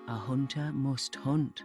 A hunter must hunt.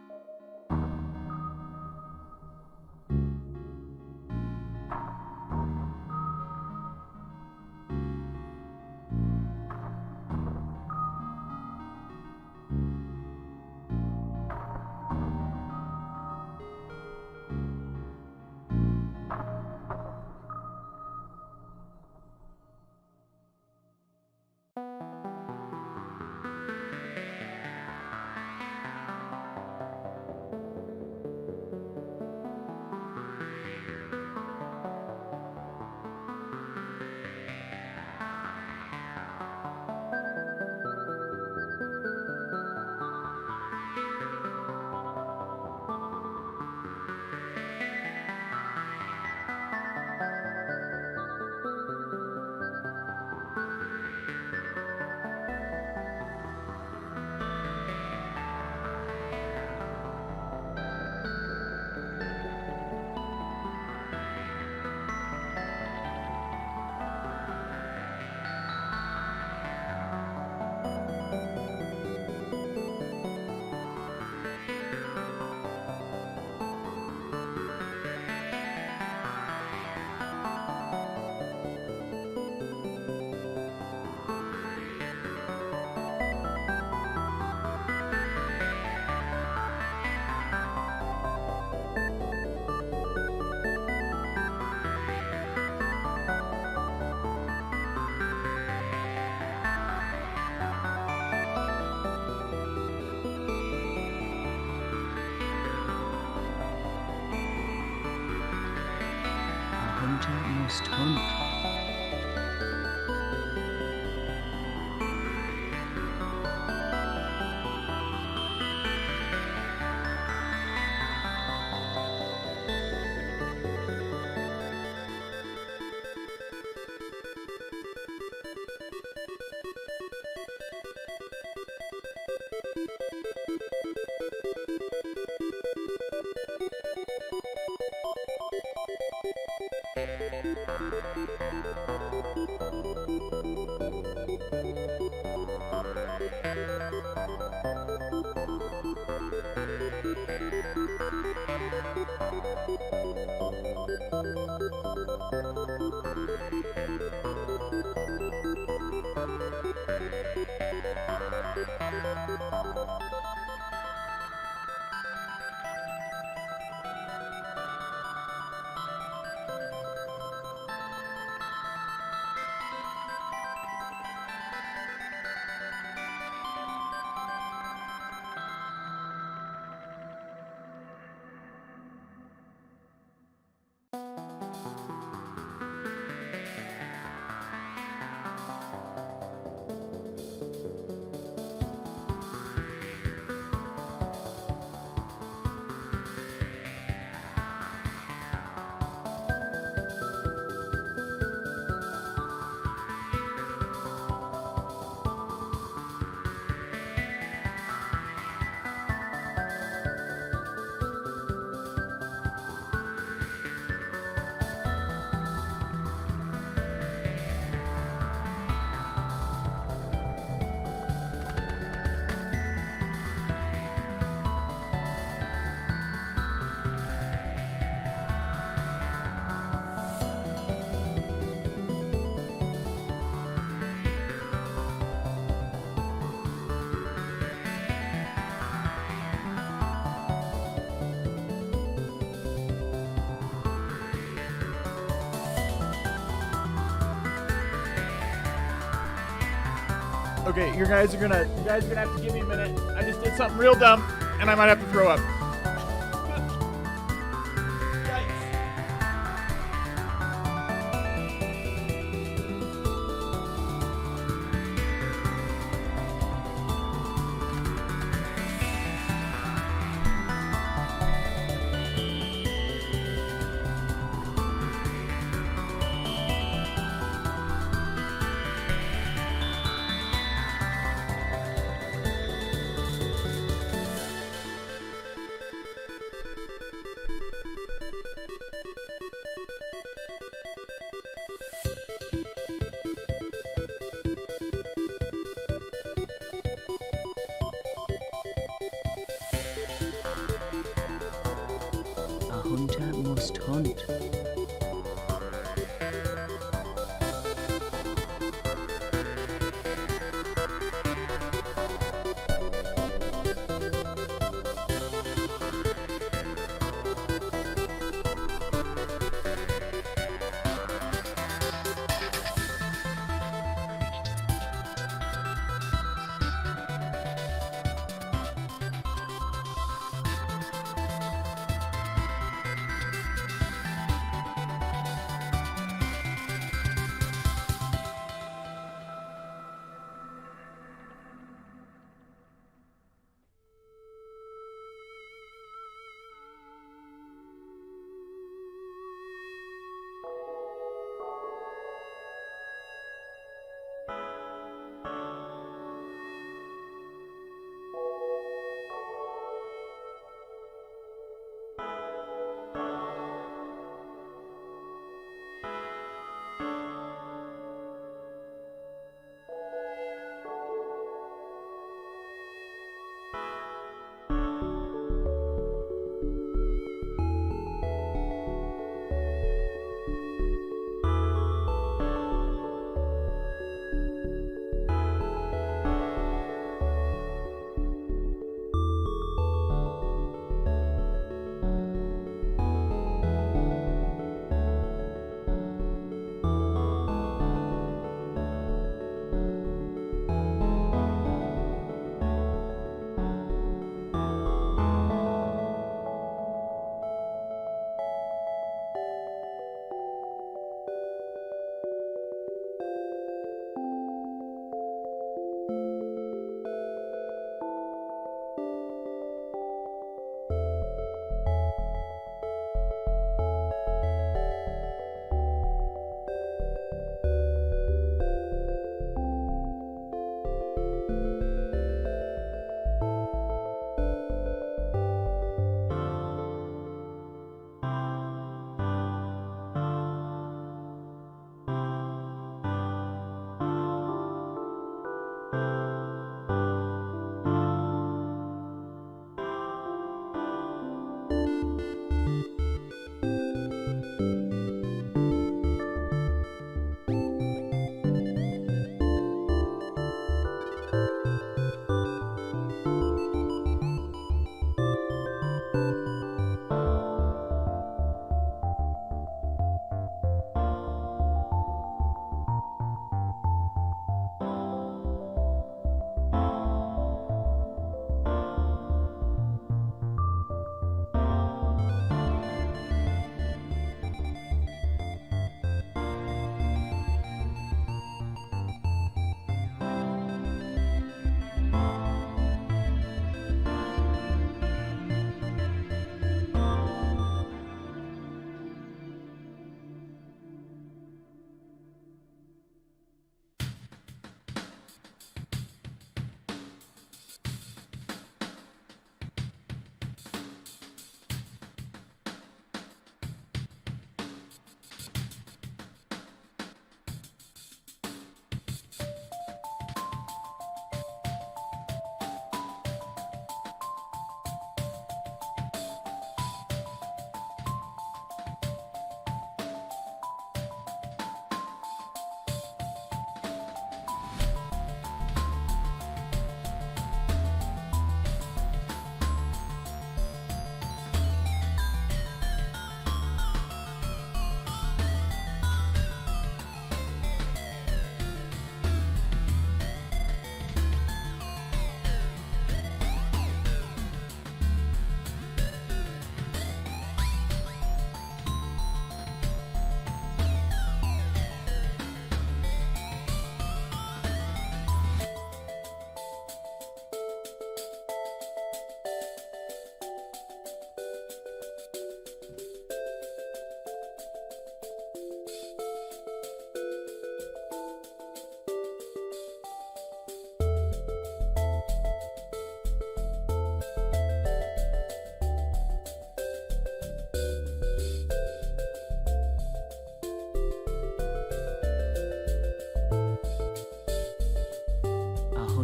hunter must hunt. Okay, you guys are gonna have to give me a minute. I just did something real dumb, and I might have to throw up. A hunter must hunt.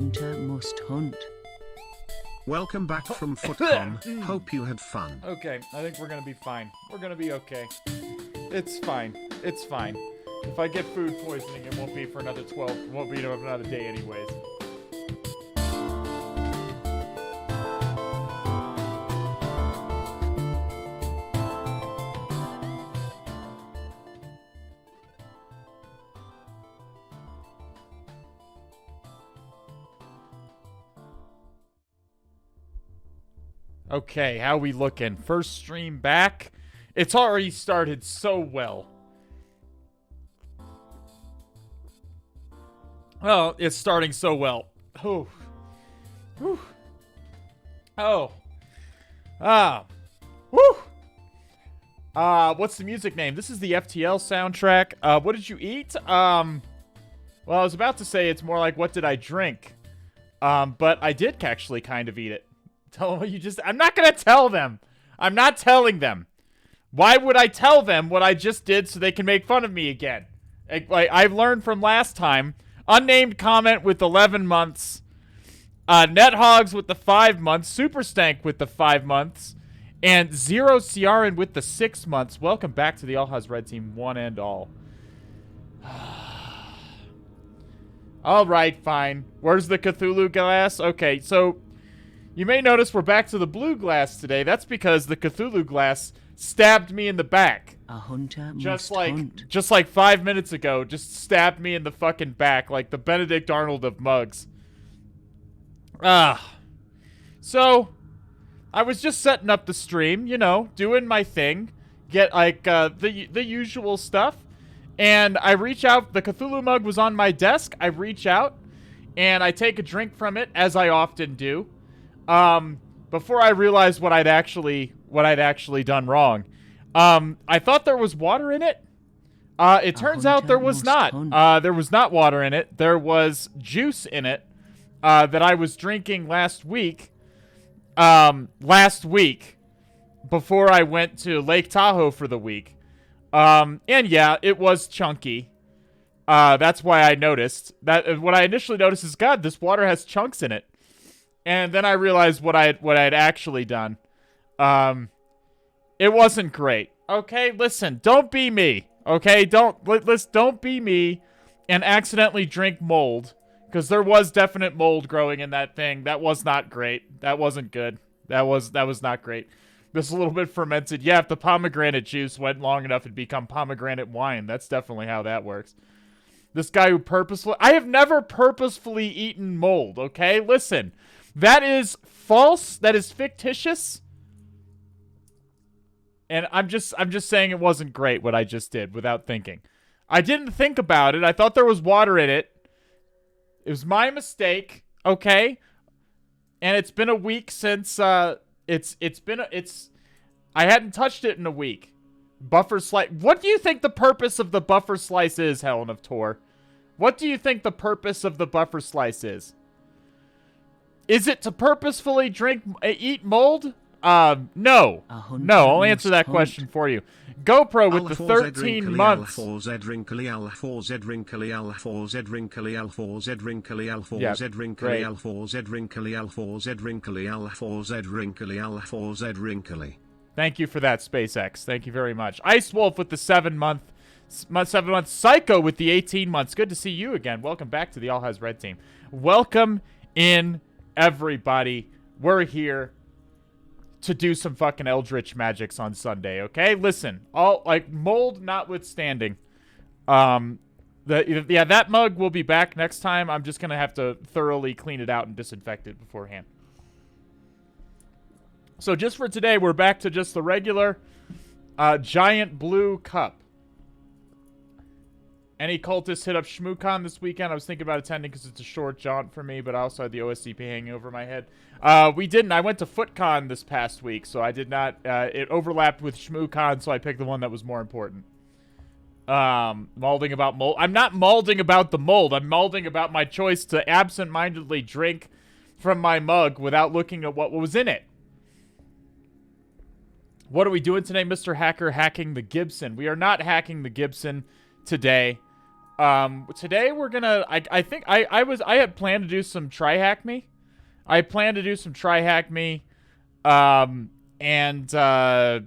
hunter must hunt. Welcome back from FootCon. Hope you had fun. Okay, I think we're gonna be fine. We're gonna be okay. It's fine. It's fine. If I get food poisoning, it won't be for another 12. It won't be another day anyways. Okay, how we looking? First stream back. It's already started so well. Oh, it's starting so well. Oh. Whew. Oh. Ah. Whew. What's the music name? This is the FTL soundtrack. What did you eat? Well, I was about to say it's more like what did I drink? But I did actually kind of eat it. Tell them what you just... I'm not going to tell them. I'm not telling them. Why would I tell them what I just did so they can make fun of me again? Like I've learned from last time. Unnamed comment with 11 months. NetHogs with the 5 months. Super Stank with the 5 months. And Zero Ciaran with the 6 months. Welcome back to the All Has Red Team, one and all. Alright, fine. Where's the Cthulhu glass? Okay, so... You may notice we're back to the blue glass today. That's because the Cthulhu glass stabbed me in the back. A hunter must hunt. Just like 5 minutes ago, just stabbed me in the fucking back like the Benedict Arnold of mugs. So, I was just setting up the stream, you know, doing my thing. Get, like, the usual stuff. And I reach out. The Cthulhu mug was on my desk. I reach out, and I take a drink from it, as I often do. Before I realized what I'd actually done wrong. I thought there was water in it. It turns out there was not. There was not water in it. There was juice in it, that I was drinking last week. Before I went to Lake Tahoe for the week. And yeah, it was chunky. That's why I noticed. What I initially noticed is, God, this water has chunks in it. And then I realized what I had actually done. It wasn't great. Okay, listen, don't be me. Okay, don't be me and accidentally drink mold, because there was definite mold growing in that thing. That was not great. That wasn't good. That was not great. This is a little bit fermented. Yeah, if the pomegranate juice went long enough, it'd become pomegranate wine. That's definitely how that works. This guy who I have never purposefully eaten mold. Okay, listen. That is false. That is fictitious. And I'm just saying it wasn't great what I just did without thinking. I didn't think about it. I thought there was water in it. It was my mistake, okay? And it's been a week since I hadn't touched it in a week. Buffer slice. What do you think the purpose of the buffer slice is, Helen of Tor? What do you think the purpose of the buffer slice is? Is it to purposefully eat mold? No. No, I'll answer that question for you. GoPro with the 13 months. Thank you for that, SpaceX. Thank you very much. Ice Wolf with the 7 months. Psycho with the 18 months. Good to see you again. Welcome back to the All Has Red Team. Welcome in, everybody. We're here to do some fucking Eldritch magics on Sunday, okay? Listen, mold notwithstanding. That mug will be back next time. I'm just gonna have to thoroughly clean it out and disinfect it beforehand. So just for today, we're back to just the regular giant blue cup. Any cultists hit up ShmooCon this weekend? I was thinking about attending because it's a short jaunt for me, but I also had the OSCP hanging over my head. We didn't. I went to FootCon this past week, so I did not. It overlapped with ShmooCon, so I picked the one that was more important. Maulding about mold. I'm not maulding about the mold. I'm maulding about my choice to absent-mindedly drink from my mug without looking at what was in it. What are we doing today, Mr. Hacker? Hacking the Gibson. We are not hacking the Gibson today. Today we're gonna. I think I had planned to do some TryHackMe. I planned to do some TryHackMe. And I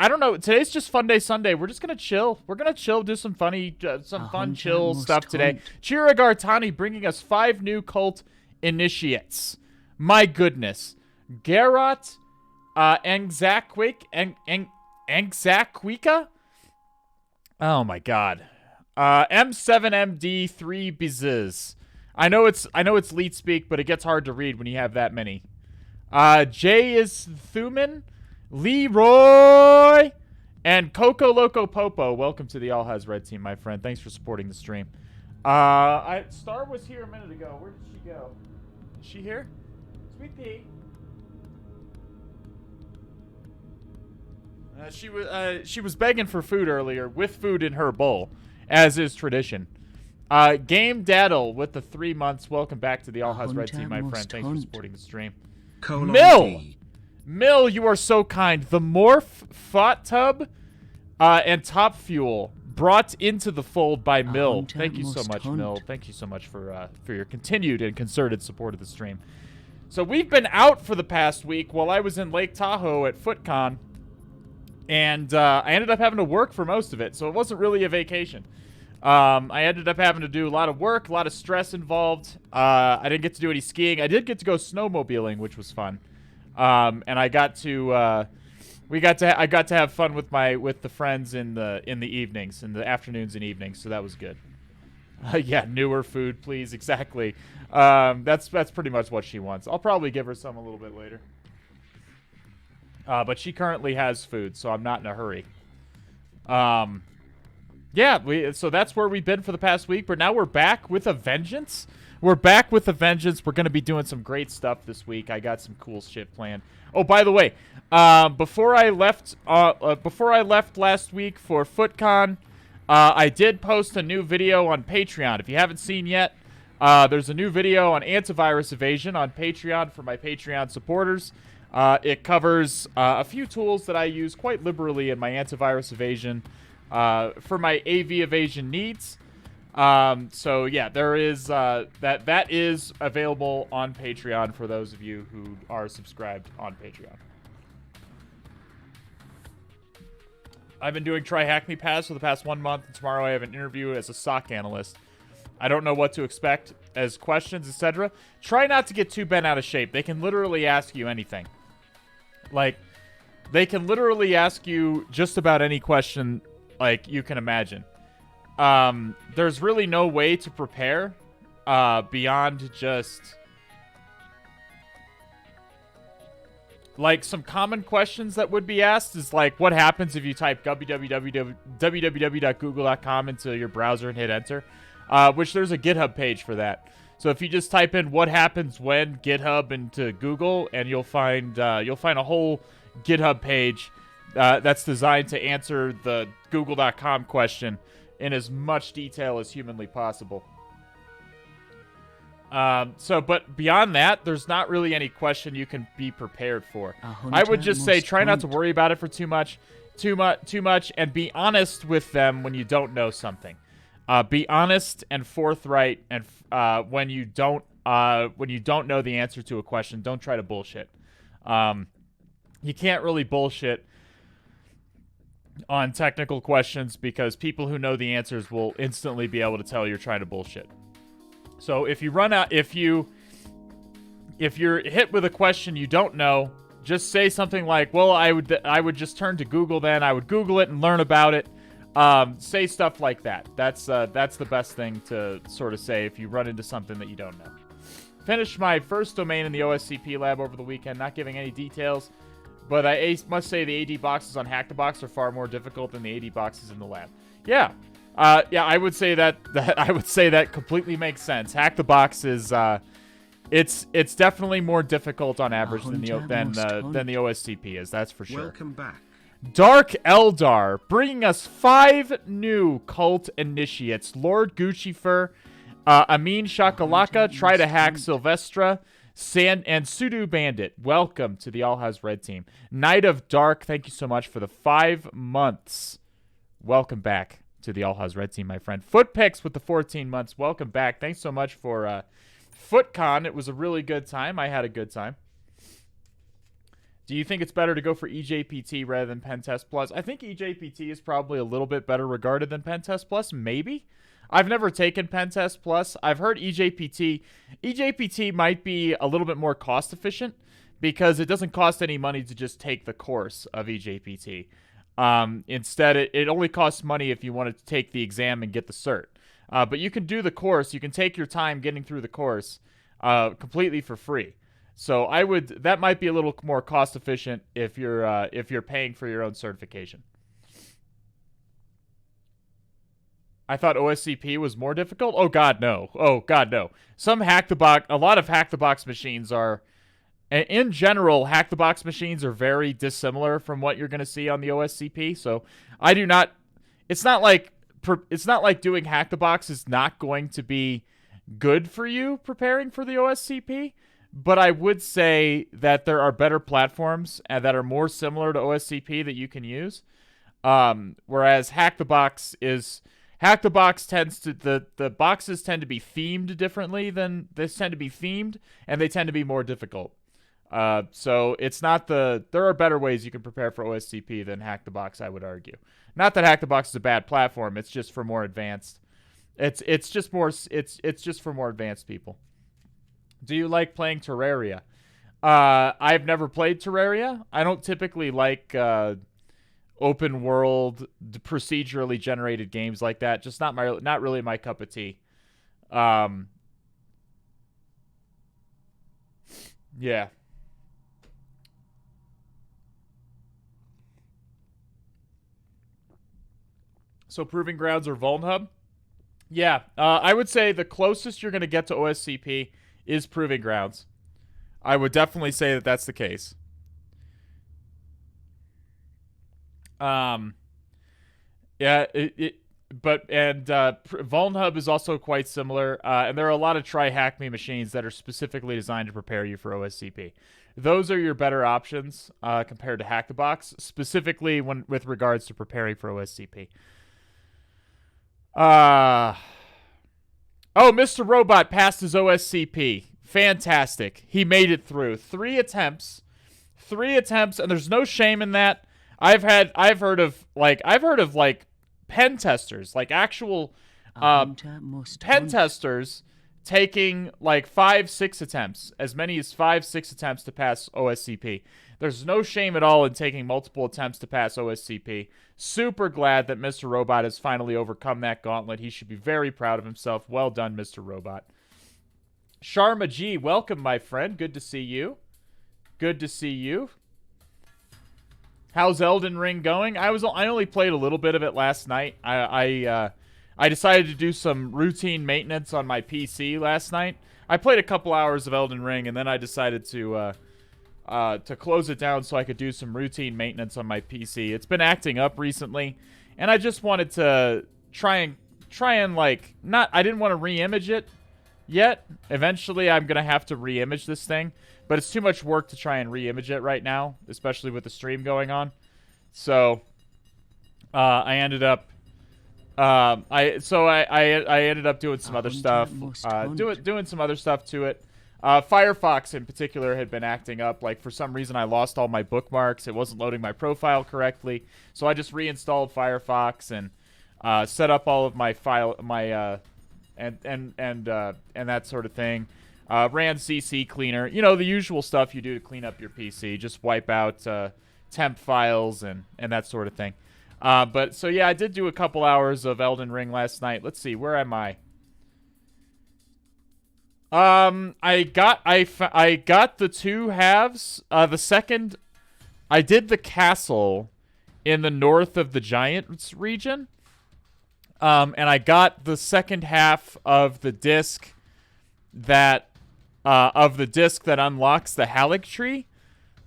don't know. Today's just Funday Sunday. We're just gonna chill. We're gonna chill, do some funny, some fun, chill stuff today. Chiragartani bringing us 5 new cult initiates. My goodness, Garrot, Angzakwika. Oh my God. M7MD3 Bizes. I know it's leet speak, but it gets hard to read when you have that many. Jay is Thuman, Leroy, and Coco Loco Popo. Welcome to the All Has Red team, my friend. Thanks for supporting the stream. Star was here a minute ago. Where did she go? Is she here? Sweet pea. She was begging for food earlier, with food in her bowl, as is tradition. Game Daddle with the 3 months. Welcome back to the All Has Red team, my friend. Thanks for supporting the stream. Mill, you are so kind. The Morph, Fought Tub, and Top Fuel brought into the fold by Mill. Thank you so much, Mill. Thank you so much for your continued and concerted support of the stream. So we've been out for the past week while I was in Lake Tahoe at FootCon, and I ended up having to work for most of it, so it wasn't really a vacation. I ended up having to do a lot of work, a lot of stress involved. I didn't get to do any skiing. I did get to go snowmobiling, which was fun. And I got to, I got to have fun with the friends in the evenings, in the afternoons and evenings. So that was good. Yeah, newer food, please. Exactly. That's pretty much what she wants. I'll probably give her some a little bit later. But she currently has food, so I'm not in a hurry. Yeah, so that's where we've been for the past week, but now we're back with a vengeance. We're back with a vengeance. We're going to be doing some great stuff this week. I got some cool shit planned. Oh, by the way, before I left last week for FootCon, I did post a new video on Patreon. If you haven't seen yet, there's a new video on antivirus evasion on Patreon for my Patreon supporters. It covers a few tools that I use quite liberally in my antivirus evasion for my AV evasion needs. So yeah, there is that is available on Patreon for those of you who are subscribed on Patreon. I've been doing TryHackMe Pass for the past 1 month, and tomorrow I have an interview as a SOC analyst. I don't know what to expect as questions, etc. Try not to get too bent out of shape. They can literally ask you anything. Like, they can literally ask you just about any question like you can imagine. There's really no way to prepare beyond just like some common questions that would be asked is like, what happens if you type www.google.com into your browser and hit enter? Which there's a GitHub page for that. So if you just type in what happens when GitHub into Google, and you'll find a whole GitHub page that's designed to answer the google.com question in as much detail as humanly possible. But beyond that, there's not really any question you can be prepared for. I would just say try not to worry about it for too much, and be honest with them when you don't know something. Be honest and forthright, and when you don't know the answer to a question, don't try to bullshit. You can't really bullshit on technical questions because people who know the answers will instantly be able to tell you're trying to bullshit. So if you're hit with a question you don't know, just say something like, well, I would just turn to Google then. I would Google it and learn about it. Say stuff like that. That's the best thing to sort of say if you run into something that you don't know. Finished my first domain in the OSCP lab over the weekend, not giving any details, but I must say the AD boxes on Hack the Box are far more difficult than the AD boxes in the lab. Yeah. I would say that completely makes sense. Hack the Box is it's definitely more difficult on average than the OSCP is. That's for sure. Welcome back. Dark Eldar bringing us 5 new cult initiates: Lord Guccifer, Amin Shakalaka, Try to Hack Sylvestra, and Sudo Bandit. Welcome to the All Has Red team. Night of Dark, thank you so much for the 5 months. Welcome back to the All Has Red team, my friend. Footpicks with the 14 months. Welcome back. Thanks so much for FootCon. It was a really good time. I had a good time. Do you think it's better to go for EJPT rather than Pentest Plus? I think EJPT is probably a little bit better regarded than Pentest Plus, maybe. I've never taken Pentest Plus. I've heard EJPT. EJPT might be a little bit more cost efficient because it doesn't cost any money to just take the course of EJPT. Instead, it only costs money if you want to take the exam and get the cert. But you can do the course. You can take your time getting through the course completely for free. So that might be a little more cost efficient if you're paying for your own certification. I thought OSCP was more difficult. Oh God, no. Oh God, no. A lot of Hack the Box machines are, in general, Hack the Box machines are very dissimilar from what you're going to see on the OSCP. So I do not. It's not like doing Hack the Box is not going to be good for you preparing for the OSCP. But I would say that there are better platforms that are more similar to OSCP that you can use. Whereas Hack the Box tends to the boxes tend to be themed differently than this tend to be themed, and they tend to be more difficult. So it's not there are better ways you can prepare for OSCP than Hack the Box, I would argue. Not that Hack the Box is a bad platform, it's just for more advanced. It's just for more advanced people. Do you like playing Terraria? I've never played Terraria. I don't typically like open world procedurally generated games like that. Just not really my cup of tea. Yeah. So Proving Grounds or Vulnhub? Yeah, I would say the closest you're going to get to OSCP is Proving Grounds. I would definitely say that that's the case. Yeah, Vulnhub is also quite similar, and there are a lot of TryHackMe machines that are specifically designed to prepare you for OSCP. Those are your better options compared to Hack the Box, specifically with regards to preparing for OSCP. Oh, Mr. Robot passed his OSCP. Fantastic. He made it through. 3 attempts, and there's no shame in that. I've heard of pen testers, like actual pen testers taking like 5-6 attempts, as many as 5-6 attempts to pass OSCP. There's no shame at all in taking multiple attempts to pass OSCP. Super glad that Mr. Robot has finally overcome that gauntlet. He should be very proud of himself. Well done, Mr. Robot. Sharma G, welcome, my friend. Good to see you. Good to see you. How's Elden Ring going? I only played a little bit of it last night. I decided to do some routine maintenance on my PC last night. I played a couple hours of Elden Ring, and then I decided to close it down so I could do some routine maintenance on my PC. It's been acting up recently, and I just wanted to try and like not. I didn't want to re-image it yet. Eventually, I'm gonna have to re-image this thing, but it's too much work to try and re-image it right now, especially with the stream going on. So I ended up. I ended up doing some other stuff, doing some other stuff to it. Firefox in particular had been acting up. Like for some reason, I lost all my bookmarks. It wasn't loading my profile correctly, so I just reinstalled Firefox and set up all of my and that sort of thing. Ran CC cleaner, you know, the usual stuff you do to clean up your PC. Just wipe out temp files and that sort of thing. But so yeah, I did do a couple hours of Elden Ring last night. Let's see, where am I? I got the 2 halves. The second, I did the castle in the north of the Giants region. And I got the second half of the disc that unlocks the Halig tree.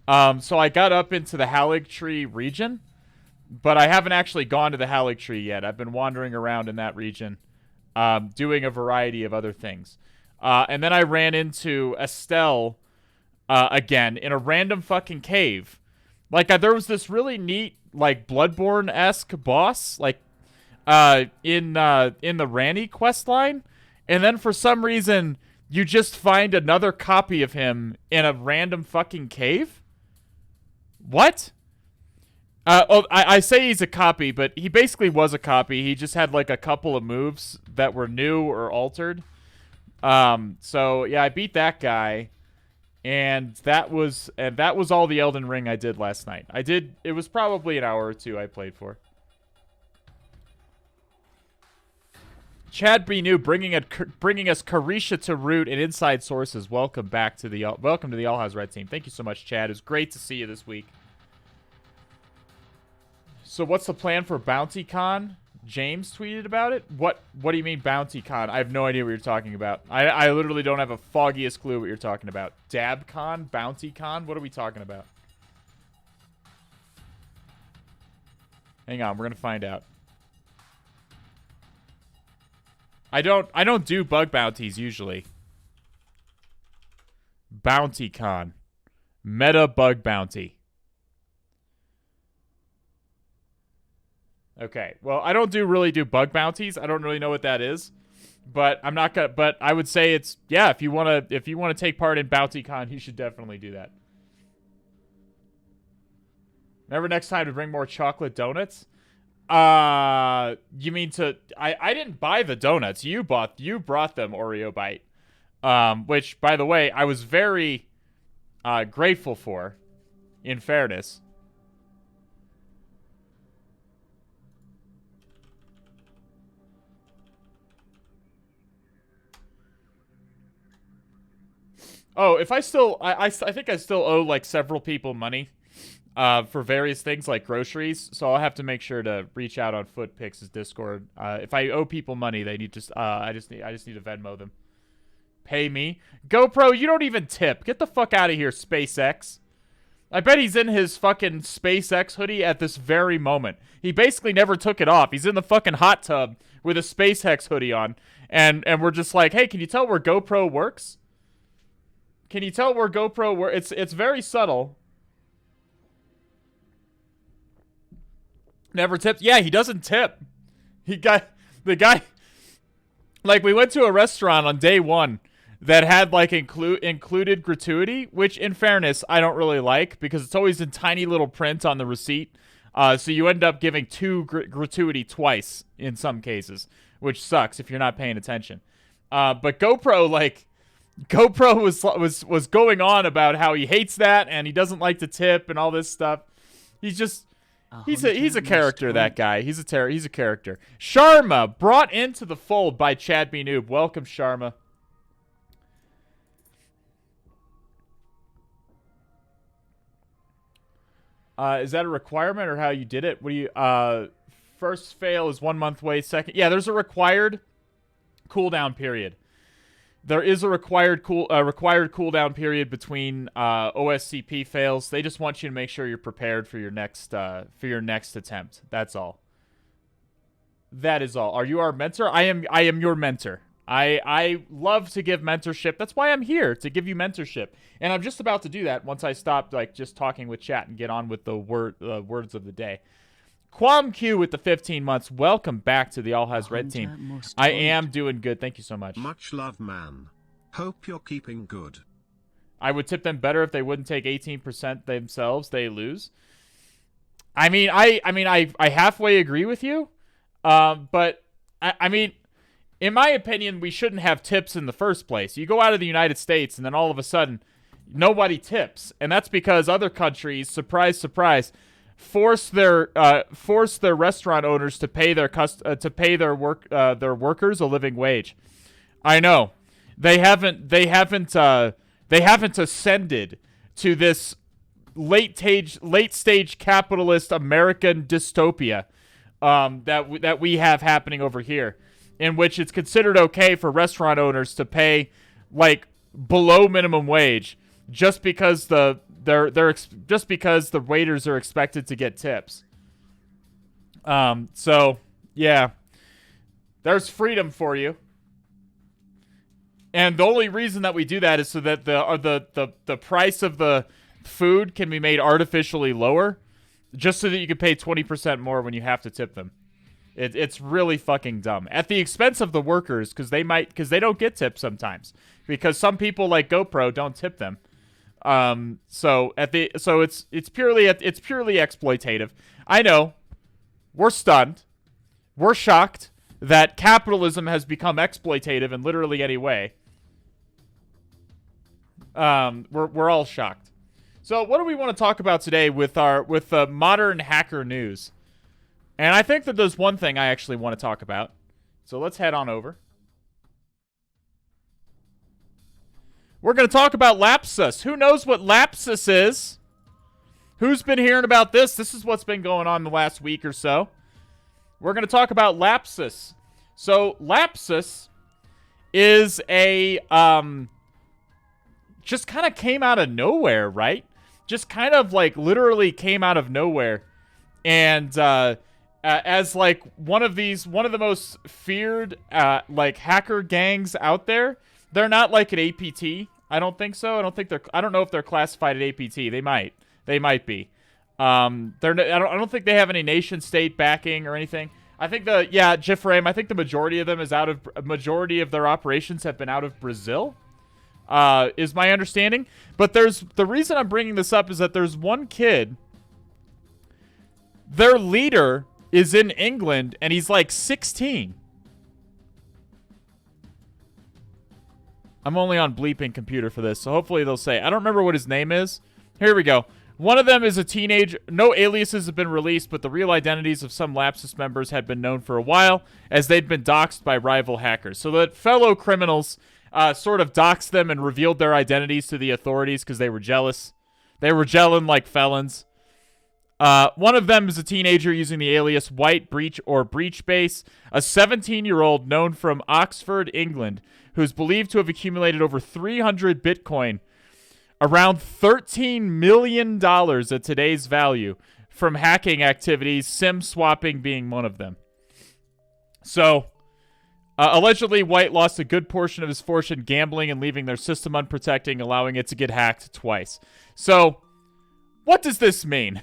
So I got up into the Halig tree region, but I haven't actually gone to the Halig tree yet. I've been wandering around in that region, doing a variety of other things. And then I ran into Estelle again in a random fucking cave. Like there was this really neat, like Bloodborne-esque boss. Like in the Ranny quest line, and then for some reason you just find another copy of him in a random fucking cave? What? I say he's a copy, but he basically was a copy. He just had like a couple of moves that were new or altered. So yeah, I beat that guy, and that was all the Elden Ring I did last night. It was probably an hour or two I played for. Chad B. New bringing us Carisha to Root and Inside Sources. Welcome to the All Has Red team. Thank you so much, Chad. It's great to see you this week. So what's the plan for Bounty Con? James tweeted about it. What do you mean Bounty Con? I have no idea what you're talking about. I literally don't have a foggiest clue what you're talking about. Dab Con? Bounty Con? What are we talking about? Hang on, we're gonna find out. I don't do bug bounties usually. Bounty Con. Meta bug bounty. Okay. Well, I don't really do bug bounties. I don't really know what that is. But I'm not gonna but I would say it's yeah, if you wanna take part in Bounty Con, you should definitely do that. Remember next time to bring more chocolate donuts? You mean to I didn't buy the donuts. You brought them, Oreo Bite. Which by the way, I was very grateful for, in fairness. Oh, if I still I think I still owe like several people money for various things like groceries, so I'll have to make sure to reach out on Footpix's Discord. If I owe people money, they need to I just need to Venmo them. Pay me. GoPro, you don't even tip. Get the fuck out of here, SpaceX. I bet he's in his fucking SpaceX hoodie at this very moment. He basically never took it off. He's in the fucking hot tub with a SpaceX hoodie on, and we're just like, "Hey, can you tell where GoPro works? Can you tell where GoPro works?" It's very subtle. Never tipped. Yeah, he doesn't tip. The guy like we went to a restaurant on day one that had like included gratuity, which in fairness I don't really like because it's always in tiny little print on the receipt. So you end up giving gratuity twice in some cases, which sucks if you're not paying attention. But GoPro was going on about how he hates that and he doesn't like to tip and all this stuff. He's a character, that guy. He's a character. Sharma, brought into the fold by Chad B. Noob. Welcome, Sharma. Is that a requirement or how you did it? What do you first fail is 1 month wait, second. Yeah, there's a required cooldown period. There is a required cooldown period between OSCP fails. They just want you to make sure you're prepared for your next attempt. That's all. That is all. Are you our mentor? I am your mentor. I love to give mentorship. That's why I'm here, to give you mentorship. And I'm just about to do that once I stop like just talking with chat and get on with the words of the day. Quam Q with the 15 months. Welcome back to the All Has Red team. I am doing good. Thank you so much. Much love, man. Hope you're keeping good. I would tip them better if they wouldn't take 18% themselves. They lose. I mean, I halfway agree with you. But I mean, in my opinion, we shouldn't have tips in the first place. You go out of the United States and then all of a sudden nobody tips. And that's because other countries, surprise, surprise, force their restaurant owners to pay their workers a living wage. I know. They haven't ascended to this late stage capitalist American dystopia that we have happening over here, in which it's considered okay for restaurant owners to pay like below minimum wage just because the waiters are expected to get tips. So yeah, there's freedom for you. And the only reason that we do that is so that the price of the food can be made artificially lower, just so that you can pay 20% more when you have to tip them. It's really fucking dumb. At the expense of the workers, because they don't get tips sometimes. Because some people like GoPro don't tip them. So it's purely exploitative. I know. We're stunned. We're shocked that capitalism has become exploitative in literally any way. We're all shocked. So what do we want to talk about today with modern hacker news? And I think that there's one thing I actually want to talk about. So let's head on over. We're going to talk about Lapsus. Who knows what Lapsus is? Who's been hearing about this? This is what's been going on the last week or so. We're going to talk about Lapsus. So Lapsus is a just kind of came out of nowhere, right? Just kind of like literally came out of nowhere. And as like one of the most feared like hacker gangs out there. They're not like an APT. I don't think so. I don't know if they're classified at APT. They might be. I don't think they have any nation state backing or anything. I think Jiframe, I think the majority of them majority of their operations have been out of Brazil. Is my understanding. But the reason I'm bringing this up is that there's one kid. Their leader is in England, and he's like 16. I'm only on bleeping computer for this, so hopefully they'll say. I don't remember what his name is. Here we go. One of them is a teenager. No aliases have been released, but the real identities of some Lapsus members had been known for a while, as they'd been doxxed by rival hackers. So that fellow criminals sort of doxed them and revealed their identities to the authorities because they were jealous. They were gelling like felons. One of them is a teenager using the alias White Breach or Breach Base, a 17-year-old known from Oxford, England, who's believed to have accumulated over 300 Bitcoin, around $13 million at today's value, from hacking activities, SIM swapping being one of them. So, allegedly, White lost a good portion of his fortune gambling and leaving their system unprotected, allowing it to get hacked twice. So, what does this mean?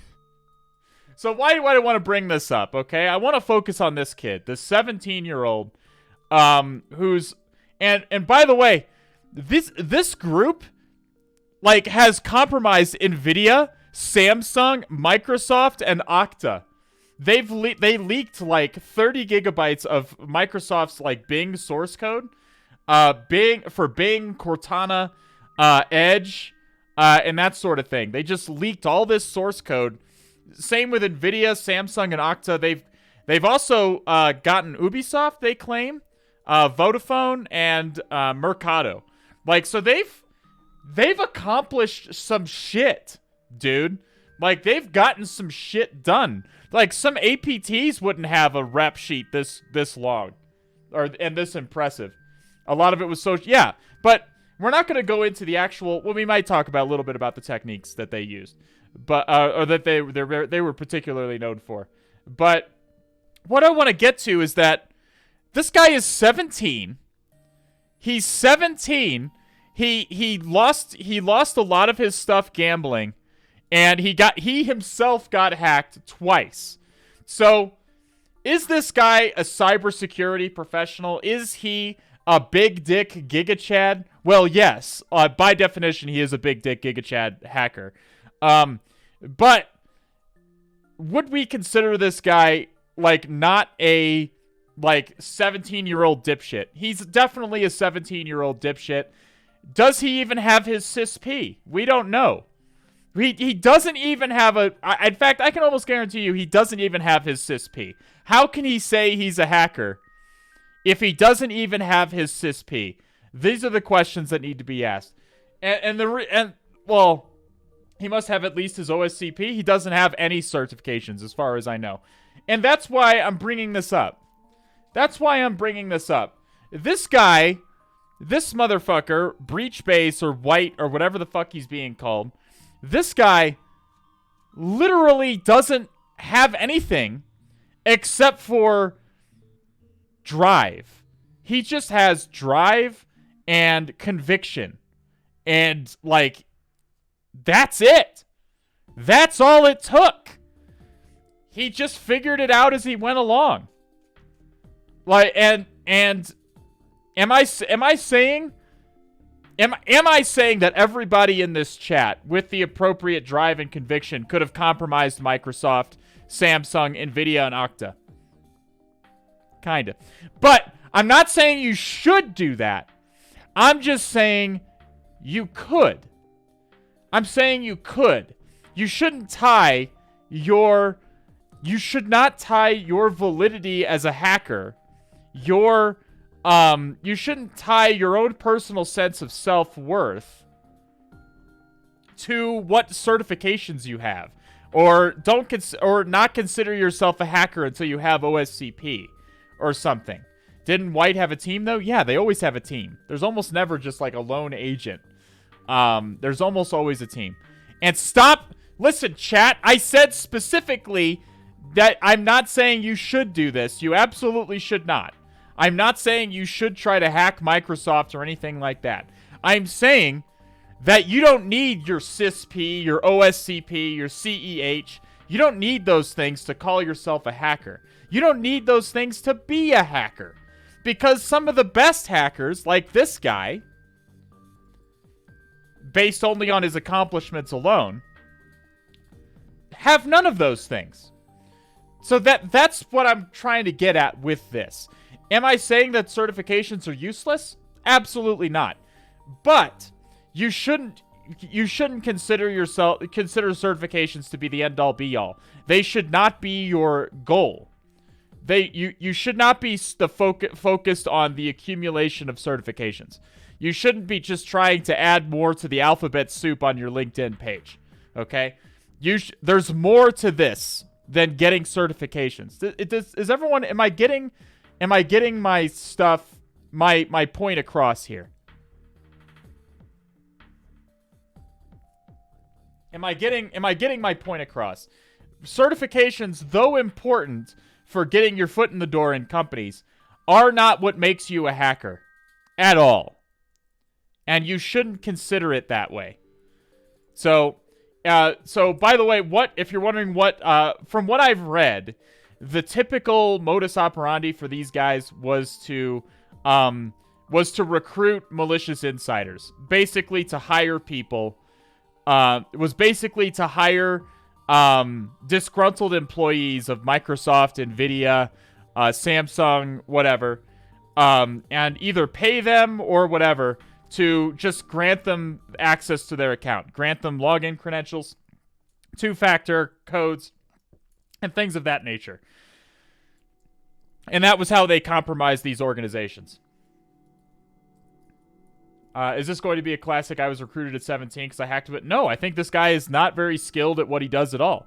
So why do I want to bring this up, okay? I want to focus on this kid, this 17-year-old, who's... And by the way, this group, like, has compromised NVIDIA, Samsung, Microsoft, and Okta. They leaked, like, 30 gigabytes of Microsoft's, like, Bing source code. Bing, Cortana, Edge, and that sort of thing. They just leaked all this source code. Same with NVIDIA, Samsung, and Okta. They've also gotten Ubisoft, they claim, Vodafone, and Mercado. Like, so they've accomplished some shit, dude. Like, they've gotten some shit done. Like, some APTs wouldn't have a rep sheet this long, and this impressive. A lot of it was yeah. But we're not going to go into the actual. Well, we might talk about a little bit about the techniques that they used. But or that they were particularly known for. But what I want to get to is that this guy is 17. He's 17. He lost a lot of his stuff gambling, and he himself got hacked twice. So, is this guy a cybersecurity professional? Is he a big dick gigachad? Well, yes. By definition, he is a big dick gigachad hacker. But would we consider this guy like not a like 17-year-old dipshit? He's definitely a 17-year-old dipshit. Does he even have his CISP? We don't know. He doesn't even have in fact, I can almost guarantee you he doesn't even have his CISP. How can he say he's a hacker if he doesn't even have his CISP? These are the questions that need to be asked. Well, he must have at least his OSCP. He doesn't have any certifications as far as I know. And that's why I'm bringing this up. This guy, this motherfucker, Breach Base or White or whatever the fuck he's being called, this guy literally doesn't have anything except for drive. He just has drive and conviction. And, like, that's it. That's all it took. He just figured it out as he went along. Like, and am I saying that everybody in this chat with the appropriate drive and conviction could have compromised Microsoft, Samsung, Nvidia, and Okta? Kinda. But I'm not saying you should do that. I'm just saying you could. I'm saying you could. You shouldn't tie your... You should not tie your validity as a hacker, you shouldn't tie your own personal sense of self-worth to what certifications you have. Or not consider yourself a hacker until you have OSCP or something. Didn't White have a team, though? Yeah, they always have a team. There's almost never just like a lone agent. There's almost always a team. And stop... Listen, chat, I said specifically that I'm not saying you should do this. You absolutely should not. I'm not saying you should try to hack Microsoft or anything like that. I'm saying that you don't need your CISP, your OSCP, your CEH. You don't need those things to call yourself a hacker. You don't need those things to be a hacker. Because some of the best hackers, like this guy, based only on his accomplishments alone, have none of those things. So that's what I'm trying to get at with this. Am I saying that certifications are useless? Absolutely not. But you shouldn't consider certifications to be the end all be all. They should not be your goal. You should not be focused on the accumulation of certifications. You shouldn't be just trying to add more to the alphabet soup on your LinkedIn page. Okay? There's more to this than getting certifications. Is everyone... Am I getting my stuff, my point across here? Am I getting my point across? Certifications, though important for getting your foot in the door in companies, are not what makes you a hacker at all. And you shouldn't consider it that way. So by the way, if you're wondering from what I've read, the typical modus operandi for these guys was to recruit malicious insiders, basically to hire people. It was basically to hire disgruntled employees of Microsoft, Nvidia, Samsung, whatever, and either pay them or whatever to just grant them access to their account, grant them login credentials, two-factor codes, and things of that nature. And that was how they compromised these organizations. Is this going to be a classic I was recruited at 17 because I hacked it? No, I think this guy is not very skilled at what he does at all.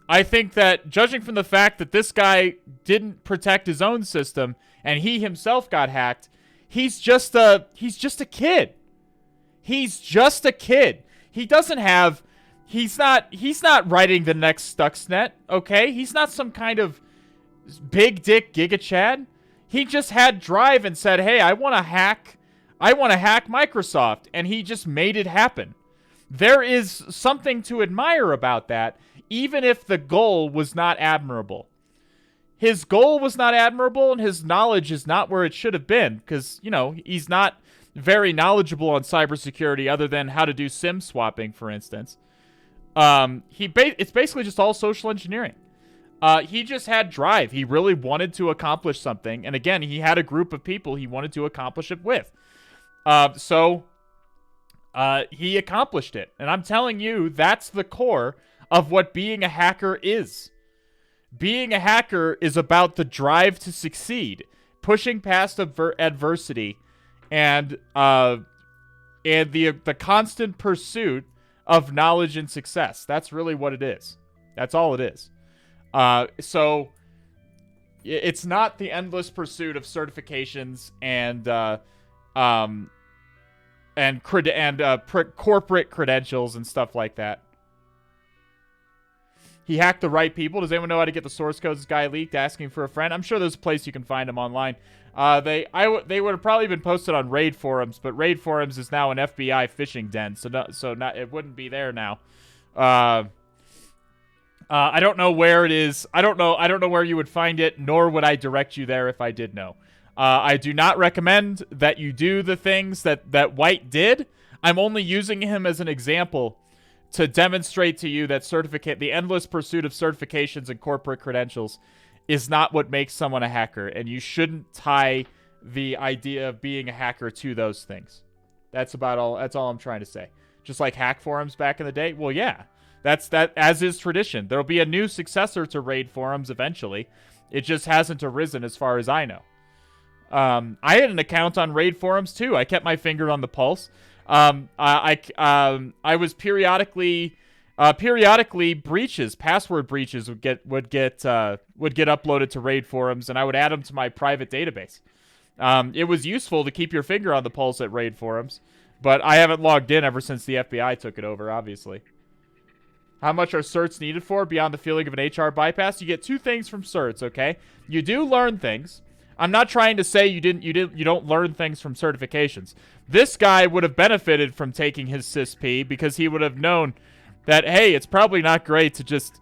I think that, judging from the fact that this guy didn't protect his own system and he himself got hacked, he's just a kid. He's just a kid. He's not writing the next Stuxnet, okay? He's not some kind of big dick Giga Chad. He just had drive and said, hey, I want to hack Microsoft, and he just made it happen. There is something to admire about that, even if the goal was not admirable. His goal was not admirable, and his knowledge is not where it should have been, because, he's not very knowledgeable on cybersecurity other than how to do SIM swapping, for instance. It's basically just all social engineering. He just had drive. He really wanted to accomplish something, and again, he had a group of people he wanted to accomplish it with. So he accomplished it. And I'm telling you, that's the core of what being a hacker is. Being a hacker is about the drive to succeed, pushing past adversity, and the constant pursuit of knowledge and success. That's really what it is. That's all it is. So it's not the endless pursuit of certifications and corporate credentials and stuff like that. He hacked the right people. Does anyone know how to get the source codes this guy leaked? Asking for a friend. I'm sure there's a place you can find them online. They would have probably been posted on Raid forums, but Raid forums is now an FBI phishing den, so it wouldn't be there now. I don't know where it is. I don't know where you would find it, nor would I direct you there if I did know. I do not recommend that you do the things that White did. I'm only using him as an example to demonstrate to you that the endless pursuit of certifications and corporate credentials is not what makes someone a hacker, and you shouldn't tie the idea of being a hacker to those things. That's all I'm trying to say. Just like hack forums back in the day. Well, yeah. That's as is tradition. There'll be a new successor to raid forums eventually. It just hasn't arisen as far as I know. I had an account on raid forums too. I kept my finger on the pulse. I was periodically password breaches would get uploaded to raid forums, and I would add them to my private database. It was useful to keep your finger on the pulse at raid forums, but I haven't logged in ever since the FBI took it over, obviously. How much are certs needed for beyond the feeling of an HR bypass? You get 2 things from certs, okay? You do learn things. I'm not trying to say you don't learn things from certifications. This guy would have benefited from taking his CISP because he would have known that, hey, it's probably not great to just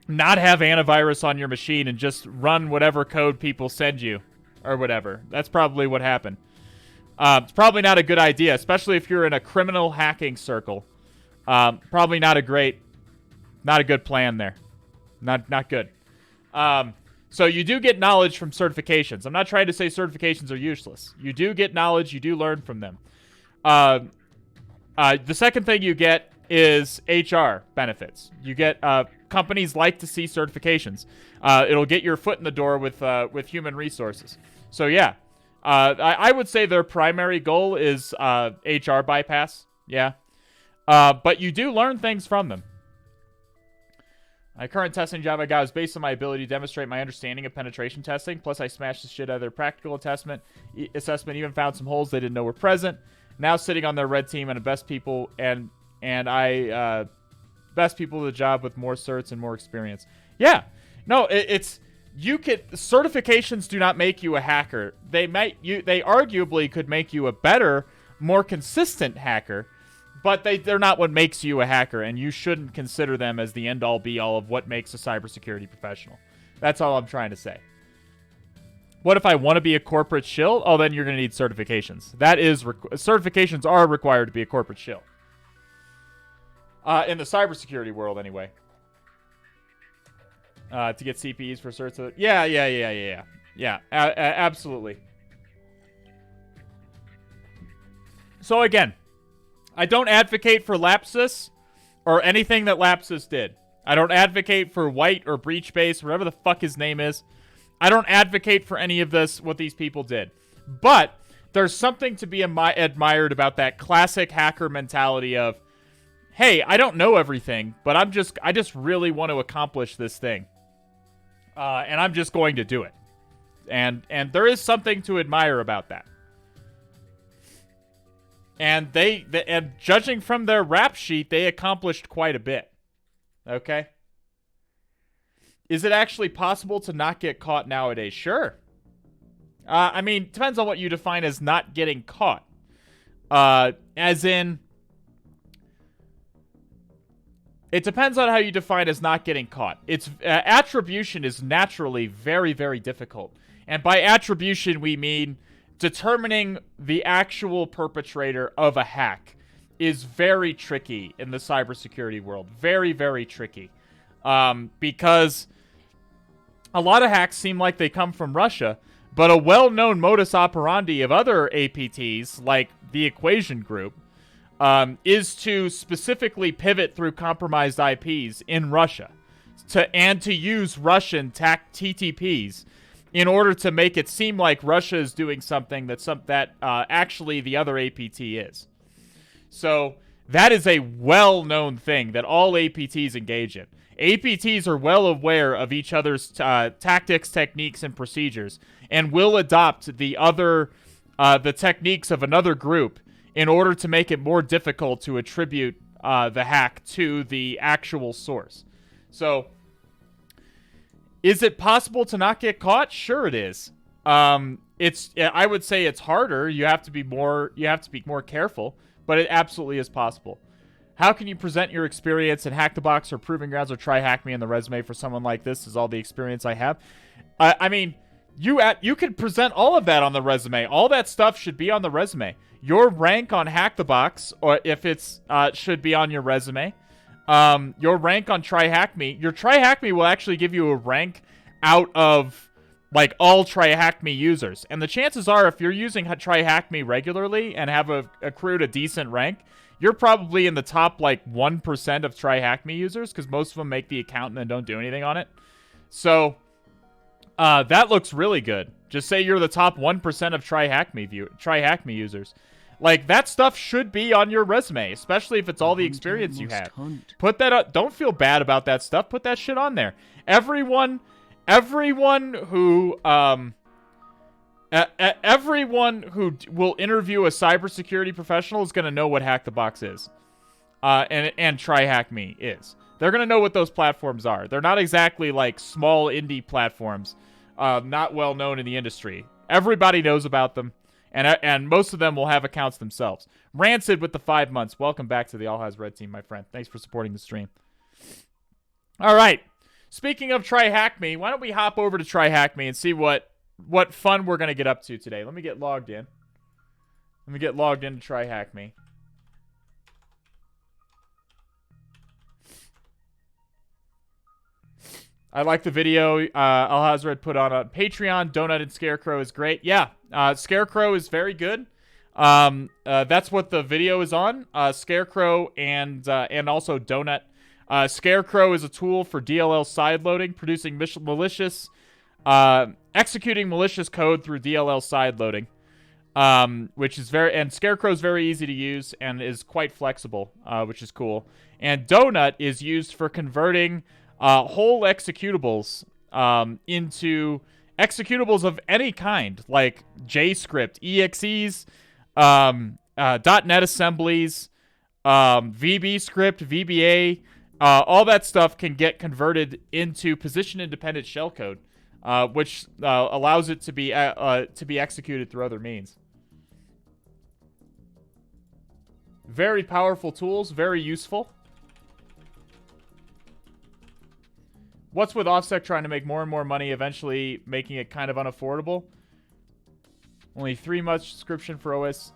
not have antivirus on your machine and just run whatever code people send you or whatever. That's probably what happened. It's probably not a good idea, especially if you're in a criminal hacking circle. Probably not a good plan there. Not good. So you do get knowledge from certifications. I'm not trying to say certifications are useless. You do get knowledge. You do learn from them. The second thing you get is HR benefits. You get companies like to see certifications. It'll get your foot in the door with human resources. So yeah, I would say their primary goal is HR bypass. Yeah, but you do learn things from them. My current testing job I got is based on my ability to demonstrate my understanding of penetration testing. Plus, I smashed the shit out of their practical assessment, even found some holes they didn't know were present. Now sitting on their red team and the best people best people to the job with more certs and more experience. Yeah, no, certifications do not make you a hacker. They arguably could make you a better, more consistent hacker. But they're not what makes you a hacker, and you shouldn't consider them as the end-all, be-all of what makes a cybersecurity professional. That's all I'm trying to say. What if I want to be a corporate shill? Oh, then you're going to need certifications. Certifications are required to be a corporate shill. In the cybersecurity world, anyway. To get CPEs for certs. Yeah, absolutely. So again, I don't advocate for Lapsus or anything that Lapsus did. I don't advocate for White or Breachbase, whatever the fuck his name is. I don't advocate for any of this, what these people did. But there's something to be admired about that classic hacker mentality of, hey, I don't know everything, but I just really want to accomplish this thing. And I'm just going to do it. And there is something to admire about that. And and judging from their rap sheet, they accomplished quite a bit. Okay? Is it actually possible to not get caught nowadays? Sure. I mean, depends on what you define as not getting caught. As in, it depends on how you define as not getting caught. It's attribution is naturally very, very difficult. And by attribution, we mean determining the actual perpetrator of a hack is very tricky in the cybersecurity world. Very, very tricky. Because a lot of hacks seem like they come from Russia, but a well-known modus operandi of other APTs, like the Equation Group, is to specifically pivot through compromised IPs in Russia to use Russian TTPs in order to make it seem like Russia is doing something that actually the other APT is. So that is a well-known thing that all APTs engage in. APTs are well aware of each other's tactics, techniques, and procedures, and will adopt the techniques of another group in order to make it more difficult to attribute the hack to the actual source. So, is it possible to not get caught? Sure, it is. I would say it's harder. You have to be more careful, but it absolutely is possible. How can you present your experience in Hack the Box or Proving Grounds or TryHackMe in the resume for someone like this? Is all the experience I have. I mean, you could present all of that on the resume. All that stuff should be on the resume. Your rank on Hack the Box, or if it's should be on your resume. Your rank on TryHackMe. Your TryHackMe will actually give you a rank out of like all TryHackMe users. And the chances are, if you're using TryHackMe regularly and have accrued a decent rank, you're probably in the top like 1% of TryHackMe users, because most of them make the account and then don't do anything on it. So that looks really good. Just say you're the top 1% of TryHackMe users. Like, that stuff should be on your resume, especially if it's all the experience you have. Put that up. Don't feel bad about that stuff. Put that shit on there. Everyone who will interview a cybersecurity professional is going to know what Hack the Box is, and TryHackMe is. They're going to know what those platforms are. They're not exactly like small indie platforms, not well known in the industry. Everybody knows about them, and most of them will have accounts themselves. Rancid with the 5 months. Welcome back to the All Has Red team, my friend. Thanks for supporting the stream. All right. Speaking of TryHackMe, why don't we hop over to TryHackMe and see what fun we're going to get up to today. Let me get logged in. Let me get logged into TryHackMe. I like the video Alhazred put on Patreon. Donut and Scarecrow is great. Yeah, Scarecrow is very good. That's what the video is on. Scarecrow and also Donut. Scarecrow is a tool for DLL sideloading, producing malicious, executing malicious code through DLL sideloading, which is and Scarecrow is very easy to use and is quite flexible, which is cool. And Donut is used for converting whole executables into executables of any kind, like JScript, EXEs, .NET assemblies, VB script, VBA. All that stuff can get converted into position-independent shellcode, which allows it to be executed through other means. Very powerful tools, very useful. What's with OffSec trying to make more and more money, eventually making it kind of unaffordable? Only 3 months subscription for OS.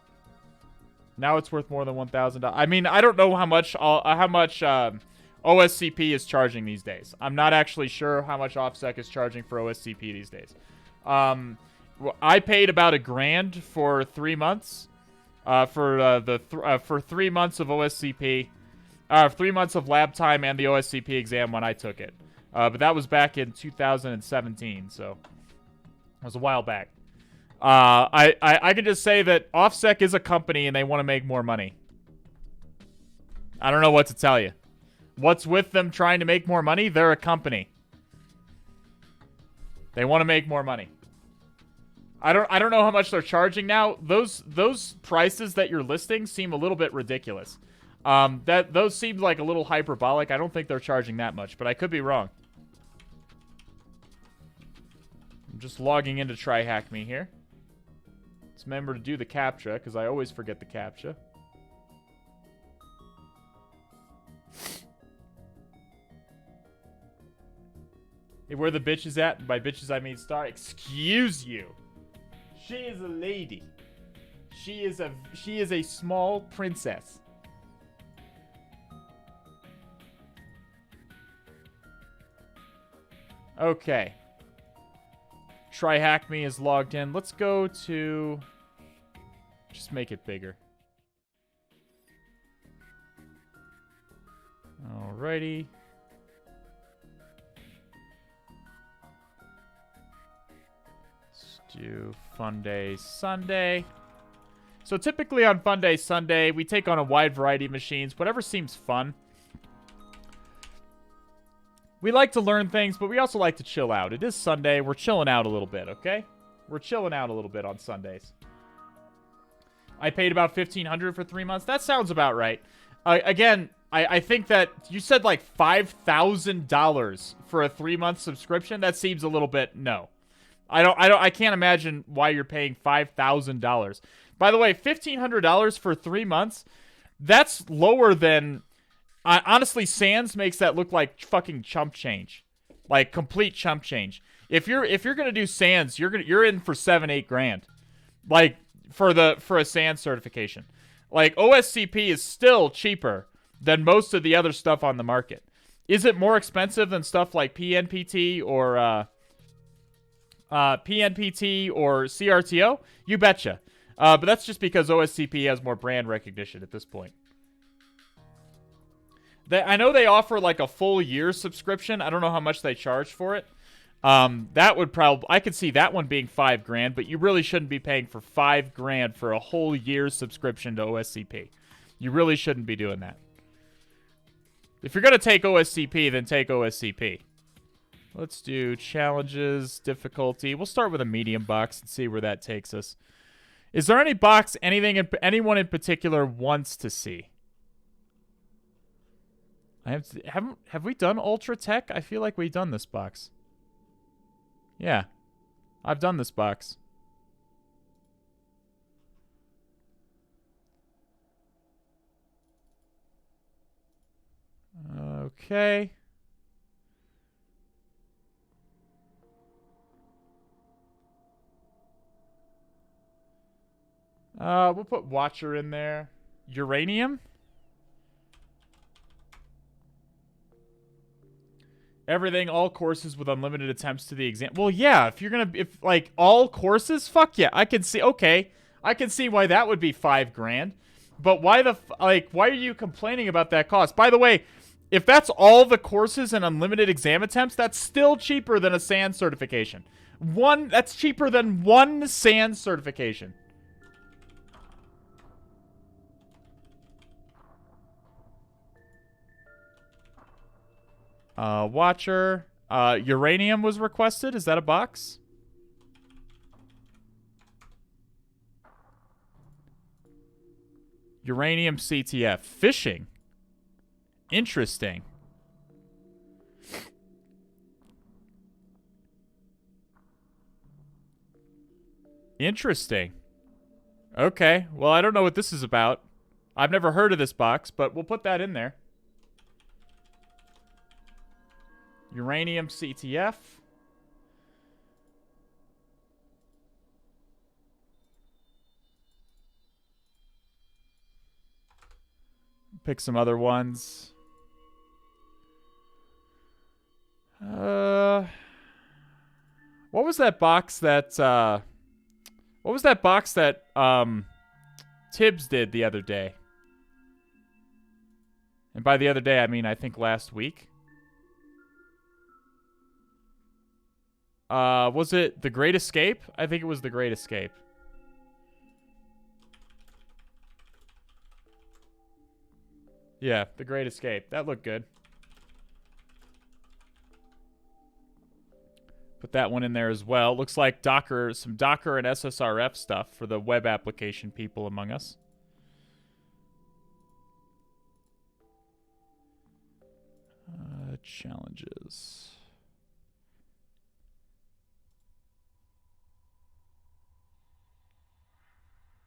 Now it's worth more than $1,000. I mean, I don't know how much OSCP is charging these days. I'm not actually sure how much OffSec is charging for OSCP these days. I paid about $1,000 for 3 months. For 3 months of OSCP, 3 months of lab time and the OSCP exam when I took it. But that was back in 2017, so it was a while back. I can just say that OffSec is a company and they want to make more money. I don't know what to tell you. What's with them trying to make more money? They're a company. They want to make more money. I don't know how much they're charging now. Those prices that you're listing seem a little bit ridiculous. Those seem like a little hyperbolic. I don't think they're charging that much, but I could be wrong. I'm just logging into TryHackMe here. Let's remember to do the CAPTCHA, because I always forget the CAPTCHA. Hey, where the bitch is at? By bitches, I mean Star. Excuse you. She is a lady. She is a small princess. Okay. TryHackMe is logged in. Let's go to... Just make it bigger. Alrighty. Let's do Funday Sunday. So typically on Funday Sunday, we take on a wide variety of machines, whatever seems fun. We like to learn things, but we also like to chill out. It is Sunday. We're chilling out a little bit, okay? We're chilling out a little bit on Sundays. I paid about $1,500 for 3 months. That sounds about right. Again, I think that you said like $5,000 for a 3-month subscription. That seems a little bit no. I can't imagine why you're paying $5,000. By the way, $1,500 for 3 months. That's lower than Honestly, Sans makes that look like fucking chump change. Like, complete chump change. If you're gonna do Sans, you're in for 7-8 grand. Like, for a Sans certification. Like, OSCP is still cheaper than most of the other stuff on the market. Is it more expensive than stuff like PNPT or CRTO? You betcha. But that's just because OSCP has more brand recognition at this point. I know they offer like a full year subscription. I don't know how much they charge for it. That would probably, I could see that one being $5 grand, but you really shouldn't be paying for $5 grand for a whole year's subscription to OSCP. You really shouldn't be doing that. If you're gonna take OSCP, then take OSCP. Let's do challenges, difficulty. We'll start with a medium box and see where that takes us. Is there any box anyone in particular wants to see? Have we done Ultra Tech? I feel like we've done this box. Yeah, I've done this box. Okay. We'll put Watcher in there. Uranium? Everything, all courses with unlimited attempts to the exam. Well, yeah, if like all courses, fuck yeah, I can see. Okay, I can see why that would be $5 grand. But why why are you complaining about that cost? By the way, if that's all the courses and unlimited exam attempts, that's still cheaper than a SANS certification. That's cheaper than one SANS certification. Watcher. Uranium was requested. Is that a box? Uranium CTF. Phishing. Interesting. Interesting. Okay. Well, I don't know what this is about. I've never heard of this box, but we'll put that in there. Uranium CTF. Pick some other ones. What was that box that Tibbs did the other day? And by the other day, I mean I think last week. Was it The Great Escape? I think it was The Great Escape. Yeah, The Great Escape. That looked good. Put that one in there as well. Looks like Docker, some Docker and SSRF stuff for the web application people among us. Challenges.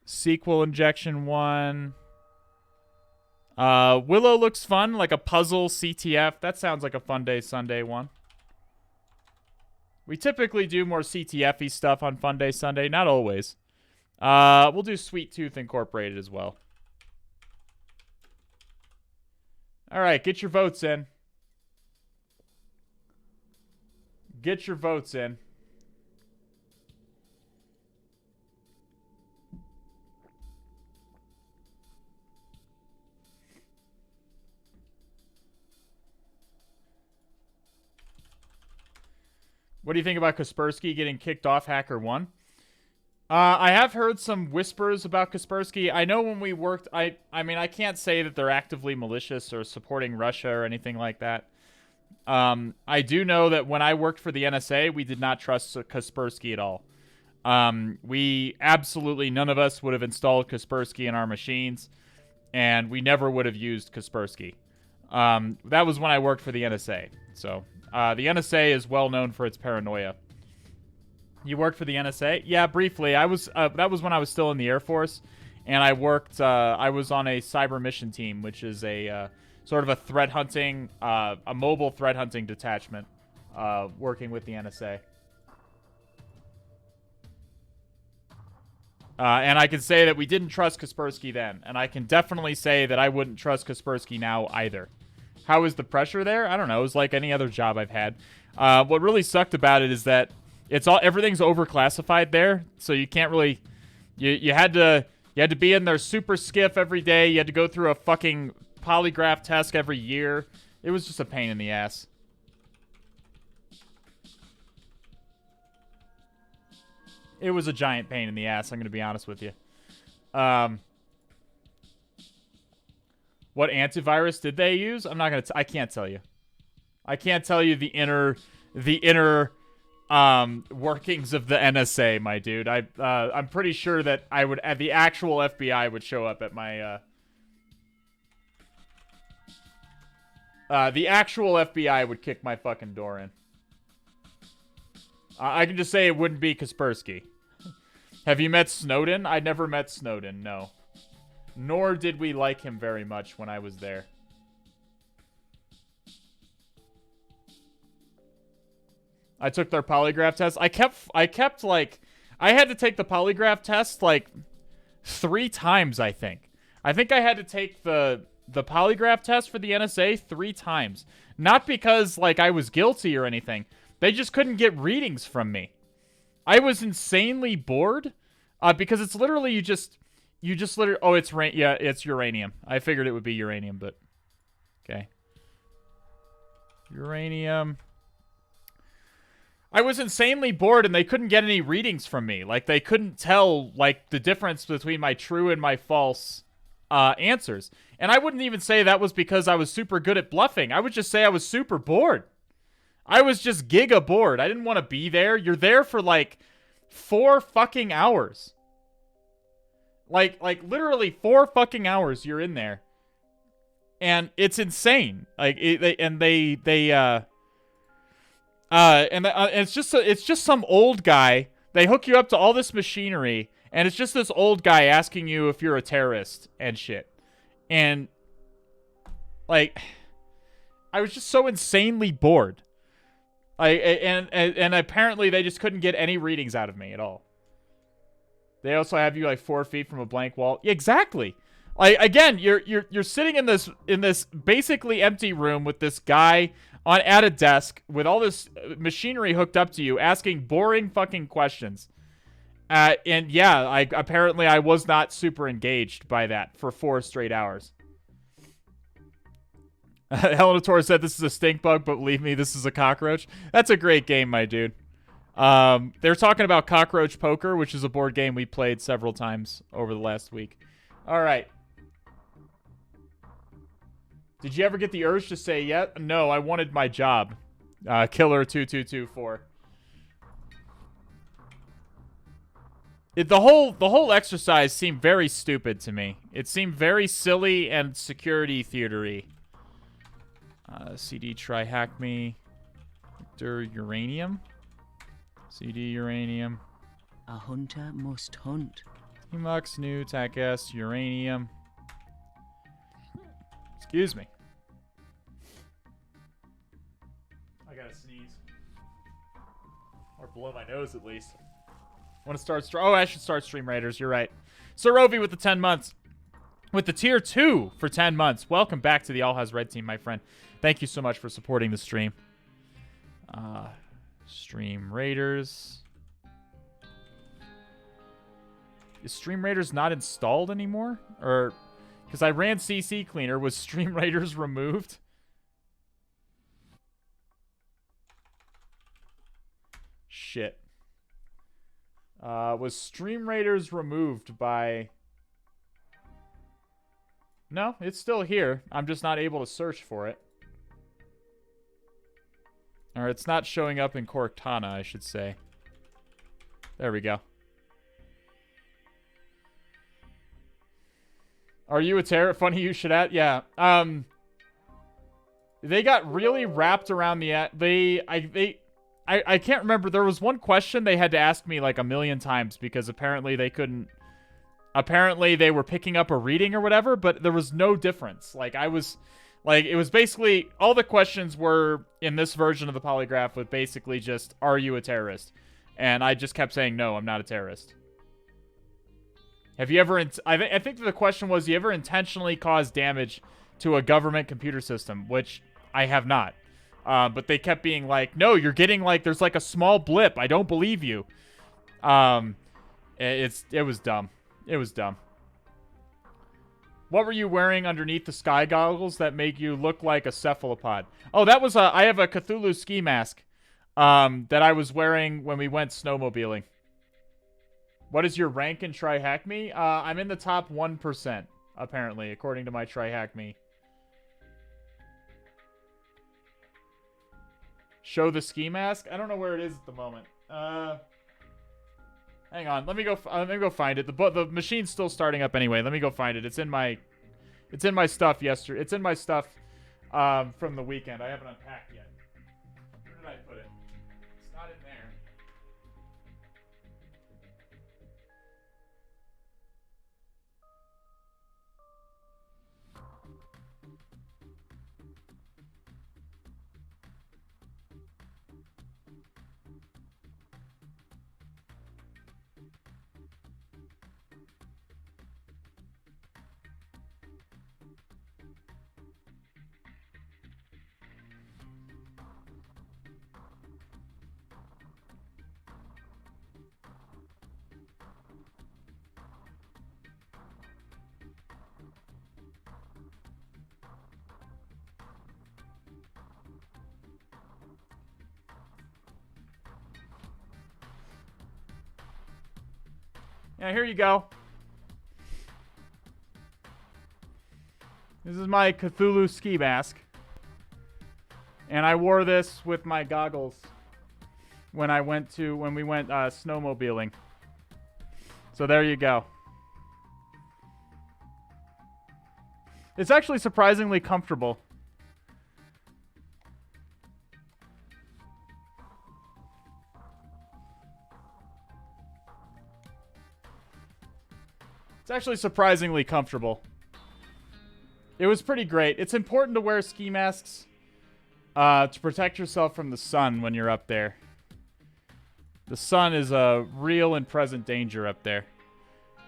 SQL injection one. Willow looks fun, like a puzzle CTF. That sounds like a Funday Sunday one. We typically do more CTF-y stuff on Funday Sunday, not always. We'll do Sweet Tooth Incorporated as well. All right, get your votes in. Get your votes in. What do you think about Kaspersky getting kicked off HackerOne? I have heard some whispers about Kaspersky. I know when we worked, I mean, I can't say that they're actively malicious or supporting Russia or anything like that. I do know that when I worked for the NSA, we did not trust Kaspersky at all. We absolutely, none of us would have installed Kaspersky in our machines, and we never would have used Kaspersky. That was when I worked for the NSA. So, the NSA is well known for its paranoia. You worked for the NSA? Yeah, briefly. That was when I was still in the Air Force, and I worked, I was on a cyber mission team, which is a sort of a threat hunting, a mobile threat hunting detachment, working with the NSA. And I can say that we didn't trust Kaspersky then, and I can definitely say that I wouldn't trust Kaspersky now either. How is the pressure there? I don't know. It was like any other job I've had. What really sucked about it is that everything's overclassified there, so you can't really. You had to be in their super skiff every day. You had to go through a fucking polygraph test every year. It was just a pain in the ass. It was a giant pain in the ass, I'm going to be honest with you. What antivirus did they use? I'm not going to I can't tell you. I can't tell you the inner workings of the NSA, my dude. I'm pretty sure that the actual FBI would show up at my the actual FBI would kick my fucking door in. I can just say it wouldn't be Kaspersky. Have you met Snowden? I never met Snowden, no. Nor did we like him very much when I was there. I took their polygraph test. I kept like, I had to take the polygraph test like 3 times, I think. I think I had to take the polygraph test for the NSA 3 times. Not because like I was guilty or anything. They just couldn't get readings from me. I was insanely bored because it's literally you just literally, oh, it's uranium. I figured it would be uranium, but okay. Uranium. I was insanely bored and they couldn't get any readings from me. Like they couldn't tell like the difference between my true and my false answers. And I wouldn't even say that was because I was super good at bluffing. I would just say I was super bored. I was just giga bored. I didn't want to be there. You're there for like 4 fucking hours. Like literally 4 fucking hours you're in there. And it's insane. Like it's just some old guy. They hook you up to all this machinery and it's just this old guy asking you if you're a terrorist and shit. And like I was just so insanely bored. And apparently they just couldn't get any readings out of me at all. They also have you like 4 feet from a blank wall. Exactly. Like again, you're sitting in this basically empty room with this guy at a desk with all this machinery hooked up to you, asking boring fucking questions. And yeah, apparently I was not super engaged by that for 4 straight hours. Helena Torres said this is a stink bug, but believe me, this is a cockroach. That's a great game, my dude. They're talking about Cockroach Poker, which is a board game we played several times over the last week. All right. Did you ever get the urge to say yet? No, I wanted my job. Killer2224. The whole exercise seemed very stupid to me. It seemed very silly and security theatery. CD TryHackMe. Victor Uranium. CD Uranium. A hunter must hunt. Emux, new, TAC S, Uranium. Excuse me. I gotta sneeze. Or blow my nose at least. Want to start oh, I should start Stream Raiders. You're right. Sorovi with the 10 months. With the tier 2 for 10 months. Welcome back to the All Has Red team, my friend. Thank you so much for supporting the stream. Stream Raiders. Is Stream Raiders not installed anymore? Or, because I ran CC Cleaner, was Stream Raiders removed? Shit. Was Stream Raiders removed by... No, it's still here. I'm just not able to search for it. Or it's not showing up in Cortana, I should say. There we go. Are you a terror? Funny you should add. Yeah. They got really wrapped around the... I can't remember. There was one question they had to ask me like a million times because apparently they couldn't... Apparently they were picking up a reading or whatever, but there was no difference. Like I was Like, it was basically, all the questions were, in this version of the polygraph, with basically just, are you a terrorist? And I just kept saying, no, I'm not a terrorist. Have you ever, I think the question was, you ever intentionally caused damage to a government computer system? Which I have not. But they kept being like, no, you're getting like, there's like a small blip. I don't believe you. It was dumb. It was dumb. What were you wearing underneath the sky goggles that make you look like a cephalopod? Oh, that was I have a Cthulhu ski mask that I was wearing when we went snowmobiling. What is your rank in TryHackMe? I'm in the top 1%, apparently, according to my TryHackMe. Show the ski mask? I don't know where it is at the moment. Hang on, let me go find it. The machine's still starting up anyway. Let me go find it. It's in my stuff yesterday. It's in my stuff from the weekend. I haven't unpacked yet. Where did I put it? It's not in there. Yeah, here you go. This is my Cthulhu ski mask. And I wore this with my goggles when we went snowmobiling. So there you go. It's actually surprisingly comfortable. It's actually surprisingly comfortable. It was pretty great. It's important to wear ski masks to protect yourself from the sun when you're up there. The sun is a real and present danger up there.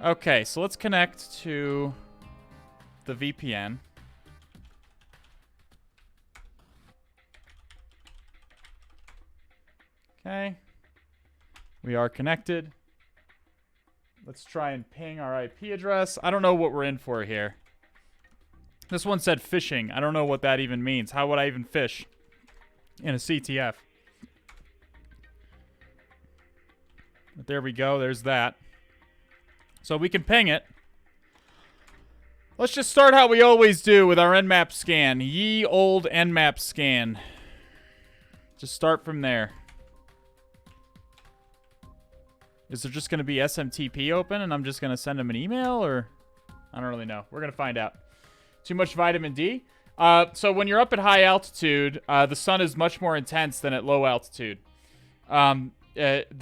Okay, so let's connect to the VPN. Okay. We are connected. Let's try and ping our IP address. I don't know what we're in for here. This one said phishing. I don't know what that even means. How would I even fish in a CTF? But there we go. There's that. So we can ping it. Let's just start how we always do with our Nmap scan. Ye old Nmap scan. Just start from there. Is there just going to be SMTP open and I'm just going to send him an email, or I don't really know. We're going to find out. Too much vitamin D? So when you're up at high altitude, the sun is much more intense than at low altitude. If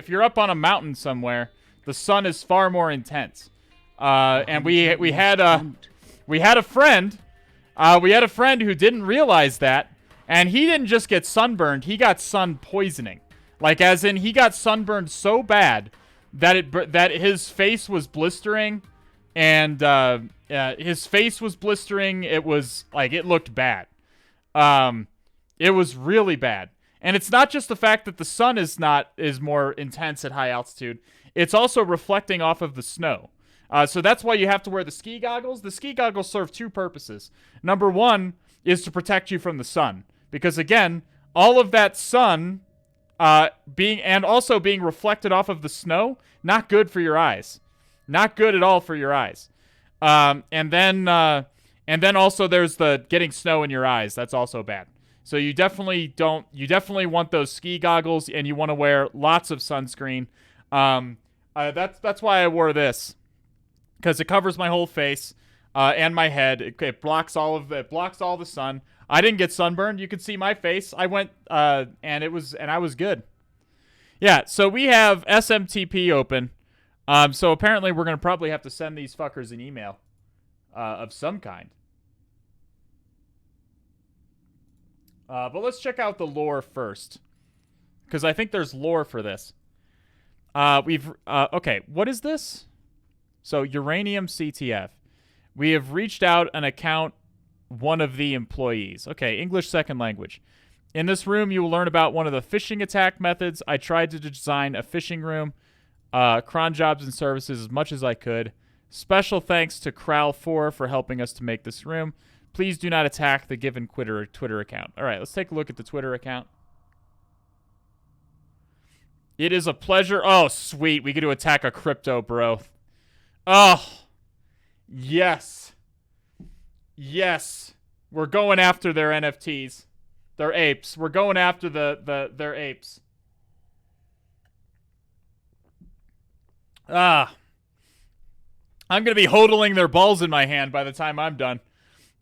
you're up on a mountain somewhere, the sun is far more intense. And we had a friend who didn't realize that, and he didn't just get sunburned, he got sun poisoning. Like, as in, he got sunburned so bad that his face was blistering, and his face was blistering. It was like, it looked bad. It was really bad. And it's not just the fact that the sun is more intense at high altitude. It's also reflecting off of the snow. So that's why you have to wear the ski goggles. The ski goggles serve two purposes. Number one is to protect you from the sun, because again, all of that sun being reflected off of the snow, not good for your eyes. Not good at all for your eyes. And then also there's the getting snow in your eyes. That's also bad. So you definitely want those ski goggles, and you want to wear lots of sunscreen. That's why I wore this, because it covers my whole face and my head. It blocks all the sun. I didn't get sunburned. You could see my face. I went and I was good. Yeah, so we have SMTP open. So apparently we're going to probably have to send these fuckers an email of some kind. But let's check out the lore first, because I think there's lore for this. Okay, what is this? So, Uranium CTF. We have reached out an account one of the employees. Okay, English second language. In this room, you will learn about one of the phishing attack methods. I tried to design a phishing room, cron jobs and services as much as I could. Special thanks to Kral4 for helping us to make this room. Please do not attack the given Twitter account. All right, let's take a look at the Twitter account. It is a pleasure. Oh, sweet. We get to attack a crypto bro. Oh, yes. Yes. We're going after their NFTs. Their apes. We're going after their apes. I'm going to be hodling their balls in my hand by the time I'm done.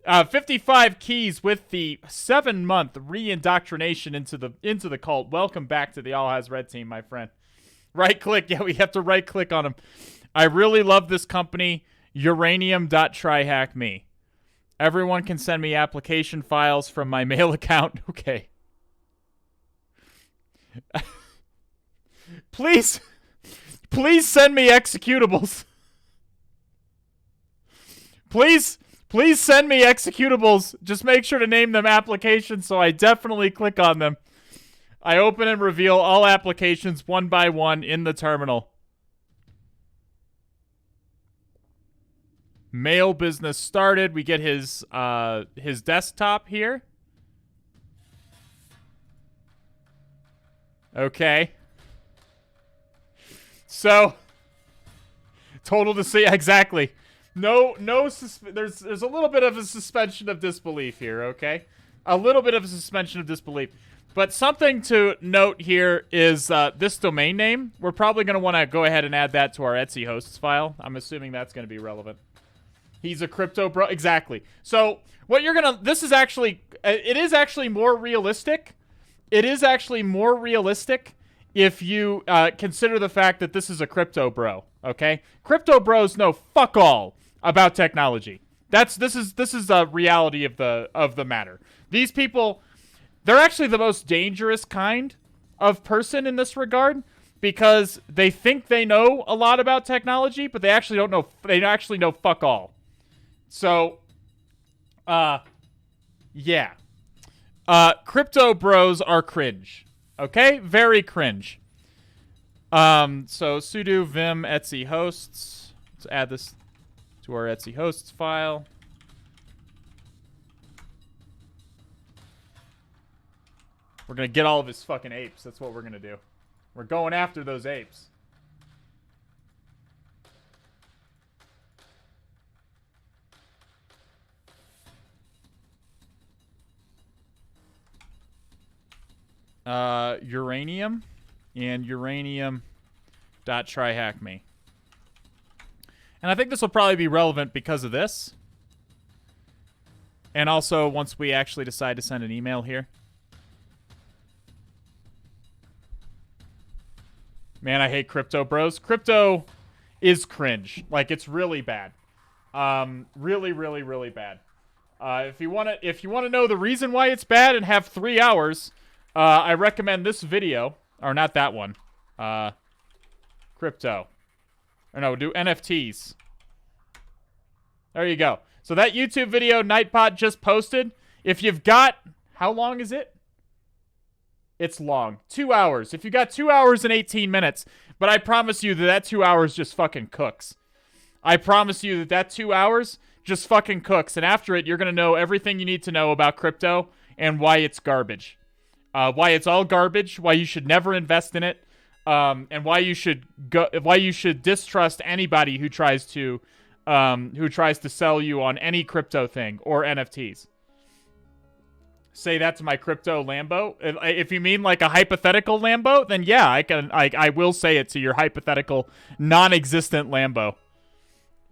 55 keys with the 7-month re-indoctrination into the cult. Welcome back to the All Has Red team, my friend. Right click. Yeah, we have to right click on them. I really love this company. Uranium.TryHackMe. Everyone can send me application files from my mail account. Okay. Please send me executables. Please send me executables. Just make sure to name them applications so I definitely click on them. I open and reveal all applications one by one in the terminal. Mail business started. We get his desktop here. Okay. So, total to see exactly. There's a little bit of a suspension of disbelief here, okay? A little bit of a suspension of disbelief. But something to note here is this domain name. We're probably going to want to go ahead and add that to our Etsy hosts file. I'm assuming that's going to be relevant. He's a crypto bro. Exactly. So what you're going to... This is actually... It is actually more realistic. It is actually more realistic if you consider the fact that this is a crypto bro, okay? Crypto bros know fuck all about technology. This is the reality of the matter. These people, they're actually the most dangerous kind of person in this regard because they think they know a lot about technology, but they actually don't know. They actually know fuck all. So, yeah. Crypto bros are cringe. Okay? Very cringe. So sudo vim Etsy hosts. Let's add this to our Etsy hosts file. We're gonna get all of his fucking apes. That's what we're gonna do. We're going after those apes. Uranium and uranium.TryHackMe. And I think this will probably be relevant because of this. And also once we actually decide to send an email here. Man, I hate crypto bros. Crypto is cringe. Like, it's really bad. Really, really, really bad. If you want to know the reason why it's bad and have 3 hours, I recommend this video. Or not that one. Crypto. Or no, do NFTs. There you go. So that YouTube video Nightbot just posted, if you've got... How long is it? It's long. 2 hours. If you got 2 hours and 18 minutes, but I promise you that 2 hours just fucking cooks. I promise you that 2 hours just fucking cooks. And after it, you're going to know everything you need to know about crypto and why it's garbage. Why it's all garbage, why you should never invest in it, and why you should distrust anybody who tries to sell you on any crypto thing or NFTs. Say that to my crypto Lambo. If you mean like a hypothetical Lambo, then yeah, I will say it to your hypothetical non-existent Lambo.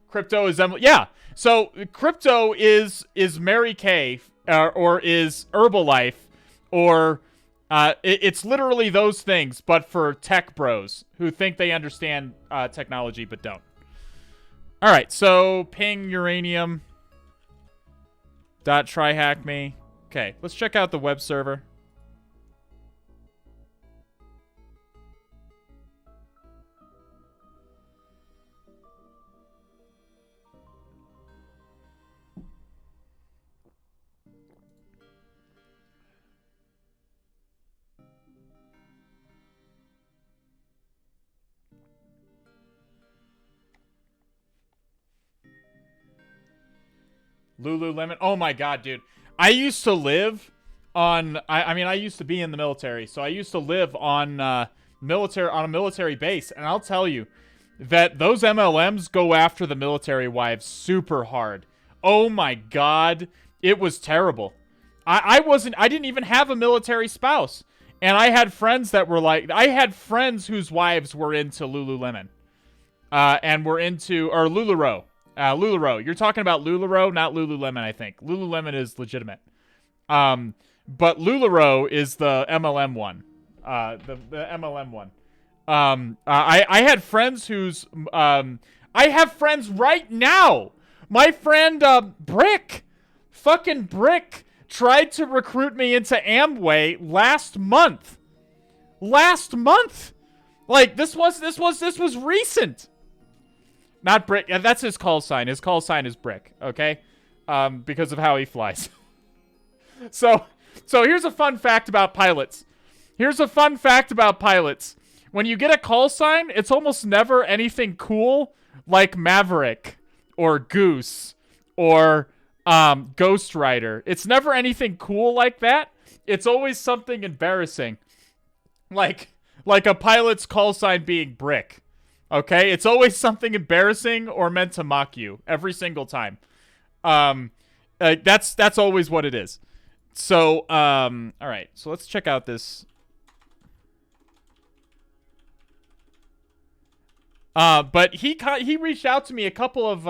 Crypto is yeah. So crypto is Mary Kay or is Herbalife or it's literally those things, but for tech bros who think they understand technology but don't. All right, so ping uranium.TryHackMe. Okay, let's check out the web server. Lululemon. Oh my god, dude. I used to live on I mean I used to be in the military, so I used to live on a military base, and I'll tell you that those MLMs go after the military wives super hard. Oh my god, it was terrible. I didn't even have a military spouse. And I had friends that were like, I had friends whose wives were into Lululemon. And were into, or LuLaRoe. LuLaRoe. You're talking about LuLaRoe, not Lululemon, I think. Lululemon is legitimate. But LuLaRoe is the MLM one. The MLM one. I had friends whose, I have friends right now. My friend, Brick, fucking Brick, tried to recruit me into Amway last month. Like, this was recent. Not Brick. That's his call sign. His call sign is Brick, okay? Because of how he flies. So here's a fun fact about pilots. When you get a call sign, it's almost never anything cool like Maverick or Goose or Ghost Rider. It's never anything cool like that. It's always something embarrassing. Like a pilot's call sign being Brick. Okay? It's always something embarrassing or meant to mock you every single time. That's always what it is. So, all right. So let's check out this. But he reached out to me a couple of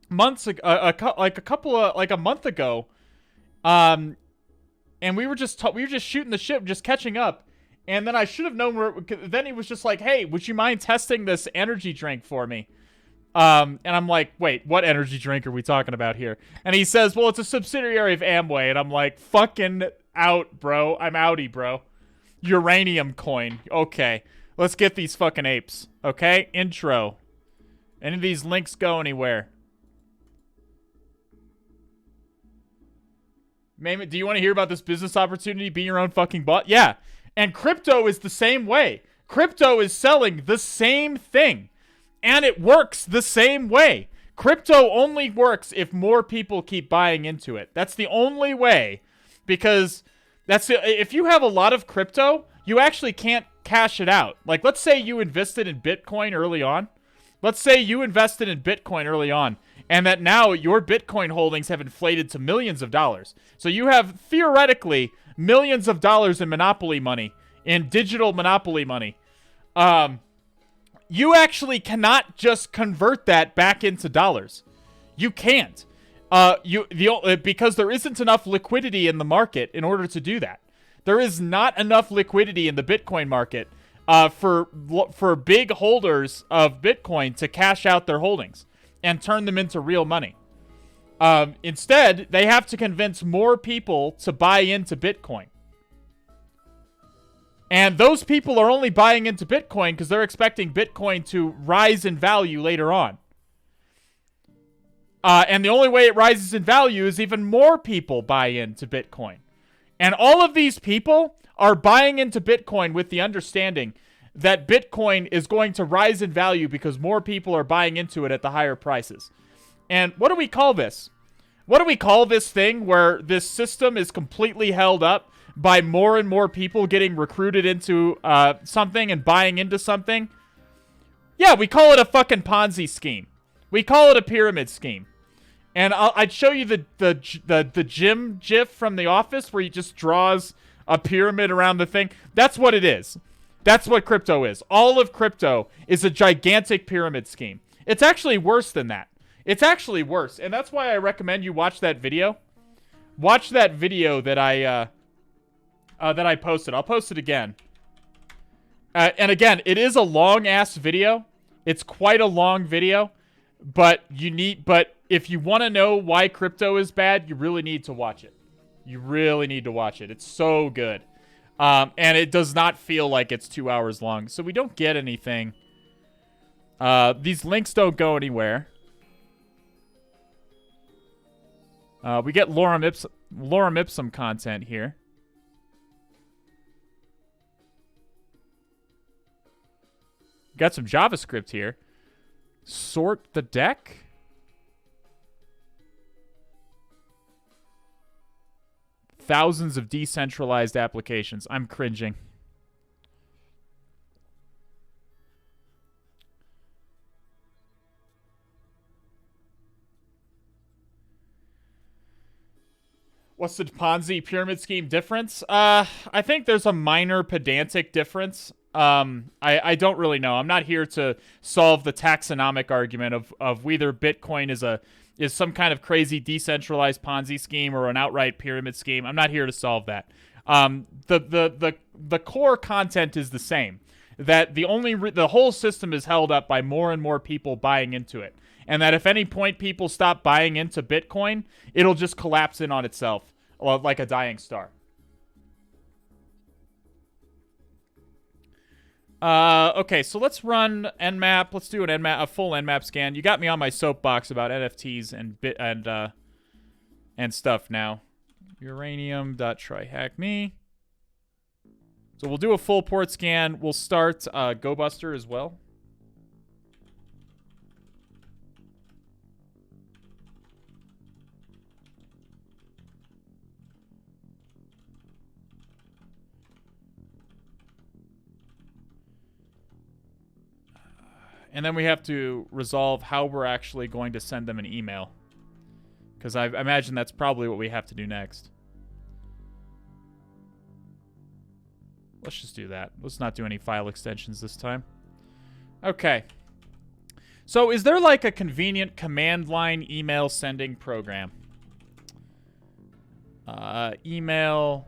months ago, like a month ago. And we were just shooting the shit, just catching up. And then I should have known then he was just like, "Hey, would you mind testing this energy drink for me?" And I'm like, "Wait, what energy drink are we talking about here?" And he says, "Well, it's a subsidiary of Amway." And I'm like, "Fucking out, bro. I'm outie, bro. Uranium coin. Okay. Let's get these fucking apes. Okay? Intro. Any of these links go anywhere? Maybe, do you want to hear about this business opportunity? Be your own fucking boss? Yeah. And crypto is the same way. Crypto is selling the same thing. And it works the same way. Crypto only works if more people keep buying into it. That's the only way. Because if you have a lot of crypto, you actually can't cash it out. Like, let's say you invested in Bitcoin early on. And that now your Bitcoin holdings have inflated to millions of dollars. So you have, theoretically, millions of dollars in monopoly money, in digital monopoly money. You actually cannot just convert that back into dollars. You can't. Because there isn't enough liquidity in the market in order to do that. There is not enough liquidity in the Bitcoin market for big holders of Bitcoin to cash out their holdings and turn them into real money. Instead, they have to convince more people to buy into Bitcoin. And those people are only buying into Bitcoin because they're expecting Bitcoin to rise in value later on. And the only way it rises in value is even more people buy into Bitcoin. And all of these people are buying into Bitcoin with the understanding that Bitcoin is going to rise in value because more people are buying into it at the higher prices. And what do we call this? What do we call this thing where this system is completely held up by more and more people getting recruited into something and buying into something? Yeah, we call it a fucking Ponzi scheme. We call it a pyramid scheme. And I'd show you the Jim GIF from The Office where he just draws a pyramid around the thing. That's what it is. That's what crypto is. All of crypto is a gigantic pyramid scheme. It's actually worse than that. It's actually worse. And that's why I recommend you watch that video. Watch that video that I posted. I'll post it again. And again, it is a long-ass video. It's quite a long video. But if you want to know why crypto is bad, you really need to watch it. You really need to watch it. It's so good. And it does not feel like it's 2 hours long. So we don't get anything. These links don't go anywhere. We get lorem ipsum content here. Got some JavaScript here. Sort the deck. Thousands of decentralized applications. I'm cringing. What's the Ponzi pyramid scheme difference? I think there's a minor pedantic difference. I don't really know. I'm not here to solve the taxonomic argument of whether Bitcoin is some kind of crazy decentralized Ponzi scheme or an outright pyramid scheme. I'm not here to solve that. The core content is the same. That the whole system is held up by more and more people buying into it. And that if any point people stop buying into Bitcoin, it'll just collapse in on itself like a dying star. Okay, so let's run Nmap. Let's do a full Nmap scan. You got me on my soapbox about NFTs and stuff now. Uranium.TryHackMe. So we'll do a full port scan. We'll start GoBuster as well. And then we have to resolve how we're actually going to send them an email. Because I imagine that's probably what we have to do next. Let's just do that. Let's not do any file extensions this time. Okay. So is there like a convenient command line email sending program? Send email,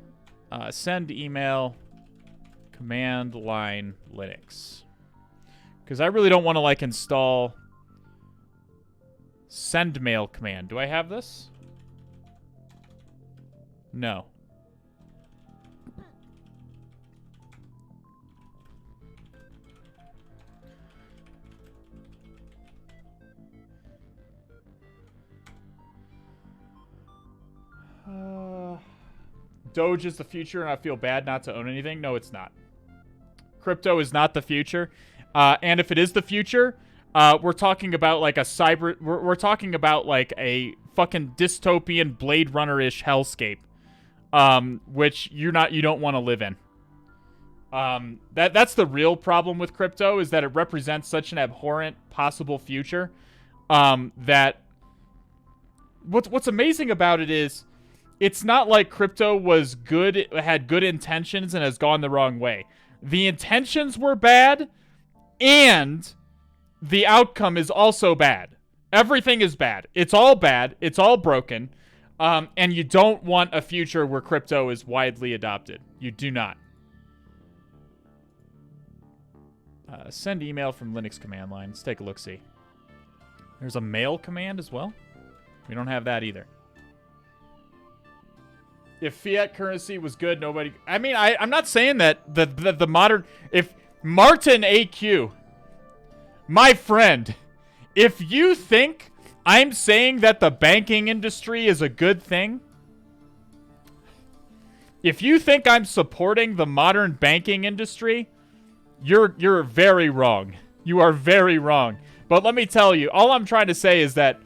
command line Linux. Because I really don't want to, like, install send mail command. Do I have this? No. Doge is the future, and I feel bad not to own anything. No, it's not. Crypto is not the future. And if it is the future, we're talking about like we're talking about like a fucking dystopian Blade Runner-ish hellscape, which you don't want to live in. That's the real problem with crypto, is that it represents such an abhorrent possible future. That what's amazing about it is it's not like crypto was good, it had good intentions and has gone the wrong way. The intentions were bad. And the outcome is also bad. Everything is bad. It's all bad. It's all broken. And you don't want a future where crypto is widely adopted. You do not. Send email from Linux command line. Let's take a look-see. There's a mail command as well. We don't have that either. If fiat currency was good, nobody... I mean, I'm not saying that the modern... If Martin AQ, my friend, if you think I'm saying that the banking industry is a good thing, if you think I'm supporting the modern banking industry, you're very wrong. You are very wrong. But let me tell you, all I'm trying to say is that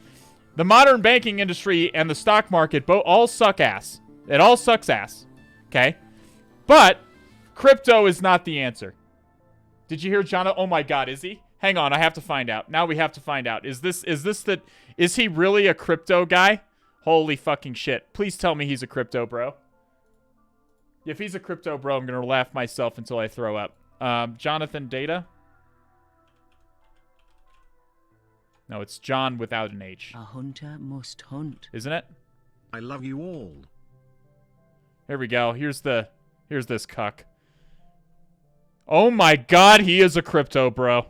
the modern banking industry and the stock market all suck ass. It all sucks ass. Okay? But crypto is not the answer. Did you hear John? Oh my God, is he? Hang on, I have to find out. Now we have to find out. Is he really a crypto guy? Holy fucking shit. Please tell me he's a crypto bro. If he's a crypto bro, I'm gonna laugh myself until I throw up. Jonathan Data? No, it's John without an H. A hunter must hunt. Isn't it? I love you all. Here we go. Here's this cuck. Oh my God, he is a crypto bro.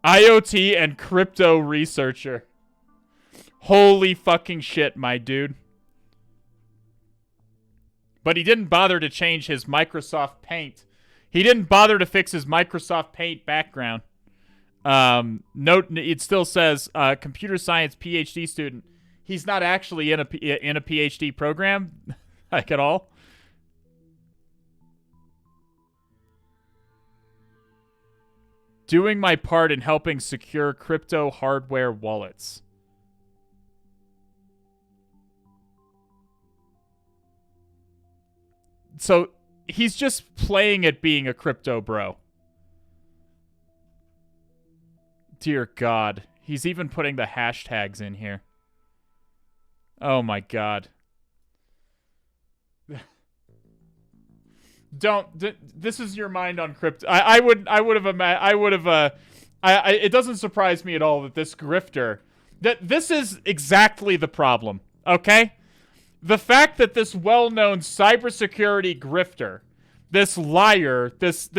IoT and crypto researcher. Holy fucking shit, my dude. But he didn't bother to change his Microsoft Paint. He didn't bother to fix his Microsoft Paint background. Note, it still says computer science PhD student. He's not actually in a PhD program, like at all. Doing my part in helping secure crypto hardware wallets. So he's just playing at being a crypto bro. Dear God. He's even putting the hashtags in here. Oh my God. This is your mind on crypto. It doesn't surprise me at all that this grifter, that this is exactly the problem, okay? The fact that this well-known cybersecurity grifter, this liar, this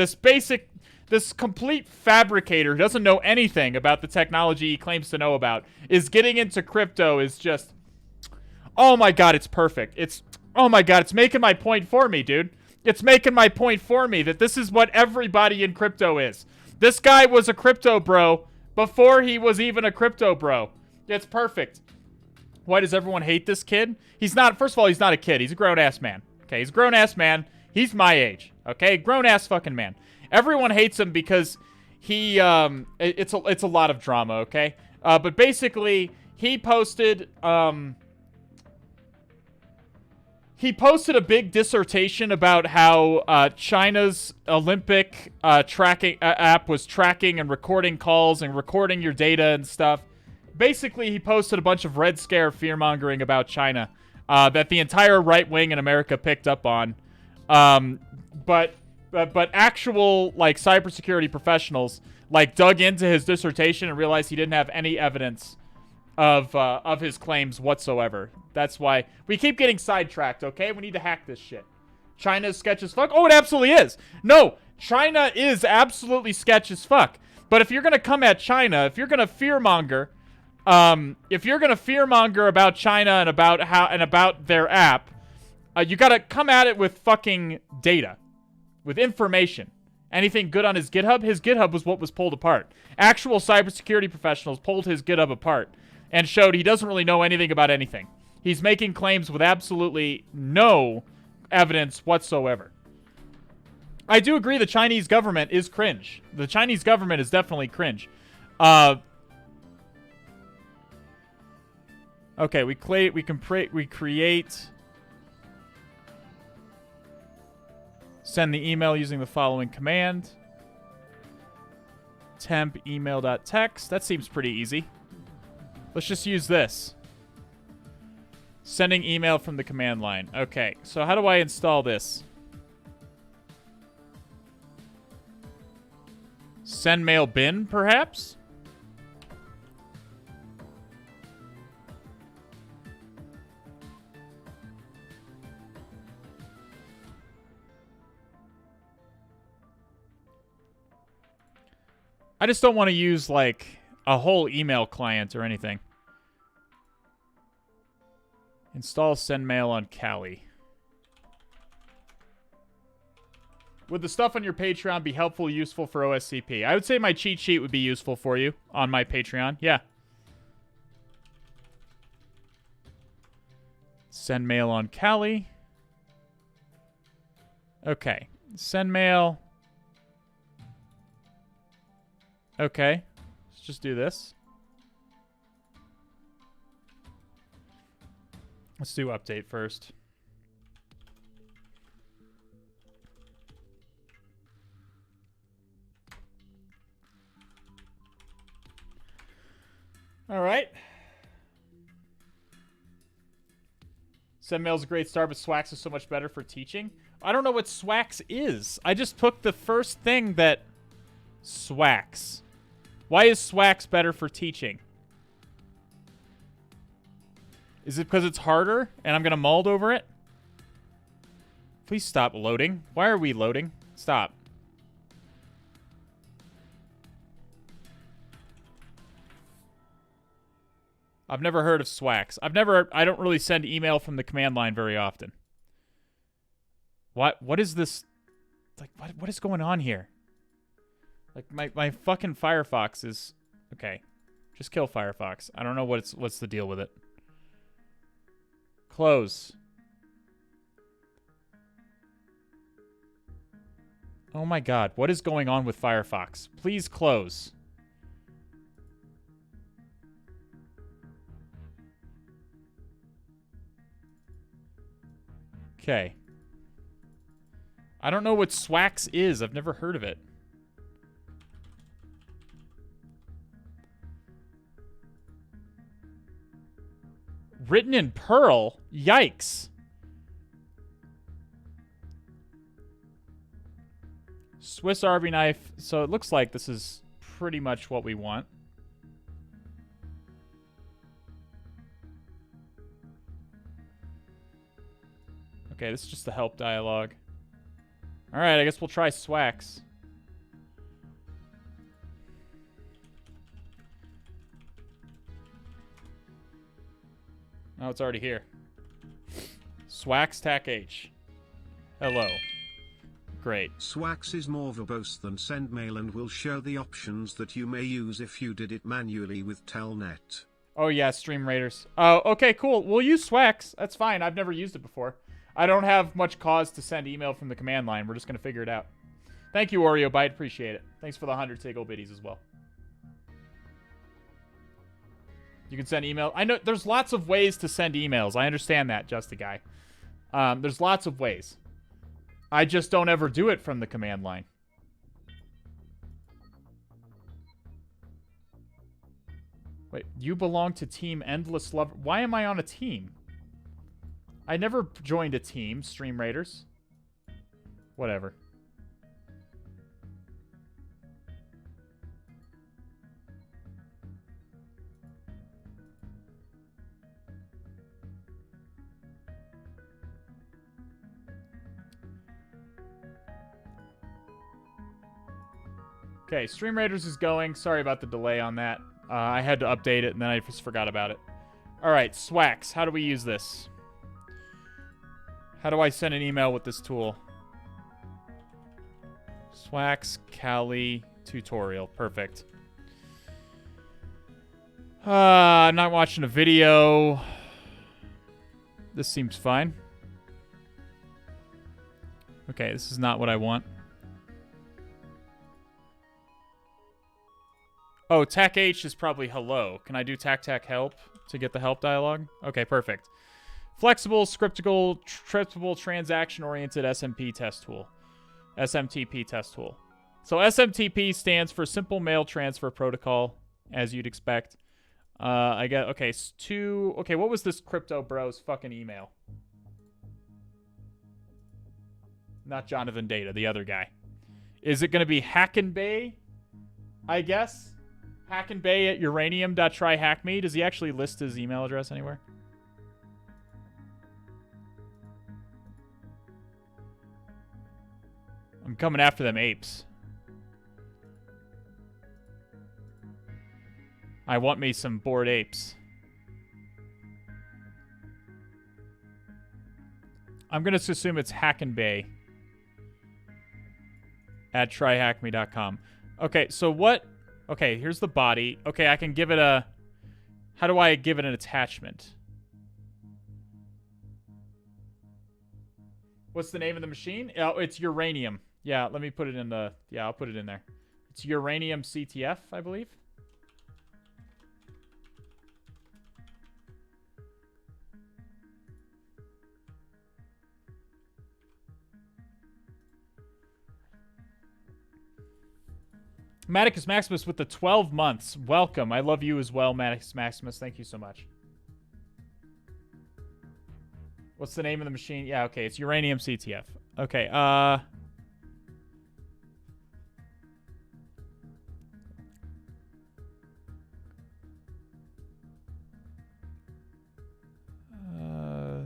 complete fabricator who doesn't know anything about the technology he claims to know about, is getting into crypto is just, oh my God, it's perfect. Oh my God, it's making my point for me, dude. It's making my point for me that this is what everybody in crypto is. This guy was a crypto bro before he was even a crypto bro. It's perfect. Why does everyone hate this kid? He's not, first of all, he's not a kid. He's a grown-ass man. Okay, he's a grown-ass man. He's my age. Okay, grown-ass fucking man. Everyone hates him because he, it's a lot of drama, okay? But basically, he posted a big dissertation about how China's Olympic tracking app was tracking and recording calls and recording your data and stuff. Basically, he posted a bunch of Red Scare fear-mongering about China that the entire right wing in America picked up on. But actual, like, cybersecurity professionals, like, dug into his dissertation and realized he didn't have any evidence of his claims whatsoever. That's why we keep getting sidetracked, okay? We need to hack this shit. China's sketch as fuck? Oh, it absolutely is. No, China is absolutely sketch as fuck. But if you're going to come at China, if you're going to fearmonger, about China and about their app, you got to come at it with fucking data, with information. Anything good on his GitHub was what was pulled apart. Actual cybersecurity professionals pulled his GitHub apart and showed he doesn't really know anything about anything. He's making claims with absolutely no evidence whatsoever. I do agree the Chinese government is cringe. The Chinese government is definitely cringe. Okay, we create. Send the email using the following command. Temp email.text. That seems pretty easy. Let's just use this. Sending email from the command line. Okay, so how do I install this? Send mail bin, perhaps? I just don't want to use, like, a whole email client or anything. Install send mail on Kali. Would the stuff on your Patreon be helpful, useful for OSCP? I would say my cheat sheet would be useful for you on my Patreon. Yeah. Send mail on Kali. Okay. Send mail. Okay. Let's just do this. Let's do update first. All right. SendMail's a great start, but Swax is so much better for teaching. I don't know what Swax is. I just took the first thing that... Swax. Why is Swax better for teaching? Is it because it's harder and I'm going to mold over it? Please stop loading. Why are we loading? Stop. I've never heard of Swax. I don't really send email from the command line very often. What is this? Like, what is going on here? Like, my fucking Firefox is... Okay. Just kill Firefox. I don't know what's the deal with it. Close. Oh my god. What is going on with Firefox? Please close. Okay. I don't know what Swax is. I've never heard of it. Written in Perl? Yikes. Swiss Army knife. So it looks like this is pretty much what we want. Okay, this is just the help dialogue. Alright, I guess we'll try Swax. Oh, it's already here. Swax TAC H. Hello. Great. Swax is more verbose than sendmail and will show the options that you may use if you did it manually with Telnet. Oh yeah, Stream Raiders. Oh, okay, cool. We'll use Swax. That's fine. I've never used it before. I don't have much cause to send email from the command line. We're just going to figure it out. Thank you, Oreo Byte. Appreciate it. Thanks for the 100 Tiggle biddies as well. You can send email. I know there's lots of ways to send emails. I understand that, Just a Guy. There's lots of ways. I just don't ever do it from the command line. Wait, you belong to Team Endless Love. Why am I on a team? I never joined a team, Stream Raiders. Whatever. Okay, Stream Raiders is going. Sorry about the delay on that. I had to update it, and then I just forgot about it. Alright, Swax. How do we use this? How do I send an email with this tool? Swax Kali tutorial. Perfect. I'm not watching a video. This seems fine. Okay, this is not what I want. Oh, TAC H is probably hello. Can I do TAC help to get the help dialogue? Okay, perfect. Flexible, scriptable, transaction-oriented SMP test tool. SMTP test tool. So SMTP stands for Simple Mail Transfer Protocol, as you'd expect. I get, okay, okay, what was this Crypto Bros fucking email? Not Jonathan Data, the other guy. Is it going to be Hackenbay? I guess? Hackenbay at uranium.tryhackme. Does he actually list his email address anywhere? I'm coming after them apes. I want me some bored apes. I'm going to assume it's Hackenbay at tryhackme.com. Okay, so what... Okay, here's the body. Okay, I can give it a... How do I give it an attachment? What's the name of the machine? Oh, it's Uranium. Yeah, let me put it in the... Yeah, I'll put it in there. It's Uranium CTF, I believe. Maticus Maximus with the 12 months. Welcome. I love you as well, Maticus Maximus. Thank you so much. What's the name of the machine? Yeah, okay. It's Uranium CTF. Okay,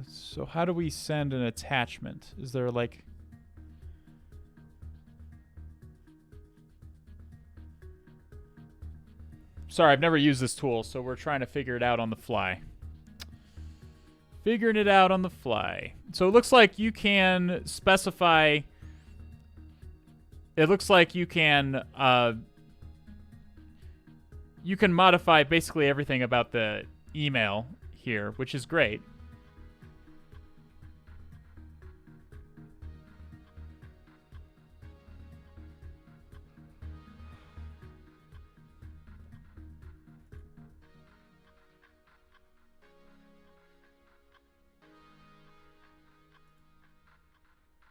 so how do we send an attachment? Is there like... Sorry, I've never used this tool, so we're trying to figure it out on the fly. Figuring it out on the fly. So it looks like you can specify... It looks like you can modify basically everything about the email here, which is great.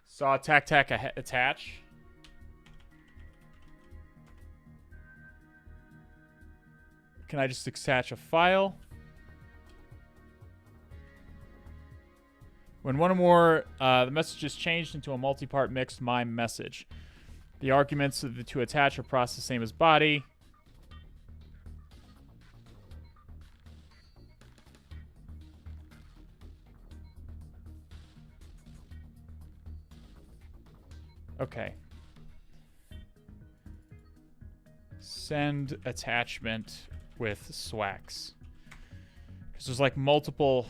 Saw tac attach. Can I just attach a file? When one or more, the message is changed into a multi-part mixed MIME message. The arguments to attach are processed the same as body. Okay. Send attachment with swax. Because there's like multiple...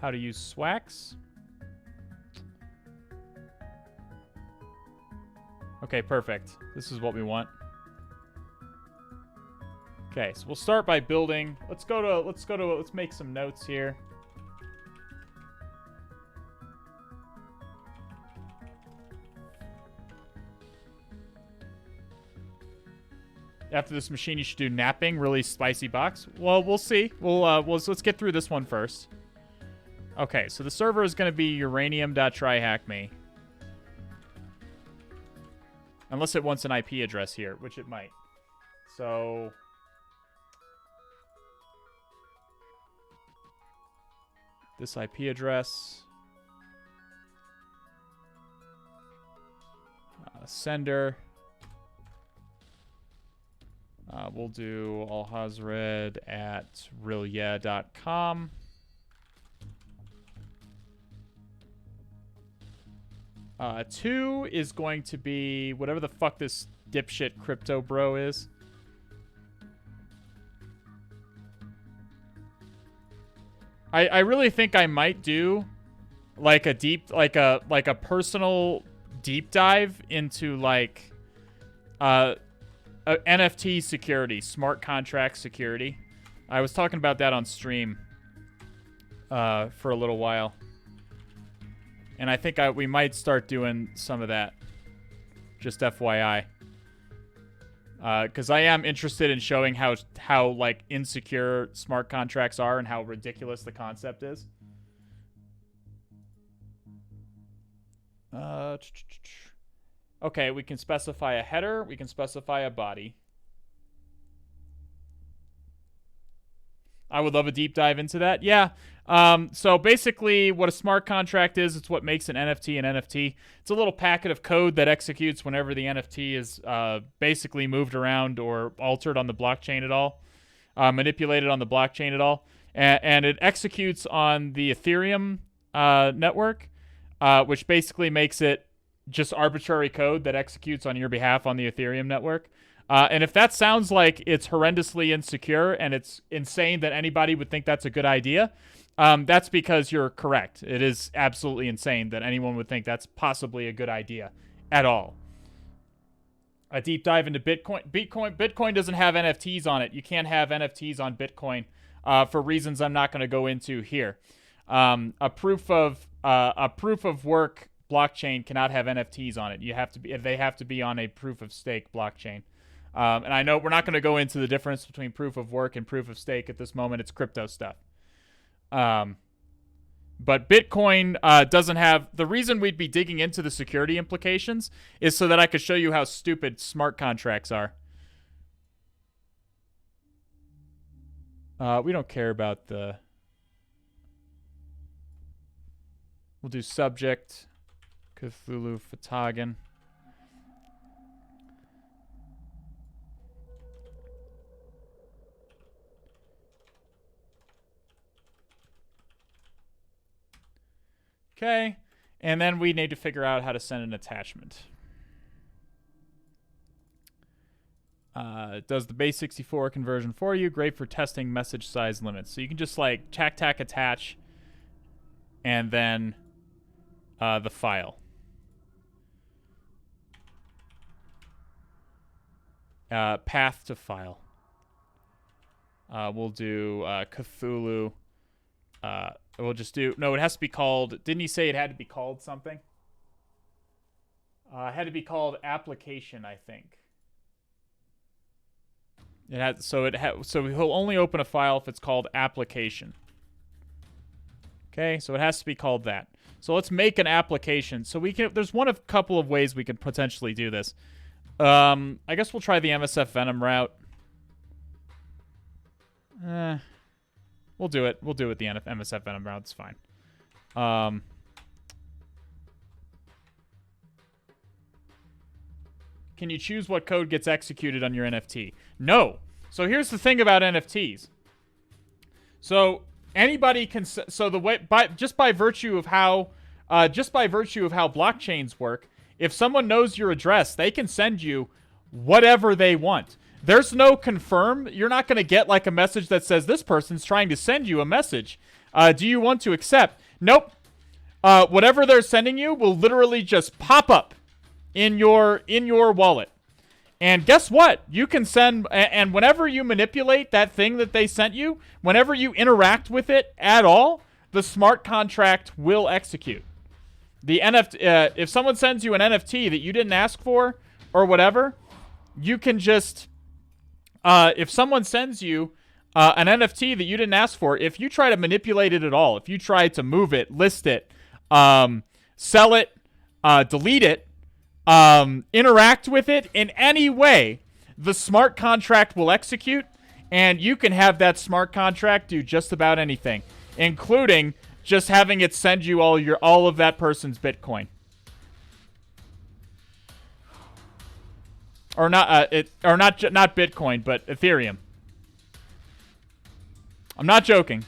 How to use swax? Okay, perfect. This is what we want. Okay, so we'll start by building. Let's make some notes here. After this machine, you should do napping. Really spicy box. Well, we'll see. Let's get through this one first. Okay, so the server is going to be uranium.tryhackme. Unless it wants an IP address here, which it might. So... this IP address. Sender. We'll do alhazred@rilya.com. 2 is going to be whatever the fuck this dipshit crypto bro is. I really think I might do like a personal deep dive into like NFT security, smart contract security. I was talking about that on stream for a little while. And I think we might start doing some of that. Just FYI. Because I am interested in showing how like insecure smart contracts are and how ridiculous the concept is. Okay, we can specify a header. We can specify a body. I would love a deep dive into that. Yeah. So basically what a smart contract is, it's what makes an NFT an NFT. It's a little packet of code that executes whenever the NFT is basically moved around or altered on the blockchain at all, manipulated on the blockchain at all. And it executes on the Ethereum network, which basically makes it just arbitrary code that executes on your behalf on the Ethereum network. And if that sounds like it's horrendously insecure and it's insane that anybody would think that's a good idea, that's because you're correct. It is absolutely insane that anyone would think that's possibly a good idea at all. A deep dive into Bitcoin. Bitcoin doesn't have NFTs on it. You can't have NFTs on Bitcoin for reasons I'm not going to go into here. A proof of work blockchain cannot have NFTs on it. They have to be on a proof of stake blockchain. And I know we're not going to go into the difference between proof of work and proof of stake at this moment. It's crypto stuff. But Bitcoin doesn't have... The reason we'd be digging into the security implications is so that I could show you how stupid smart contracts are. We don't care about the... We'll do subject, Cthulhu, fhtagn. Okay, and then we need to figure out how to send an attachment. Does the base 64 conversion for you. Great for testing message size limits. So you can just like tack attach and then the file. Path to file. We'll do Cthulhu. We'll just do... No, it has to be called... Didn't he say it had to be called something? It had to be called application, I think. It had... So he'll only open a file if it's called application. Okay, so it has to be called that. So let's make an application. So we can... There's one of a couple of ways we could potentially do this. I guess we'll try the MSF Venom route. We'll do it. We'll do it the MSF Venom route. It's fine. Can you choose what code gets executed on your NFT? No. So here's the thing about NFTs. So anybody can... So the way... Just by virtue of how blockchains work, if someone knows your address, they can send you whatever they want. There's no confirm. You're not going to get like a message that says this person's trying to send you a message. Do you want to accept? Nope. Whatever they're sending you will literally just pop up in your wallet. And guess what? You can send, and whenever you manipulate that thing that they sent you, whenever you interact with it at all, the smart contract will execute. The NFT, if someone sends you an NFT that you didn't ask for or whatever, you can just, if someone sends you an NFT that you didn't ask for, if you try to manipulate it at all, if you try to move it, list it, sell it, delete it, interact with it in any way, the smart contract will execute, and you can have that smart contract do just about anything, including just having it send you all of that person's Bitcoin. Or not not Bitcoin, but Ethereum. I'm not joking.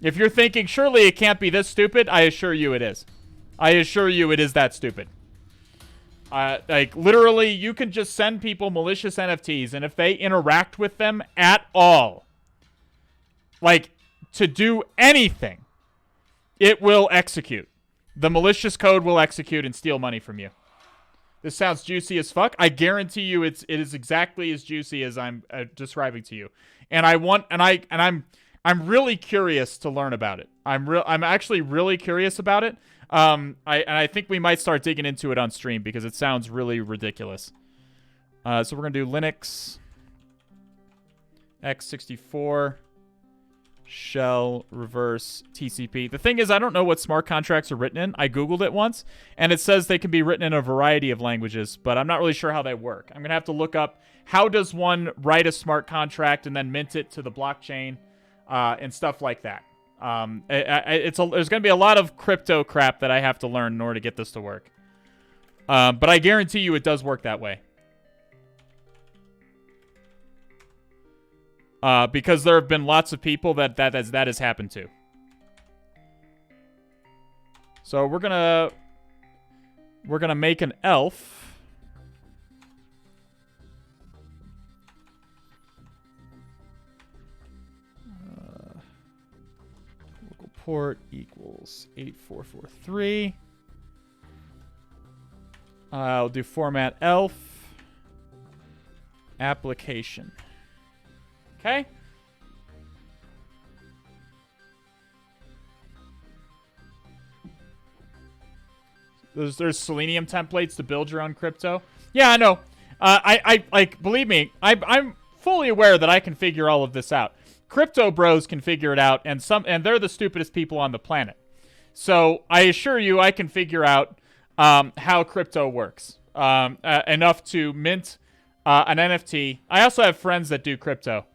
If you're thinking, surely it can't be this stupid, I assure you it is. I assure you it is that stupid. Like, literally, you can just send people malicious NFTs, and if they interact with them at all, like, to do anything, it will execute. The malicious code will execute and steal money from you. This sounds juicy as fuck. I guarantee you it is exactly as juicy as I'm describing to you. And I'm really curious to learn about it. I'm actually really curious about it. I think we might start digging into it on stream because it sounds really ridiculous. So we're going to do Linux x64 shell reverse TCP. The thing is, I don't know what smart contracts are written in. I Googled it once, and it says they can be written in a variety of languages, but I'm not really sure how they work. I'm going to have to look up how does one write a smart contract and then mint it to the blockchain and stuff like that. There's going to be a lot of crypto crap that I have to learn in order to get this to work. But I guarantee you it does work that way. Because there have been lots of people that has happened to. So we're gonna make an elf. Local port equals 8443. I'll do format elf application. Okay. There's Selenium templates to build your own crypto. Yeah, I know. I like, believe me, I'm fully aware that I can figure all of this out. Crypto bros can figure it out, and they're the stupidest people on the planet. So I assure you, I can figure out how crypto works enough to mint an NFT. I also have friends that do crypto.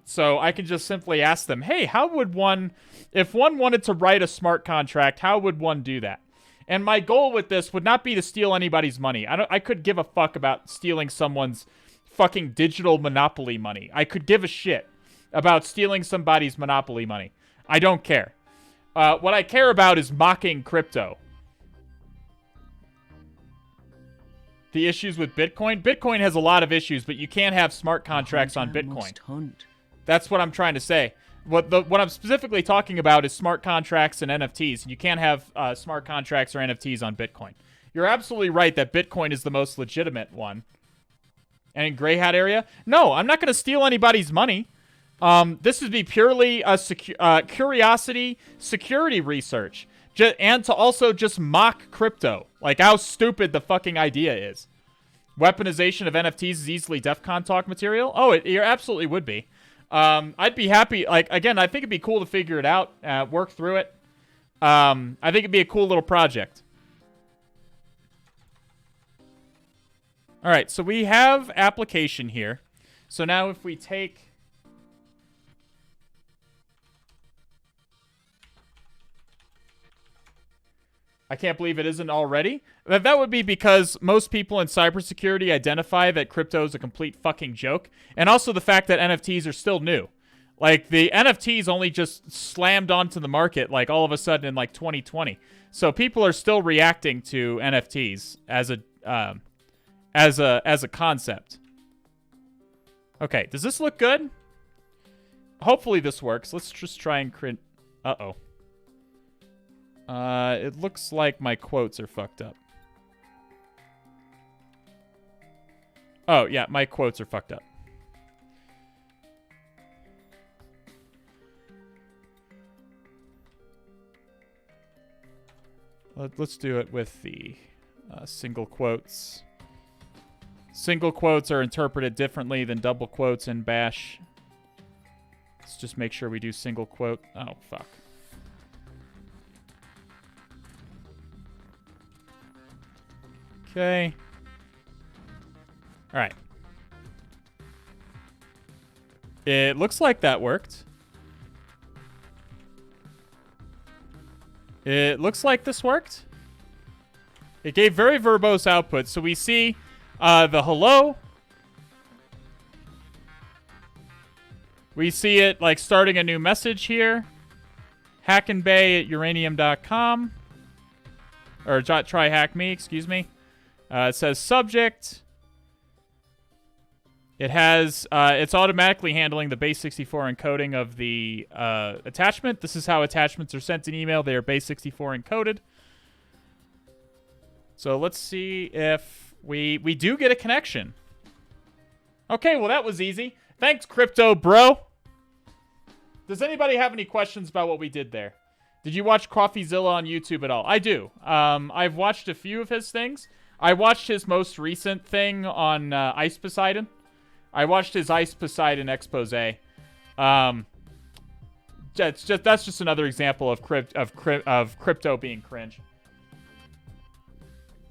So I can just simply ask them, hey, how would one, if one wanted to write a smart contract, how would one do that? And my goal with this would not be to steal anybody's money. I could give a fuck about stealing someone's fucking digital monopoly money. I could give a shit about stealing somebody's monopoly money. I don't care. What I care about is mocking crypto. The issues with Bitcoin? Bitcoin has a lot of issues, but you can't have smart contracts on Hunter Bitcoin. must hunt. That's what I'm trying to say. What I'm specifically talking about is smart contracts and NFTs. And you can't have smart contracts or NFTs on Bitcoin. You're absolutely right that Bitcoin is the most legitimate one. And in Gray Hat area? No, I'm not going to steal anybody's money. This would be purely a curiosity security research. And to also just mock crypto. Like how stupid the fucking idea is. Weaponization of NFTs is easily DEF CON talk material? Oh, it absolutely would be. I'd be happy. Like, again, I think it'd be cool to figure it out, work through it. I think it'd be a cool little project. All right, so we have application here. So now if we take... I can't believe it isn't already. That would be because most people in cybersecurity identify that crypto is a complete fucking joke. And also the fact that NFTs are still new. Like, the NFTs only just slammed onto the market, like, all of a sudden in, like, 2020. So people are still reacting to NFTs as a concept. Okay, does this look good? Hopefully this works. Let's just try and print... Uh-oh. It looks like my quotes are fucked up. Oh, yeah, my quotes are fucked up. Let's do it with the single quotes. Single quotes are interpreted differently than double quotes in Bash. Let's just make sure we do single quote. Oh, fuck. Okay. All right. It looks like that worked. It looks like this worked. It gave very verbose output. So we see the hello. We see it like starting a new message here. HackandBay@uranium.com. Or TryHackMe, excuse me. It says subject. It has, it's automatically handling the base64 encoding of the attachment. This is how attachments are sent in email. They are base64 encoded. So let's see if we do get a connection. Okay, well that was easy. Thanks, Crypto Bro. Does anybody have any questions about what we did there? Did you watch CoffeeZilla on YouTube at all? I do. I've watched a few of his things. I watched his most recent thing on Ice Poseidon. I watched his Ice Poseidon expose. That's just another example of crypto being cringe.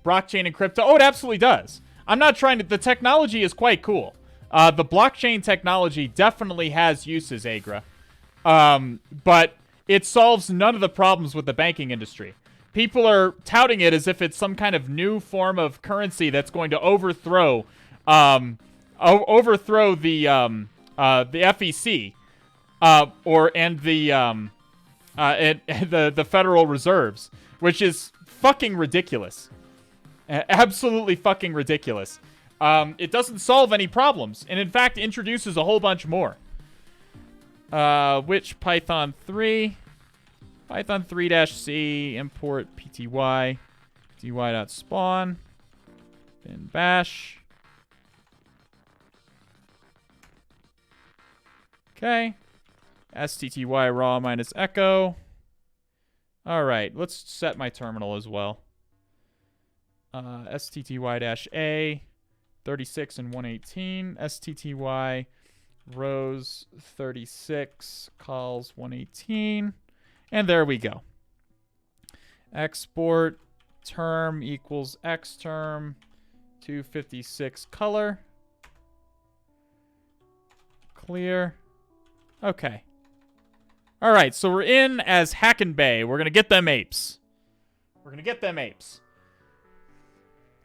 Blockchain and crypto. Oh, it absolutely does. I'm not trying to... The technology is quite cool. The blockchain technology definitely has uses, Agra. But it solves none of the problems with the banking industry. People are touting it as if it's some kind of new form of currency that's going to overthrow the FEC the Federal Reserves, which is fucking ridiculous. Absolutely fucking ridiculous. It doesn't solve any problems, and in fact introduces a whole bunch more. Which Python 3? Python 3-C, import pty, dy.spawn, bin bash. Okay. stty raw minus echo. Alright, let's set my terminal as well. stty-a, 36 and 118. stty rows 36, calls 118. And there we go. Export term equals xterm 256 color. Clear. Okay. All right, so we're in as Hack and Bay. We're going to get them apes.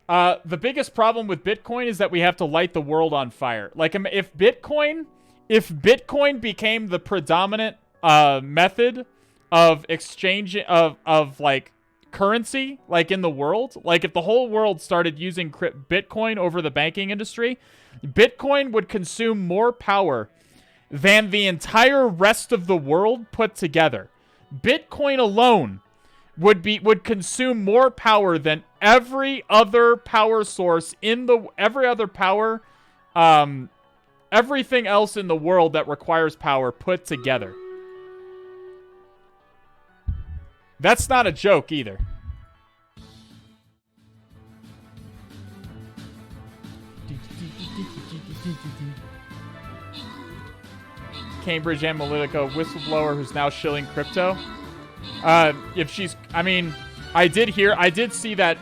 The biggest problem with Bitcoin is that we have to light the world on fire. Like, if Bitcoin became the predominant method of exchange of like currency, like in the world, like if the whole world started using Bitcoin over the banking industry, Bitcoin would consume more power than the entire rest of the world put together. Bitcoin alone would consume more power than every other power source in everything else in the world that requires power put together. That's not a joke either. Cambridge Analytica whistleblower who's now shilling crypto. If she's, I mean, I did see that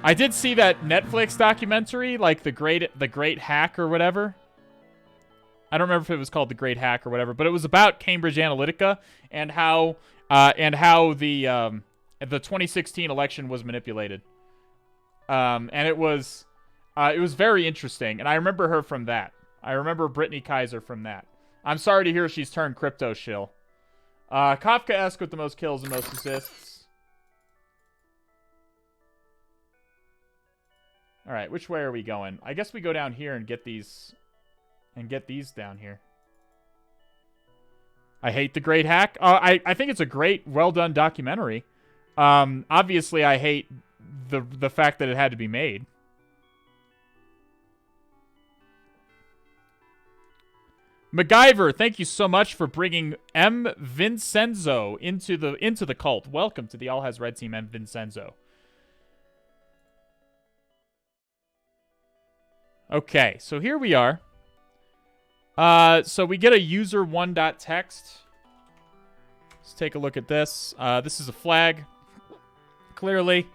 Netflix documentary, like the Great Hack or whatever. I don't remember if it was called The Great Hack or whatever, but it was about Cambridge Analytica and how the 2016 election was manipulated. And it was very interesting, and I remember her from that. I remember Brittany Kaiser from that. I'm sorry to hear she's turned crypto shill. Kafka-esque with the most kills and most assists. All right, which way are we going? I guess we go down here and get these down here. I hate The Great Hack. I think it's a great, well-done documentary. Obviously, I hate the fact that it had to be made. MacGyver, thank you so much for bringing M. Vincenzo into the cult. Welcome to the All Has Red Team, M. Vincenzo. Okay, so here we are. So we get a user1.txt. Let's take a look at this. This is a flag, clearly.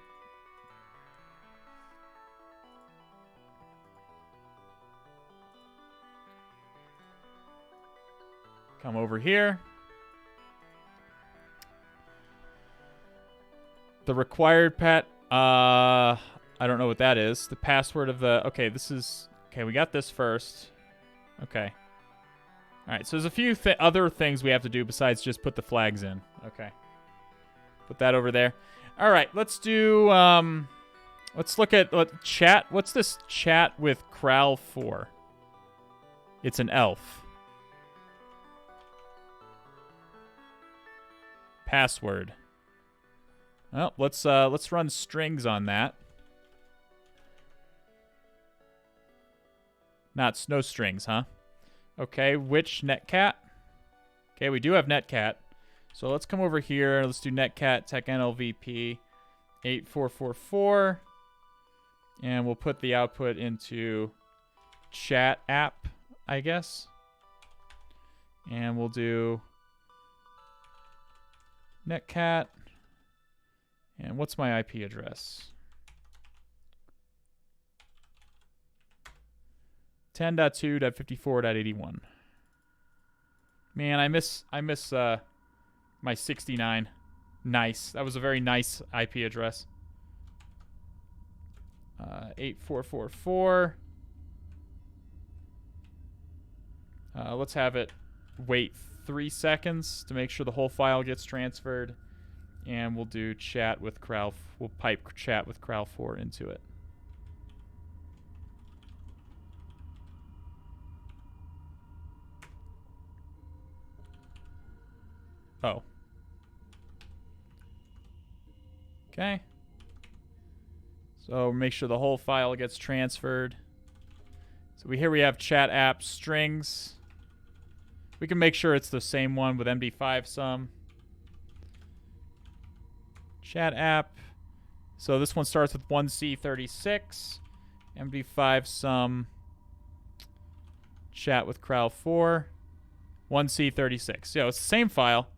Come over here. The required pet. I don't know what that is. The password of the... Okay, this is... Okay, we got this first. Okay. Alright, so there's a few other things we have to do besides just put the flags in. Okay. Put that over there. Alright, let's do... let's look at chat. What's this chat with Kral for? It's an elf. Password. Well, let's run strings on that. No strings, huh? Okay, which netcat? Okay, we do have netcat. So let's come over here. Let's do netcat tech NLVP 8444. And we'll put the output into chat app, I guess. And we'll do netcat. And what's my IP address? 10.2.54.81. Man, I miss my 69. Nice. That was a very nice IP address. 8444. Let's have it wait 3 seconds to make sure the whole file gets transferred. And we'll do chat with Kral. We'll pipe chat with Kral 4 into it. Oh. Okay. So make sure the whole file gets transferred. So here we have chat app strings. We can make sure it's the same one with MD5 sum. Chat app. So this one starts with 1C36. MD5 sum. Chat with Kral 4. 1C36. Yeah, it's the same file.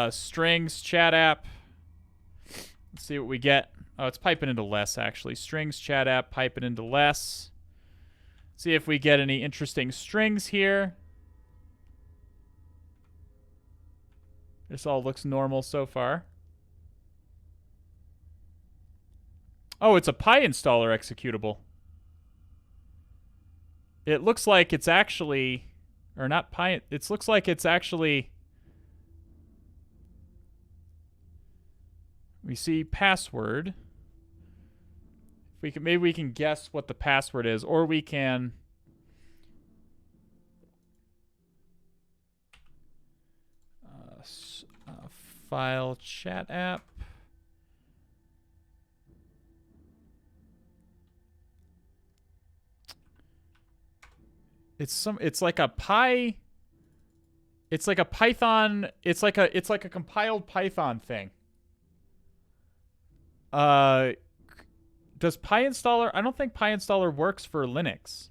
Strings, chat app. Let's see what we get. Oh, it's piping into less, actually. Strings, chat app, piping into less. See if we get any interesting strings here. This all looks normal so far. Oh, it's a PyInstaller executable. It looks like it's actually... Or not Py... It looks like it's actually... We see password. Maybe we can guess what the password is, or we can file chat app. It's like a Python, it's like a compiled Python thing. Does PyInstaller? I don't think PyInstaller works for Linux.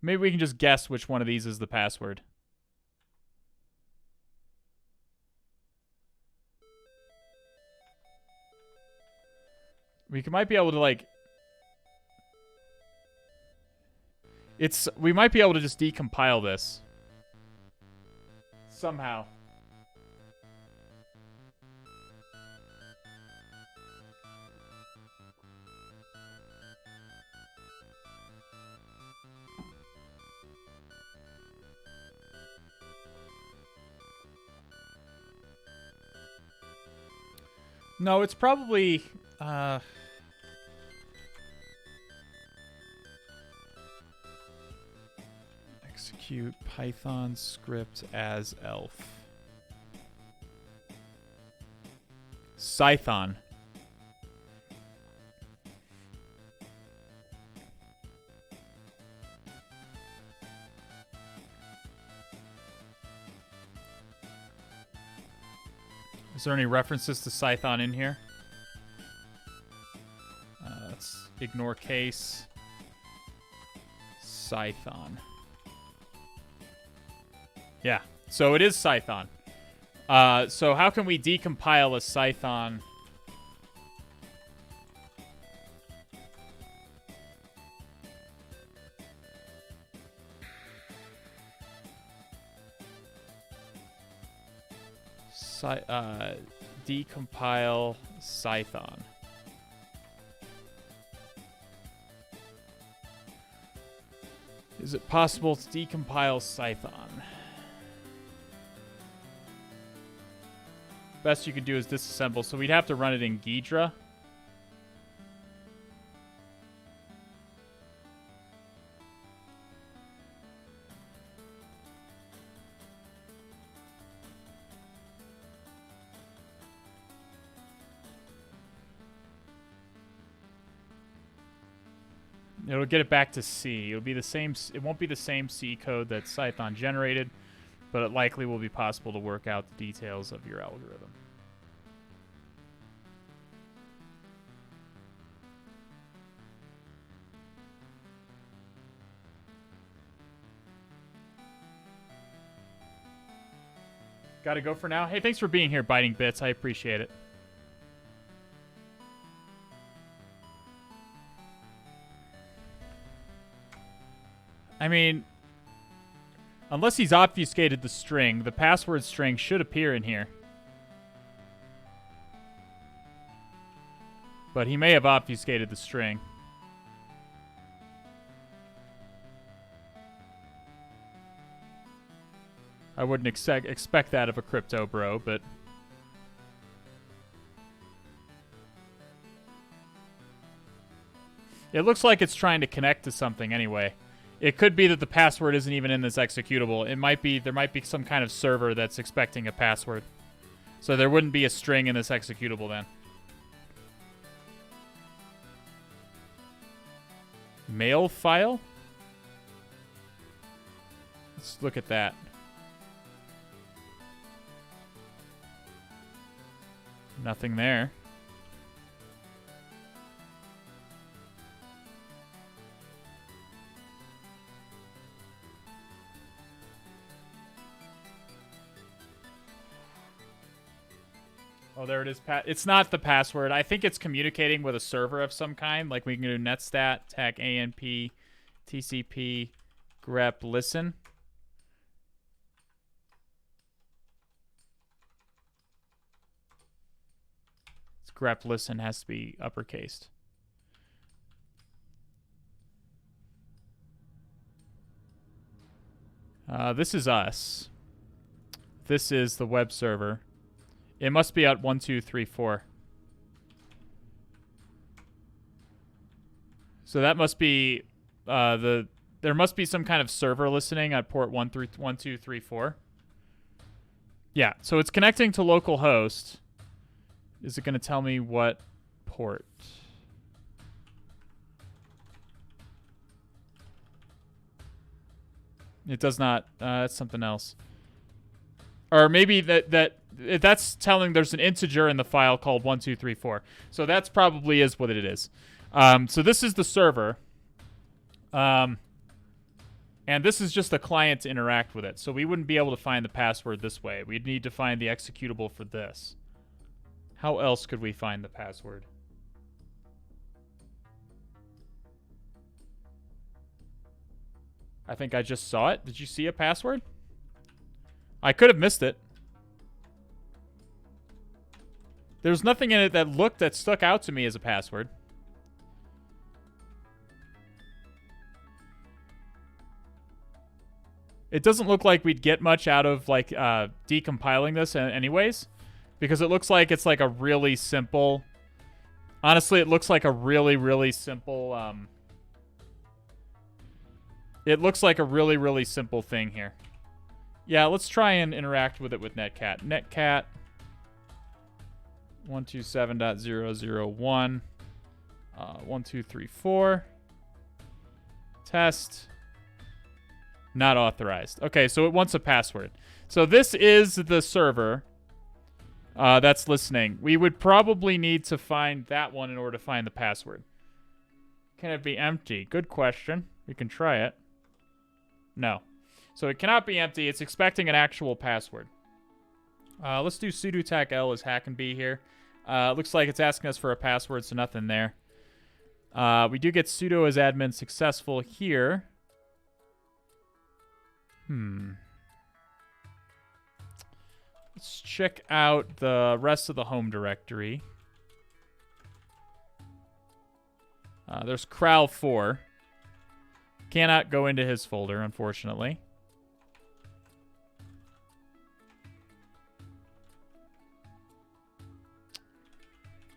Maybe we can just guess which one of these is the password. We might be able to, like... We might be able to just decompile this. Somehow. No, it's probably... execute Python script as elf. Scython. Is there any references to Scython in here? Let's ignore case. Scython. Yeah, so it is Scython. So how can we decompile a Scython? Decompile Scython. Is it possible to decompile Scython? Best you could do is disassemble, so we'd have to run it in Ghidra. It'll get it back to C. It'll be the same. It won't be the same C code that Scython generated, but it likely will be possible to work out the details of your algorithm. Gotta go for now. Hey, thanks for being here, Biting Bits. I appreciate it. I mean, unless he's obfuscated the string, the password string should appear in here. But he may have obfuscated the string. I wouldn't expect that of a crypto bro, but... It looks like it's trying to connect to something anyway. It could be that the password isn't even in this executable. It might be, there might be some kind of server that's expecting a password. So there wouldn't be a string in this executable then. Mail file? Let's look at that. Nothing there. Oh, there it is. It's not the password. I think it's communicating with a server of some kind. Like we can do netstat, tag ANP, TCP, grep listen. It's grep listen has to be uppercased. This is us. This is the web server. It must be at 1234. So that must be there must be some kind of server listening at port 1234. Yeah, so it's connecting to localhost. Is it going to tell me what port? It does not. That's something else. Or maybe that's telling there's an integer in the file called 1234. So that's probably is what it is. So this is the server. And this is just a client to interact with it. So we wouldn't be able to find the password this way. We'd need to find the executable for this. How else could we find the password? I think I just saw it. Did you see a password? I could have missed it. There's nothing in it that stuck out to me as a password. It doesn't look like we'd get much out of like decompiling this anyways, because it looks like it's like a really simple. Honestly, it looks like a really simple. It looks like a really simple thing here. Yeah, let's try and interact with it with netcat. Netcat 127.001 1234 test. Not authorized. Okay, so it wants a password. So this is the server that's listening. We would probably need to find that one in order to find the password. Can it be empty? Good question. We can try it. No. So it cannot be empty. It's expecting an actual password. Let's do sudo tac l as hack and b here. Looks like it's asking us for a password, so nothing there. We do get sudo as admin successful here. Let's check out the rest of the home directory. There's Kral4. Cannot go into his folder, unfortunately.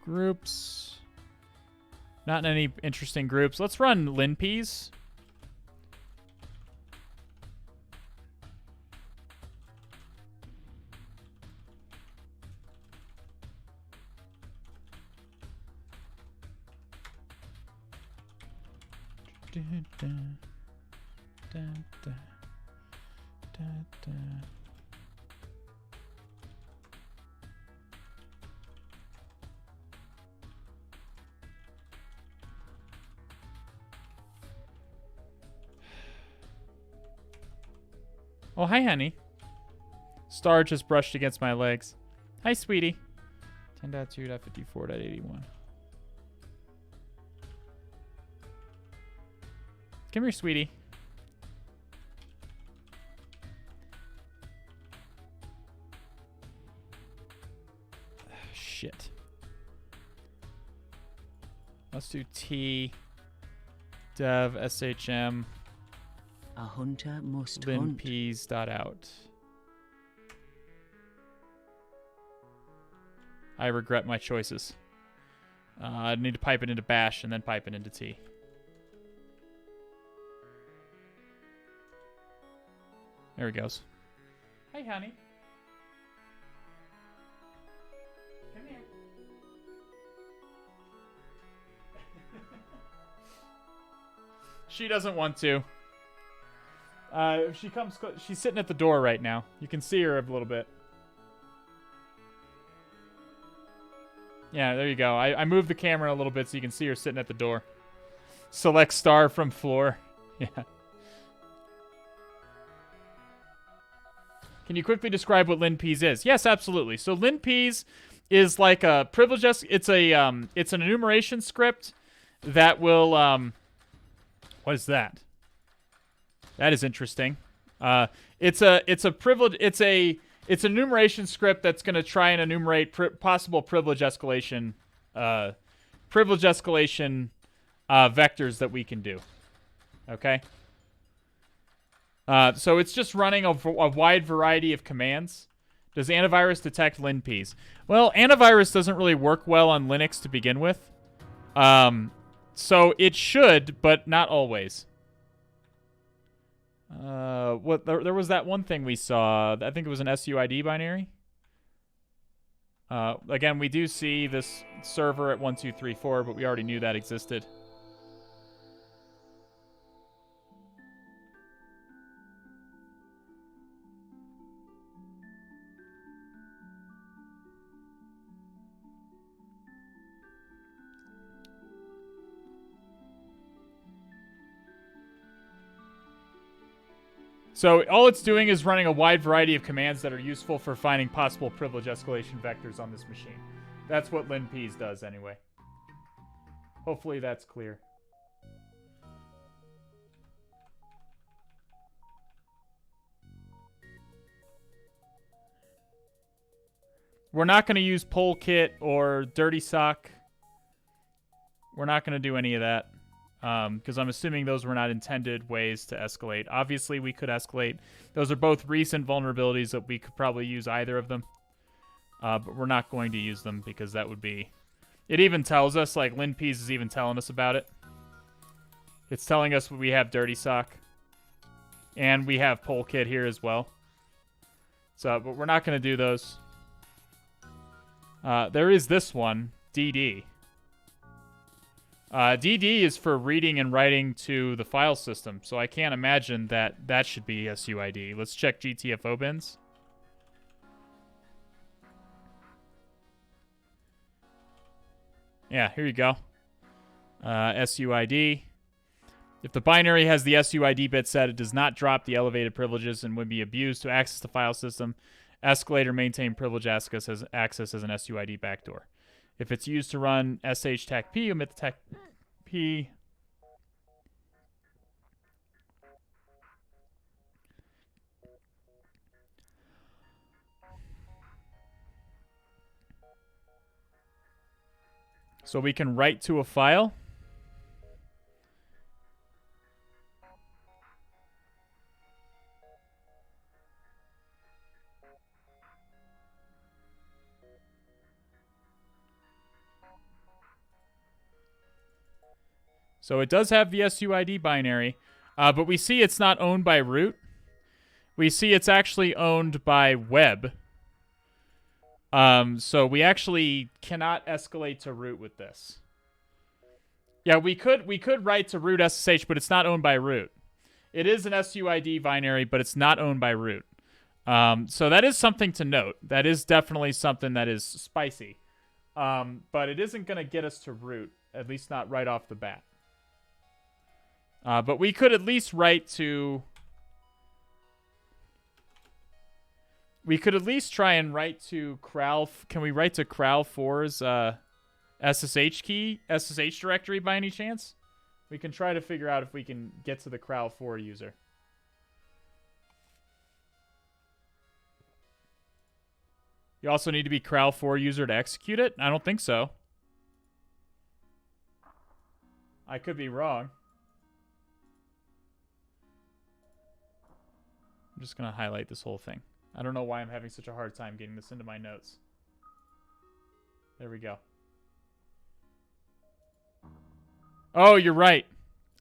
Groups. Not in any interesting groups. Let's run linpeas. Oh, hi, honey. Star just brushed against my legs. Hi, sweetie. 10.2.54.81. Come here, sweetie. Shit. Let's do T dev shm A hunter must hunt. linpeas.out. I regret my choices. I need to pipe it into bash and then pipe it into T. There he goes. Hey, honey. Come here. She doesn't want to. If she comes, she's sitting at the door right now. You can see her a little bit. Yeah, there you go. I moved the camera a little bit so you can see her sitting at the door. Select star from floor. Yeah. Can you quickly describe what linpeas is? Yes, absolutely. So linpeas is like a privilege. It's an enumeration script that will. What is that? That is interesting. It's a privilege. It's an enumeration script that's going to try and enumerate possible privilege escalation vectors that we can do. Okay. So it's just running a wide variety of commands Does antivirus detect linps? Well, antivirus doesn't really work well on Linux to begin with. So it should, but not always. There was that one thing we saw. I think it was an SUID binary. Again, we do see this server at 1234, but we already knew that existed. So all it's doing is running a wide variety of commands that are useful for finding possible privilege escalation vectors on this machine. That's what linps does anyway. Hopefully that's clear. We're not going to use Polkit or Dirty Sock. We're not going to do any of that. Because I'm assuming those were not intended ways to escalate. Obviously, we could escalate. Those are both recent vulnerabilities that we could probably use either of them. But we're not going to use them because that would be... It even tells us, like, linps is even telling us about it. It's telling us we have Dirty Sock. And we have Polkit here as well. So, but we're not going to do those. There is this one, DD. DD is for reading and writing to the file system, so I can't imagine that that should be SUID. Let's check GTFO bins. Yeah, here you go. SUID. If the binary has the SUID bit set, it does not drop the elevated privileges and would be abused to access the file system. Escalate or maintain privilege access as an SUID backdoor. If it's used to run shtagp, omit the tagp. So we can write to a file. So it does have the SUID binary, but we see it's not owned by root. We see it's actually owned by web. So we actually cannot escalate to root with this. Yeah, we could write to root SSH, but it's not owned by root. It is an SUID binary, but it's not owned by root. So that is something to note. That is definitely something that is spicy. But it isn't going to get us to root, at least not right off the bat. But we could at least write to... We could at least try and write to Kral... Can we write to Kral4's SSH key, SSH directory by any chance? We can try to figure out if we can get to the Kral4 user. You also need to be Kral4 user to execute it? I don't think so. I could be wrong. I'm just going to highlight this whole thing. I don't know why I'm having such a hard time getting this into my notes. There we go. Oh, you're right.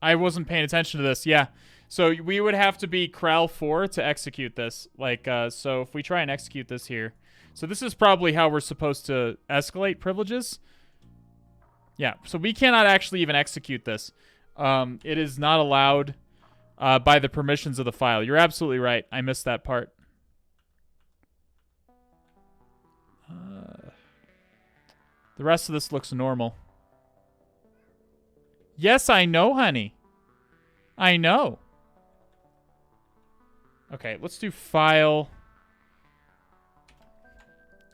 I wasn't paying attention to this. Yeah. So we would have to be Kral4 to execute this. Like, so if we try and execute this here. So this is probably how we're supposed to escalate privileges. Yeah. So we cannot actually even execute this. It is not allowed by the permissions of the file. You're absolutely right. I missed that part. The rest of this looks normal. Yes, I know, honey. I know. Okay, let's do file.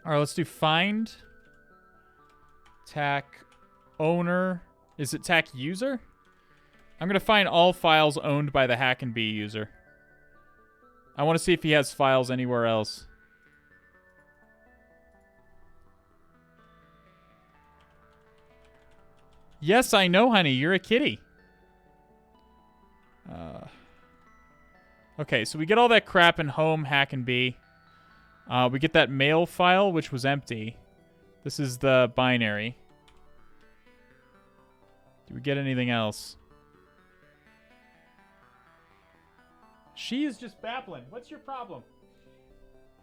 All right, let's do find. TAC owner. Is it TAC user? I'm going to find all files owned by the HackMe's user. I want to see if he has files anywhere else. Yes, I know, honey. You're a kitty. Okay, so we get all that crap in home HackMe's. We get that mail file, which was empty. This is the binary. Do we get anything else? She is just babbling. What's your problem?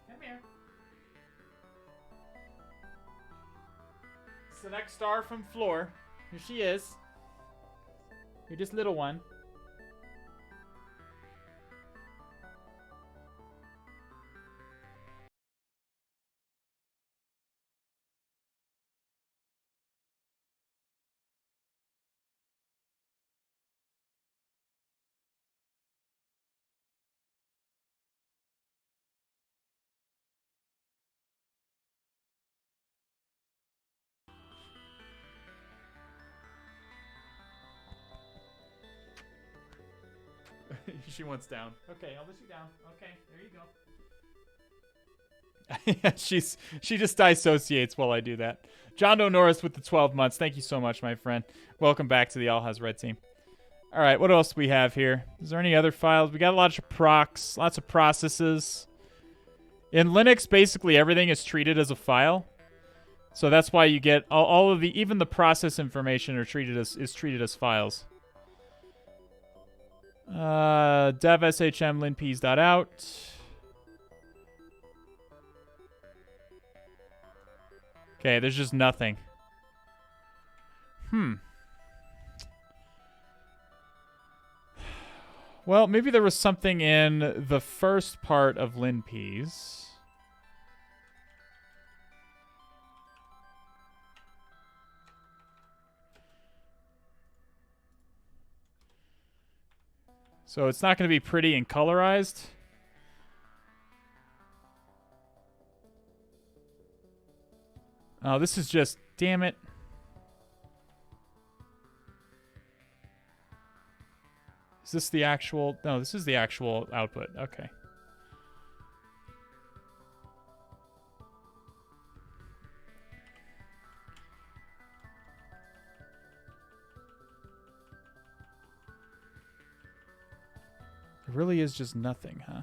Come here. Select star from floor. Here she is. You're just little one. She wants down. Okay, I'll let you down. Okay, there you go. She just dissociates while I do that. John Doe Norris with the 12 months. Thank you so much, my friend. Welcome back to the All Has Red team. All right, what else do we have here? Is there any other files? We got lots of procs, lots of processes. In Linux, basically everything is treated as a file. So that's why you get all of the, even the process information is treated as files. Dev shm linpeas.out. Okay, there's just nothing. Well, maybe there was something in the first part of linpeas. So it's not going to be pretty and colorized. Oh, this is just, damn it. Is this the actual, no, this is the actual output. Okay. It really is just nothing, huh?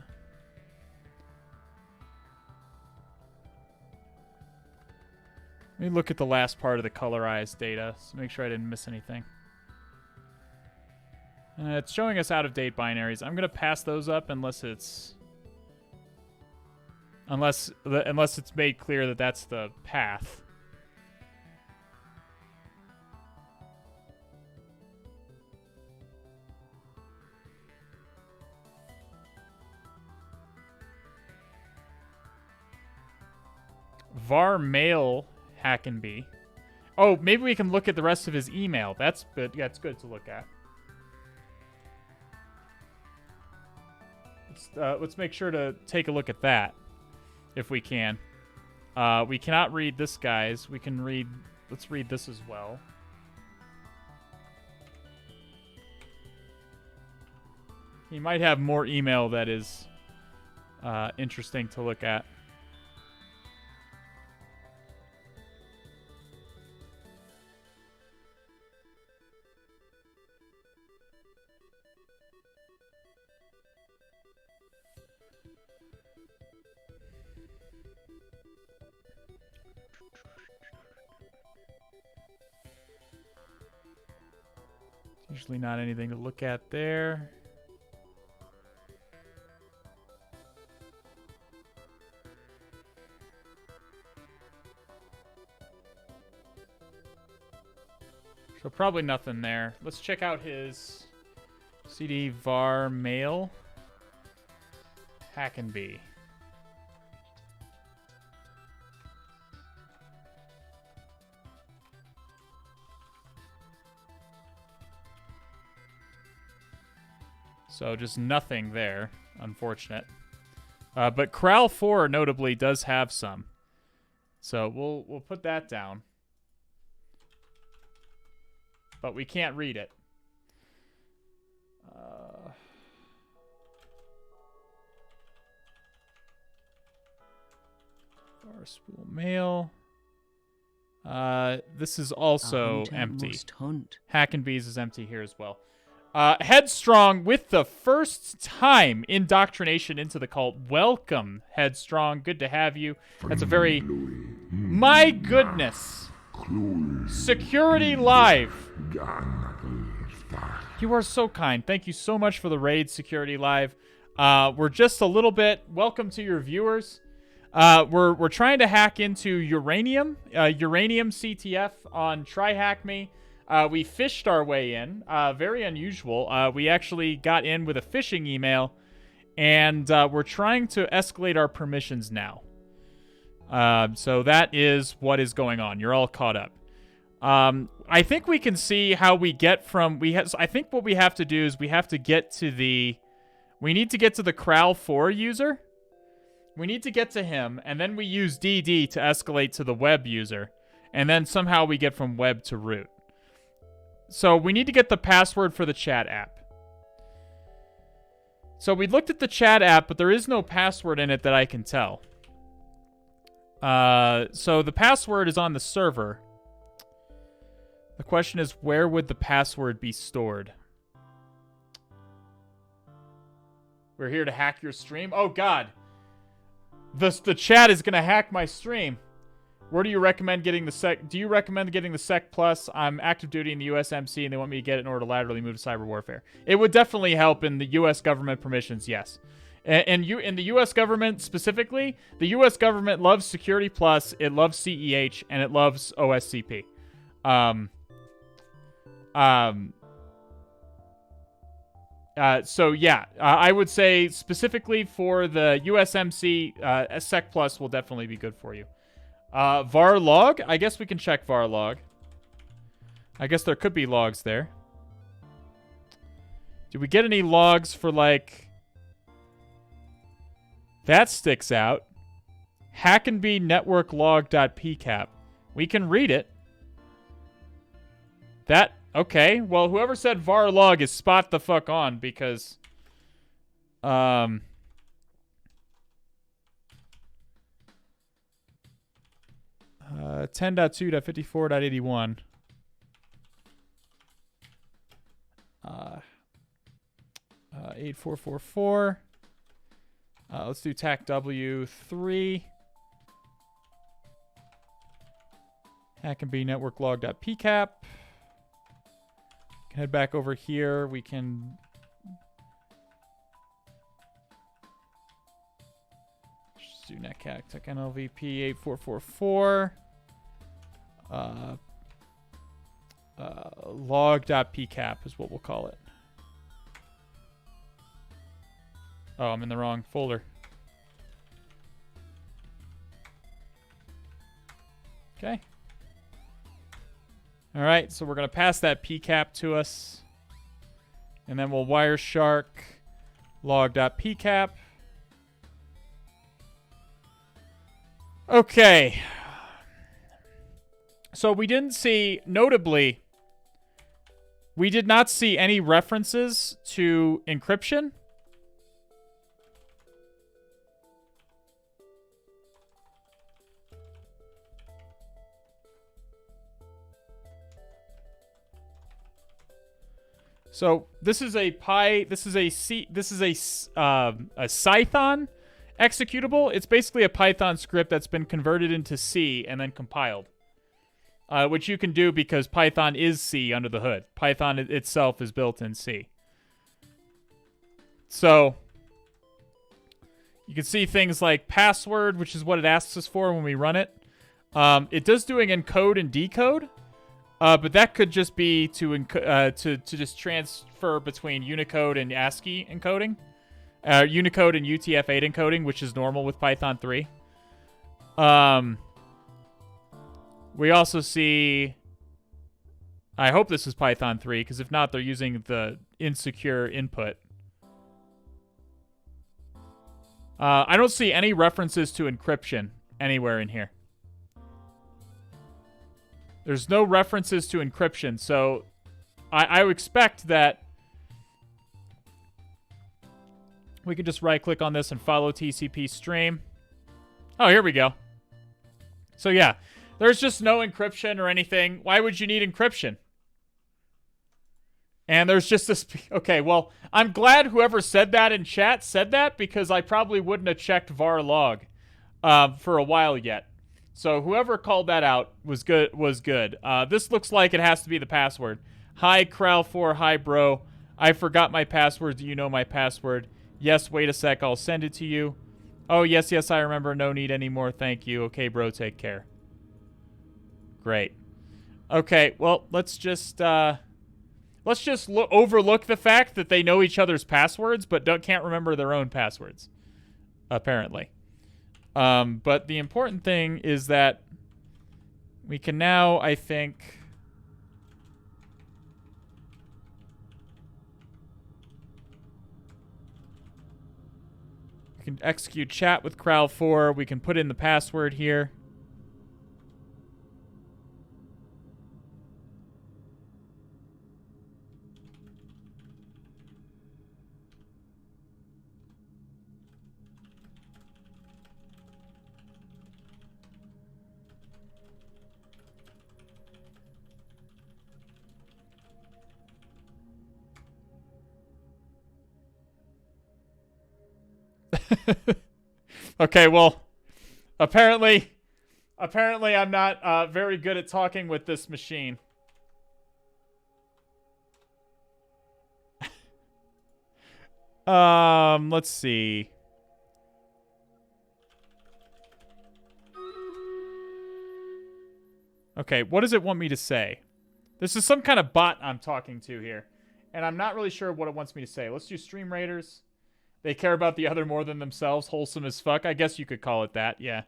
Let me look at the last part of the colorized data to make sure I didn't miss anything. It's showing us out-of-date binaries. I'm gonna pass those up unless it's made clear that that's the path. var mail Hackenby. Oh, maybe we can look at the rest of his email. That's good. Yeah, it's good to look at. Let's make sure to take a look at that, if we can. We cannot read this guy's. We can read... Let's read this as well. He might have more email that is interesting to look at. Usually not anything to look at there. So probably nothing there. Let's check out his cd var mail Hackenby. So just nothing there, unfortunate. But Kral 4 notably does have some. So we'll put that down. But we can't read it. Bar spool mail. This is also empty. Hackenbees is empty here as well. Headstrong with the first time indoctrination into the cult. Welcome, Headstrong. Good to have you. That's a very... My goodness. Security Live. You are so kind. Thank you so much for the raid, Security Live. We're just a little bit... Welcome to your viewers. We're trying to hack into Uranium. Uranium CTF on TryHackMe. We phished our way in. Very unusual. We actually got in with a phishing email, and we're trying to escalate our permissions now. So that is what is going on. You're all caught up. I think we can see how we get from... I think what we have to do is we have to get to the... We need to get to the Kral 4 user. We need to get to him, and then we use DD to escalate to the web user. And then somehow we get from web to root. So we need to get the password for the chat app. So we looked at the chat app, but there is no password in it that I can tell. So the password is on the server. The question is, where would the password be stored? We're here to hack your stream? Oh, God. The chat is going to hack my stream. Where do you recommend getting the sec? Do you recommend getting the sec plus? I'm active duty in the USMC, and they want me to get it in order to laterally move to cyber warfare. It would definitely help in the U.S. government permissions, yes. And you in the U.S. government specifically, the U.S. government loves Security Plus, it loves CEH, and it loves OSCP. So yeah, I would say specifically for the USMC, Sec Plus will definitely be good for you. VAR log, I guess we can check VAR log. I guess there could be logs there. Did we get any logs for like... That sticks out. Hackenby network log.pcap. We can read it. That... Okay, well, whoever said var log is spot the fuck on, because... 10.2.54.81. 8444. Let's do TAC W3. Hackenby network log.pcap. Head back over here. We can... Just do netcac tech NLVP 8444. Log.pcap is what we'll call it. Oh, I'm in the wrong folder. Okay. All right, so we're going to pass that pcap to us. And then we'll Wireshark log.pcap. Okay. So we didn't see, notably, we did not see any references to encryption. So this is a Python executable. It's basically a Python script that's been converted into C and then compiled, which you can do because Python is C under the hood. Python itself is built in C. So you can see things like password, which is what it asks us for when we run it. It does doing encode and decode. But that could just be to just transfer between Unicode and ASCII encoding. Unicode and UTF-8 encoding, which is normal with Python 3. We also see... I hope this is Python 3, because if not, they're using the insecure input. I don't see any references to encryption anywhere in here. There's no references to encryption, so I would expect that we can just right-click on this and follow TCP stream. Oh, here we go. So yeah, there's just no encryption or anything. Why would you need encryption? And there's just this... Okay, well, I'm glad whoever said that in chat said that, because I probably wouldn't have checked var log for a while yet. So whoever called that out was good. This looks like it has to be the password. Hi, Kral4. Hi, bro. I forgot my password. Do you know my password? Yes, wait a sec. I'll send it to you. Oh, yes, I remember. No need anymore. Thank you. Okay, bro, take care. Great. Okay, well, let's just overlook the fact that they know each other's passwords, but can't remember their own passwords, apparently. But the important thing is that we can now, I think... We can execute chat with Kral4. We can put in the password here. Okay, well, apparently I'm not very good at talking with this machine. Let's see. Okay, what does it want me to say? This is some kind of bot I'm talking to here, and I'm not really sure what it wants me to say. Let's do Stream Raiders. They care about the other more than themselves. Wholesome as fuck. I guess you could call it that, yeah.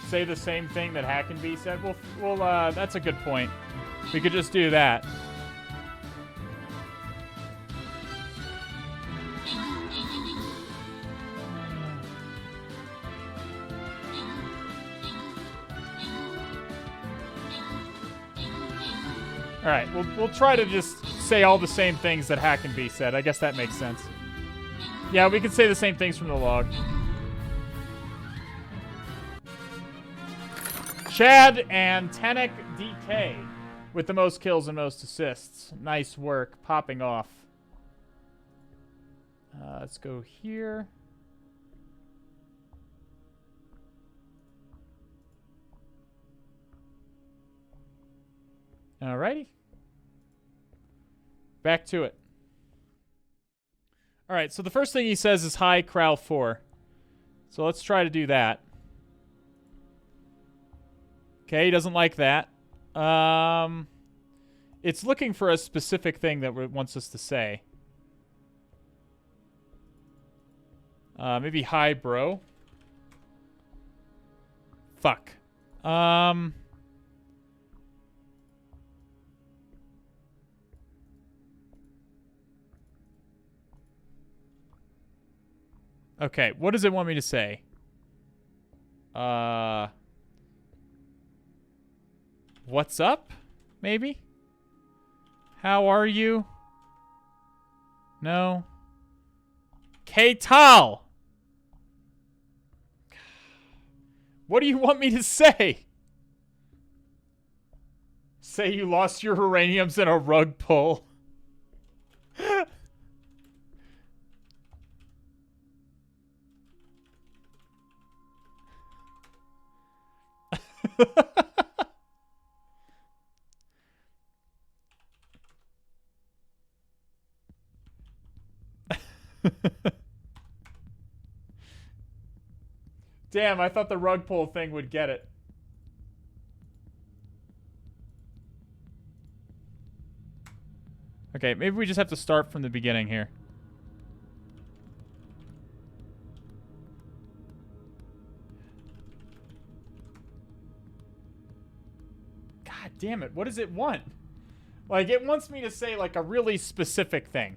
Say the same thing that HackMe's said? Well, that's a good point. We could just do that. All right, we'll try to just say all the same things that HackMe's said. I guess that makes sense. Yeah, we can say the same things from the log. Chad and Tenek DK with the most kills and most assists. Nice work. Popping off. Let's go here. Alrighty. Back to it. Alright, so the first thing he says is hi, Kral4. So let's try to do that. Okay, he doesn't like that. It's looking for a specific thing that it wants us to say. Maybe hi, bro. Fuck. Okay, what does it want me to say? What's up? Maybe? How are you? No. K-Tal! What do you want me to say? Say you lost your uraniums in a rug pull. Damn, I thought the rug pull thing would get it. Okay, maybe we just have to start from the beginning here. God damn it, what does it want? Like, it wants me to say, like, a really specific thing.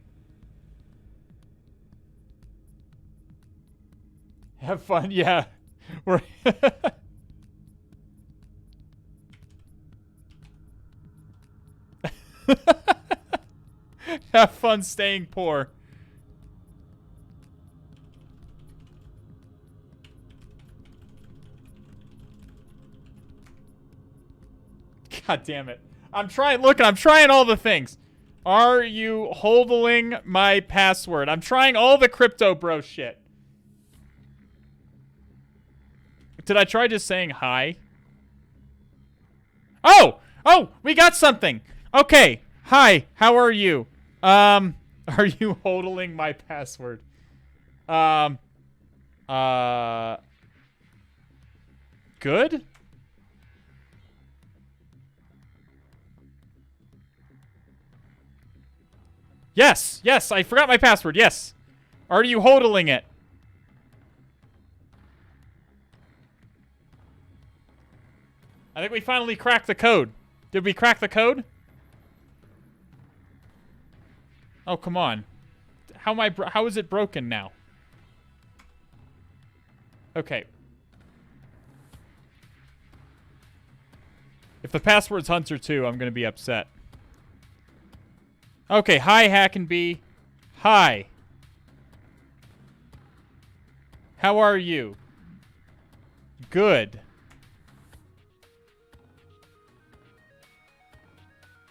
Have fun, yeah. We're Have fun staying poor. God damn it. I'm trying all the things. Are you hodling my password? I'm trying all the crypto bro shit. Did I try just saying hi? Oh! Oh! We got something! Okay. Hi. How are you? Are you hodling my password? Good? Yes, yes, I forgot my password, yes. Are you hodling it? I think we finally cracked the code. Did we crack the code? Oh, come on. How is it broken now? Okay. If the password's Hunter 2, I'm gonna be upset. Okay, hi, HackMe's. Hi. How are you? Good.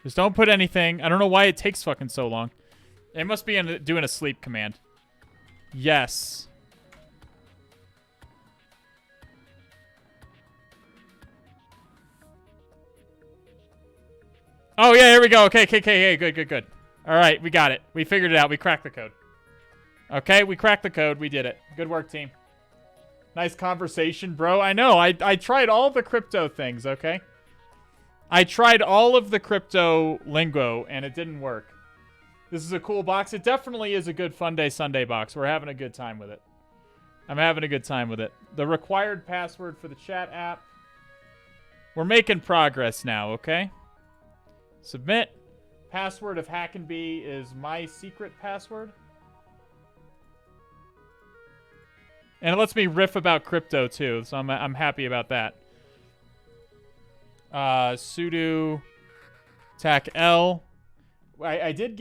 Just don't put anything. I don't know why it takes fucking so long. It must be doing a sleep command. Yes. Oh, yeah, here we go. Okay, good. All right, we got it. We figured it out. We cracked the code. Okay, we cracked the code. We did it. Good work, team. Nice conversation, bro. I know. I tried all the crypto things, okay? I tried all of the crypto lingo, and it didn't work. This is a cool box. It definitely is a good Funday Sunday box. We're having a good time with it. I'm having a good time with it. The required password for the chat app. We're making progress now, okay? Submit. Password of HackMe's is my secret password. And it lets me riff about crypto too, so I'm happy about that. Sudo tac L. It did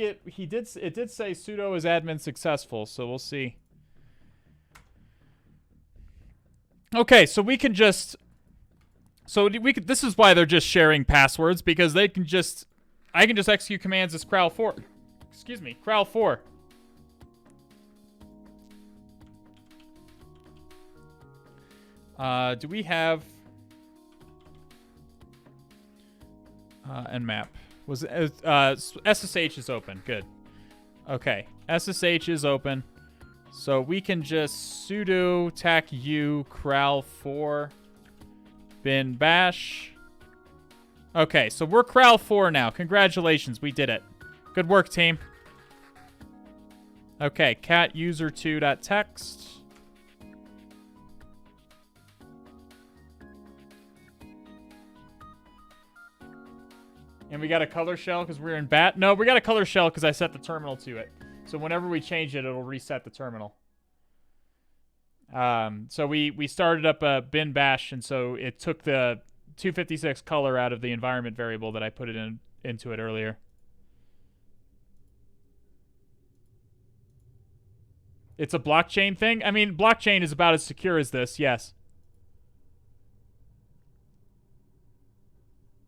say sudo is admin successful, so we'll see. Okay, so we can just this is why they're just sharing passwords, because they can just I can just execute commands as cral4. Excuse me, cral4. Do we have nmap? Was SSH is open. Good. Okay, SSH is open. So we can just sudo tac u cral4 bin bash. Okay, so we're cral4 now. Congratulations, we did it. Good work, team. Okay, cat user2.text. And we got a color shell because we're in bat. No, we got a color shell because I set the terminal to it. So whenever we change it, it'll reset the terminal. So we started up a bin bash, and so it took the 256 color out of the environment variable that I put it into it earlier. It's a blockchain thing? I mean, blockchain is about as secure as this, yes.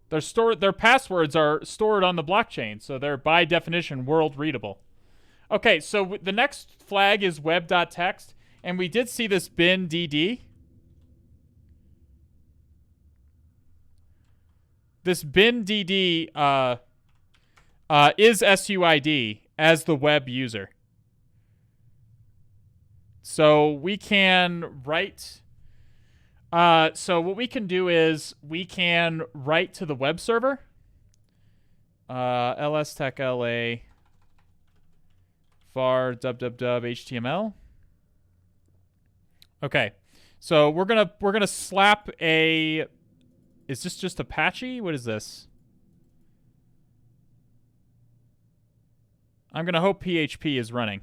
Their passwords are stored on the blockchain, so they're by definition world readable. Okay, so the next flag is web.txt, and we did see this bin dd. This bin dd is SUID as the web user. So we can write. So what we can do is we can write to the web server. lstech.la var www html. Okay, so we're gonna slap a. Is this just Apache? What is this? I'm gonna hope PHP is running.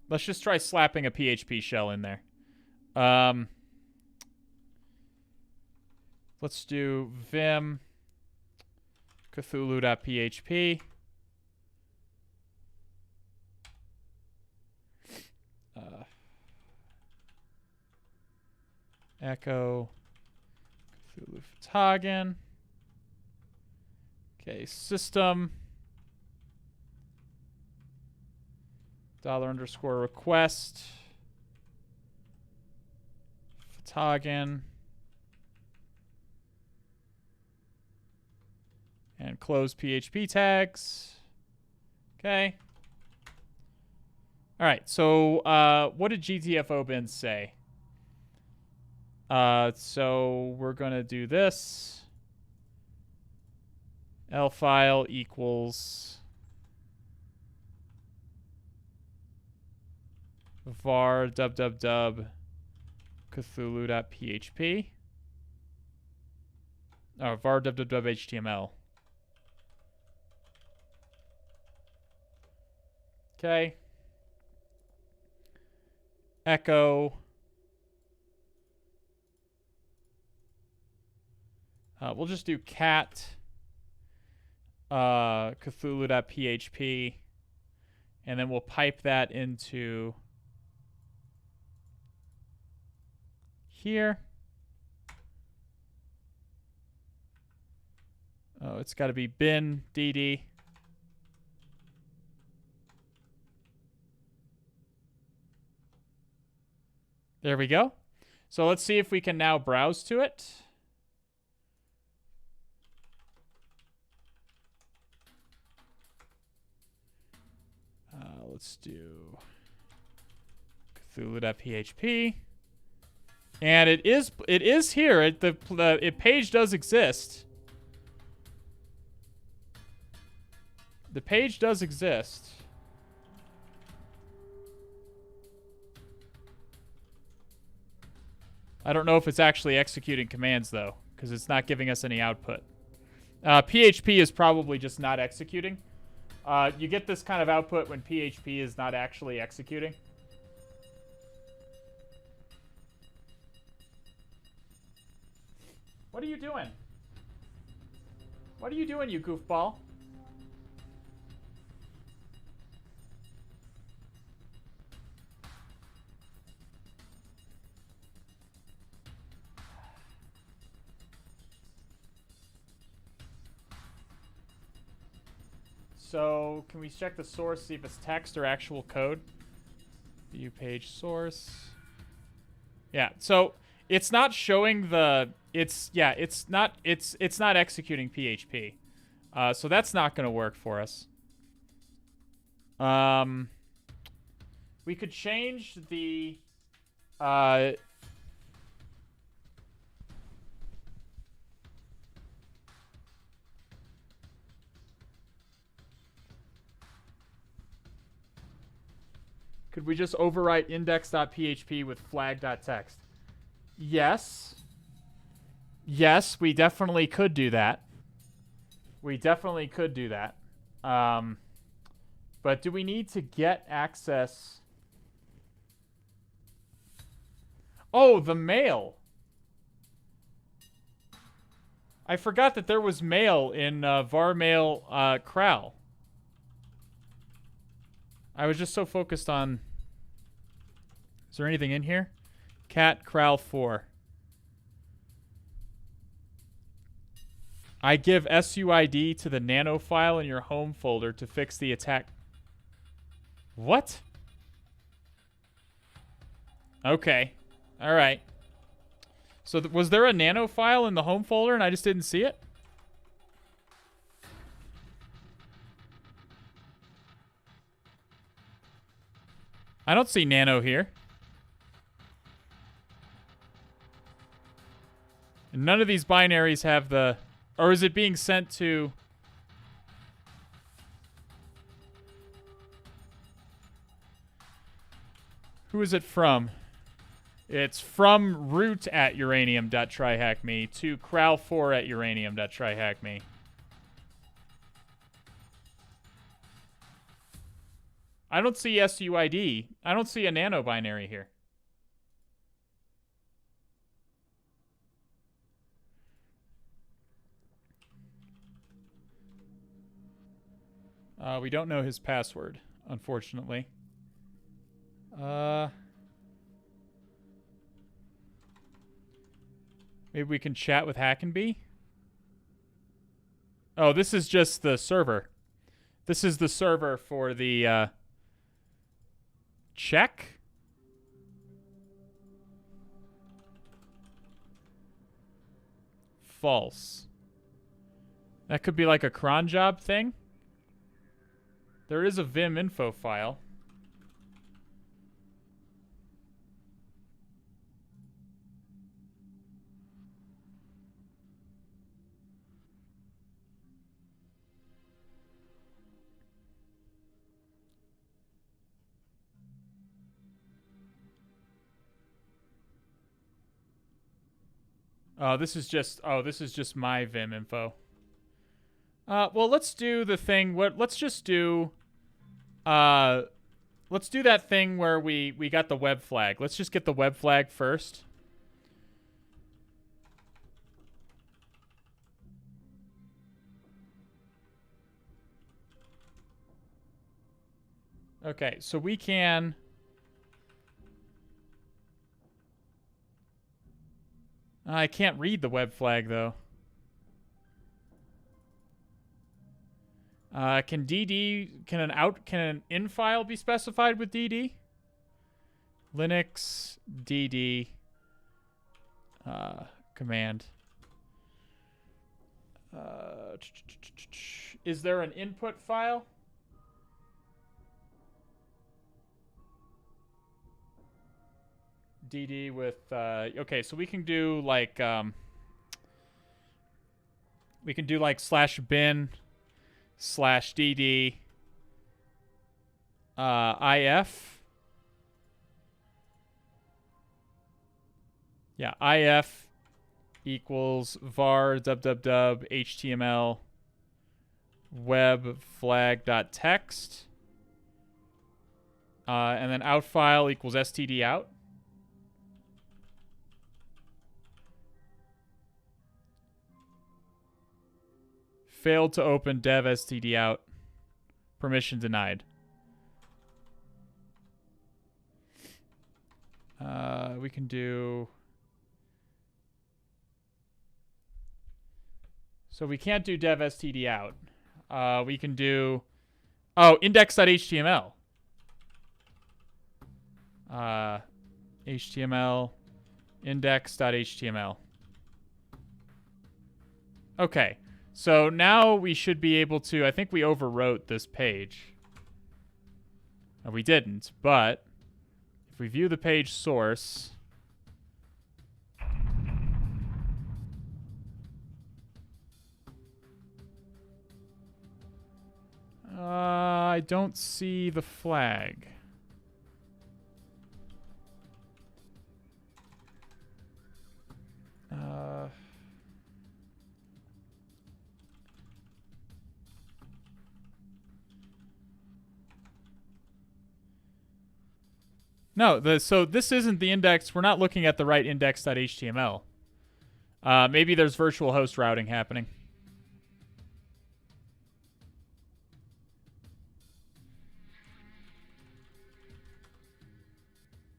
Let's just try slapping a PHP shell in there. Let's do vim cthulhu.php. Echo Cthulhu fhtagn. Okay, system. $_request. Fhtagn. And close PHP tags. Okay. All right. So what did GTFO bin say? So we're going to do this. L file equals var www cthulhu.php. Oh, var www.html. Okay. Echo. We'll just do cat cthulhu.php, and then we'll pipe that into here. Oh, it's got to be bin dd. There we go. So let's see if we can now browse to it. Let's do Cthulhu.php. And it is here. The page does exist. The page does exist. I don't know if it's actually executing commands, though, because it's not giving us any output. PHP is probably just not executing. You get this kind of output when PHP is not actually executing. What are you doing? What are you doing, you goofball? So, can we check the source, see if it's text or actual code? View page source. Yeah, so it's not showing the it's not executing PHP. So that's not going to work for us. We could change the could we just overwrite index.php with flag.txt? Yes. Yes, we definitely could do that. We definitely could do that. But do we need to get access? Oh, the mail. I forgot that there was mail in varmail cral. I was just so focused on... Is there anything in here? Cat cral 4. I give SUID to the nano file in your home folder to fix the attack. What? Okay. All right. So was there a nano file in the home folder and I just didn't see it? I don't see nano here. And none of these binaries have the... Or is it being sent to... Who is it from? It's from root@uranium.tryhackme to cral4@uranium.tryhackme. I don't see SUID. I don't see a nano binary here. We don't know his password, unfortunately. Maybe we can chat with HackMe's. Oh, this is just the server. This is the server for the check. False. That could be like a cron job thing. There is a Vim info file. This is just my Vim info. Well, let's do the thing. Let's just do. Let's do that thing where we got the web flag. Let's just get the web flag first. Okay, so we can. I can't read the web flag though. Can an in file be specified with DD? Linux DD command. Is there an input file? DD with okay, so we can do like /bin/dd if. Yeah, if equals var www html web flag.txt and then out file equals std out. Failed to open dev std out. Permission denied. We can do. So we can't do dev std out. We can do. Oh, index.html. HTML index.html. Okay. So now we should be able to, I think we overwrote this page. No, we didn't, but if we view the page source, I don't see the flag. No, so this isn't the index. We're not looking at the right index.html. Maybe there's virtual host routing happening.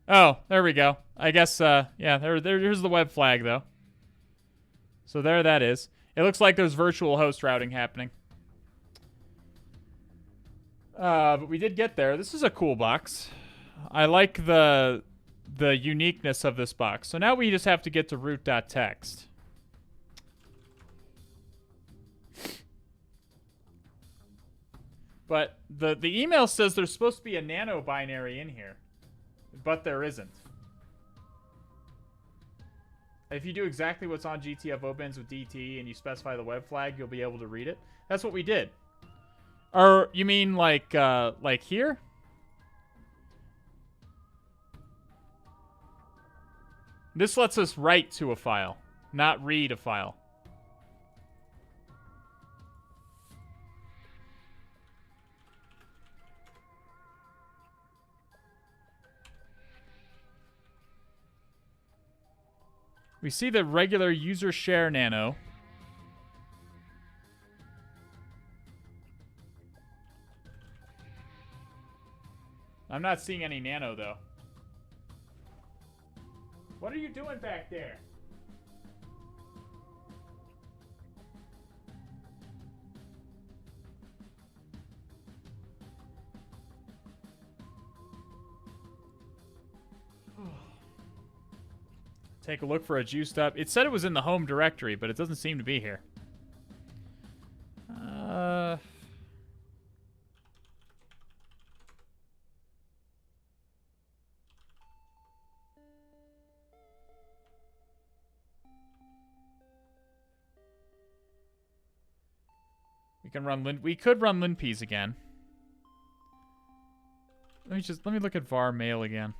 Oh, there we go. I guess, yeah, here's the web flag, though. So there that is. It looks like there's virtual host routing happening. But we did get there. This is a cool box. I like the uniqueness of this box. So now we just have to get to root.txt. But the email says there's supposed to be a nano binary in here. But there isn't. If you do exactly what's on GTF opens with DT and you specify the web flag, you'll be able to read it. That's what we did. Or you mean like here? This lets us write to a file, not read a file. We see the regular user share nano. I'm not seeing any nano, though. What are you doing back there? Take a look for a juiced up. It said it was in the home directory, but it doesn't seem to be here. We could run linpeas again. Let me look at var mail again.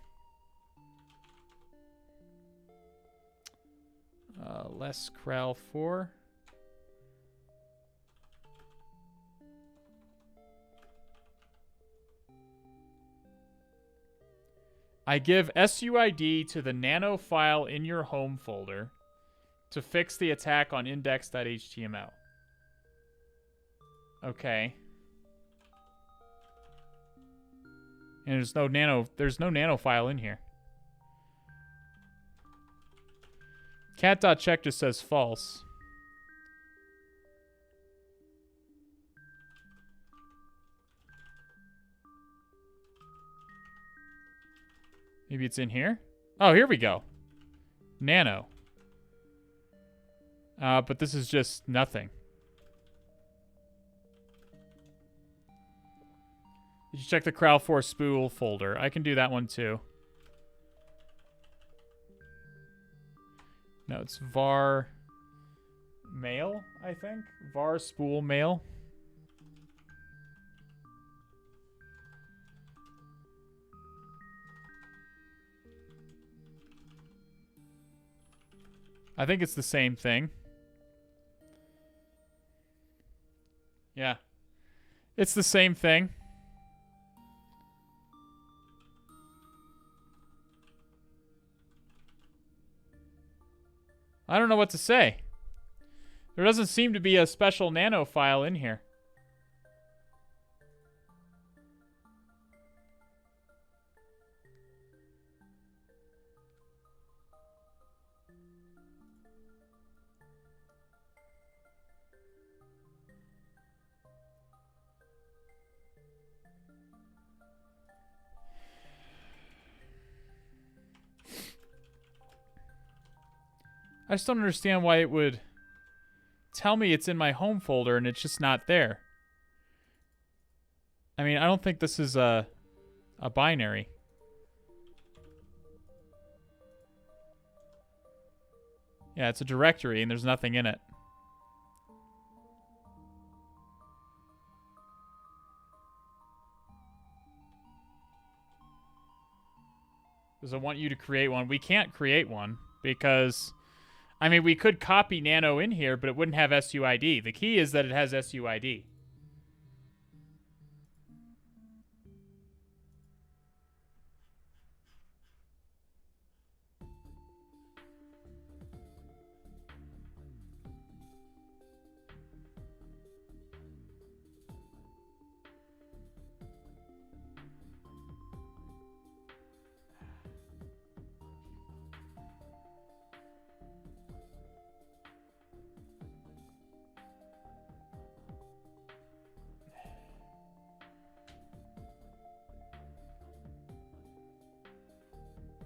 Less Krell 4. I give SUID to the nano file in your home folder to fix the attack on index.html. Okay. And there's no nano file in here. Cat.check just says false. Maybe it's in here? Oh, here we go. Nano. But this is just nothing. Did you check the Crowd4 spool folder? I can do that one too. No, it's var mail, I think. Var spool mail. I think it's the same thing. Yeah. It's the same thing. I don't know what to say. There doesn't seem to be a special nano file in here. I just don't understand why it would tell me it's in my home folder and it's just not there. I mean, I don't think this is a binary. Yeah, it's a directory and there's nothing in it. Does it want you to create one? We can't create one because... I mean, we could copy nano in here, but it wouldn't have SUID. The key is that it has SUID.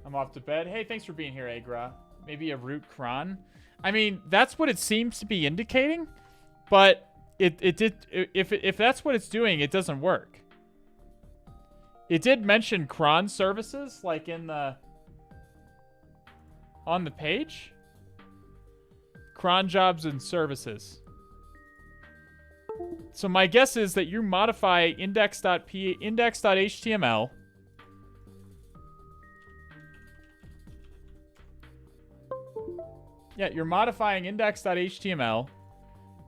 I'm off to bed. Hey, thanks for being here, Agra. Maybe a root cron. I mean, that's what it seems to be indicating, but if that's what it's doing, it doesn't work. It did mention cron services, like in the on the page. Cron jobs and services. So my guess is that you modify index.html. Yeah, you're modifying index.html,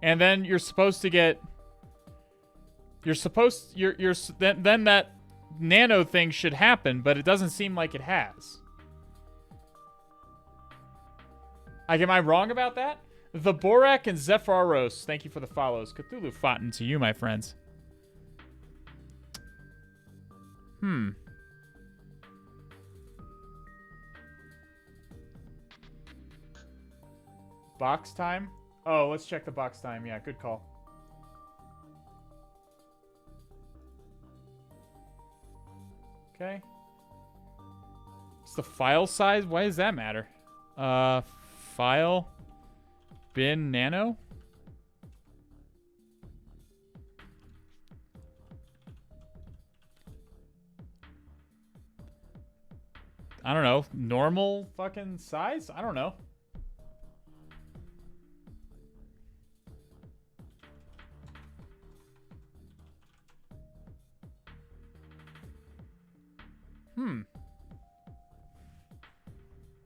and then you're supposed to get. Then that nano thing should happen, but it doesn't seem like it has. Like, am I wrong about that? The Borak and Zepharos, thank you for the follows. Cthulhu Fountain to you, my friends. Box time? Oh, let's check the box time. Yeah, good call. Okay. It's the file size? Why does that matter? File. Bin nano. I don't know. Normal fucking size? I don't know.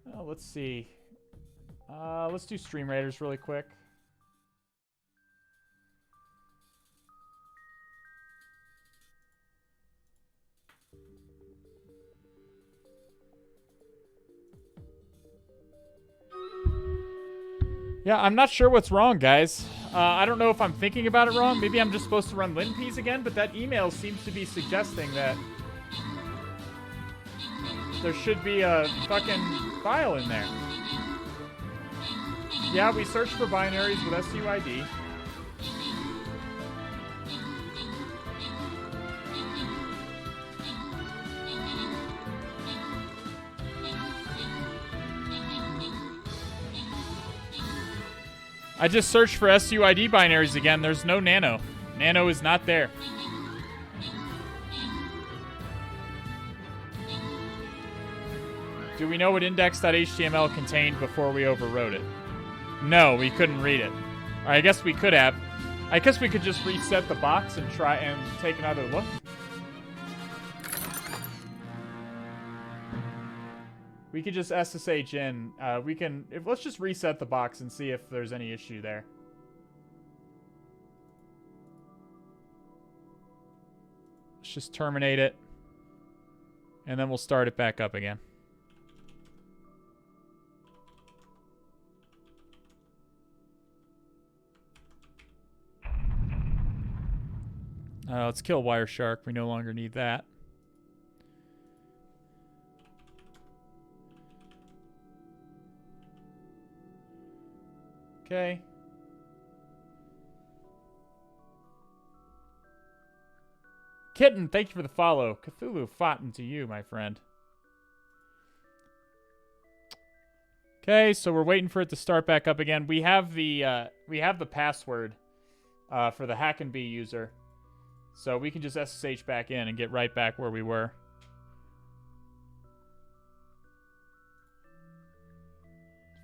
Well, let's see. Let's do Stream Raiders really quick. Yeah, I'm not sure what's wrong, guys. I don't know if I'm thinking about it wrong. Maybe I'm just supposed to run linpeas again, but that email seems to be suggesting that there should be a fucking file in there. Yeah, we searched for binaries with SUID. I just searched for SUID binaries again. There's no nano. Nano is not there. Do we know what index.html contained before we overwrote it? No, we couldn't read it. Or I guess we could have. I guess we could just reset the box and try and take another look. We could just SSH in. Let's just reset the box and see if there's any issue there. Let's just terminate it. And then we'll start it back up again. Let's kill Wireshark. We no longer need that. Okay. Kitten, thank you for the follow. Cthulhu fought into you, my friend. Okay, so we're waiting for it to start back up again. We have the password for the HackMe's user. So we can just SSH back in and get right back where we were.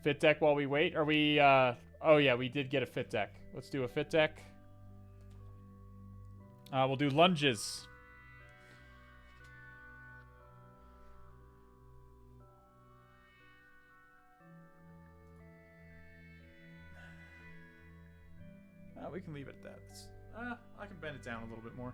Fit deck while we wait? Are we, oh yeah, we did get a fit deck. Let's do a fit deck. We'll do lunges. We can leave it at that. I can bend it down a little bit more.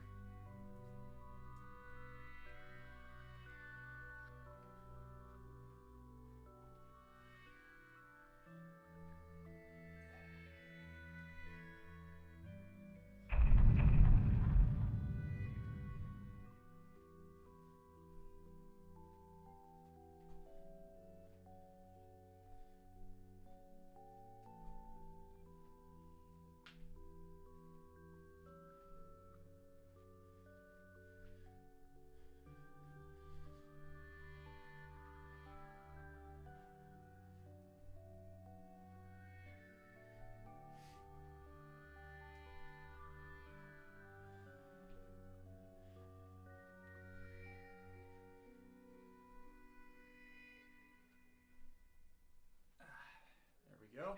Go.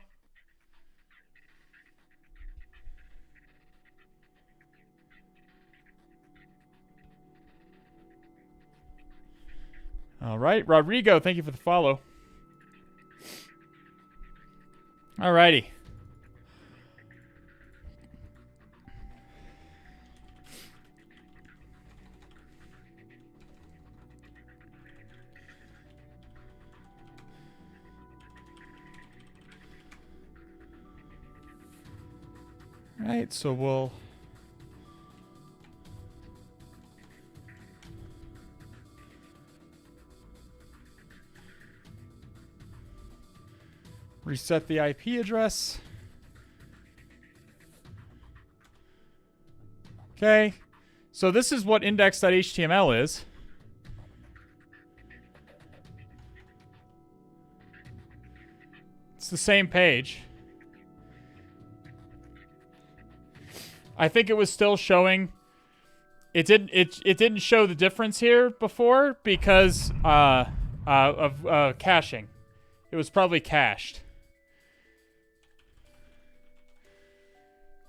All right, Rodrigo, thank you for the follow. All righty. Right, so we'll reset the IP address. Okay, so this is what index.html is. It's the same page. I think it was still showing. It didn't show the difference here before because of caching. It was probably cached.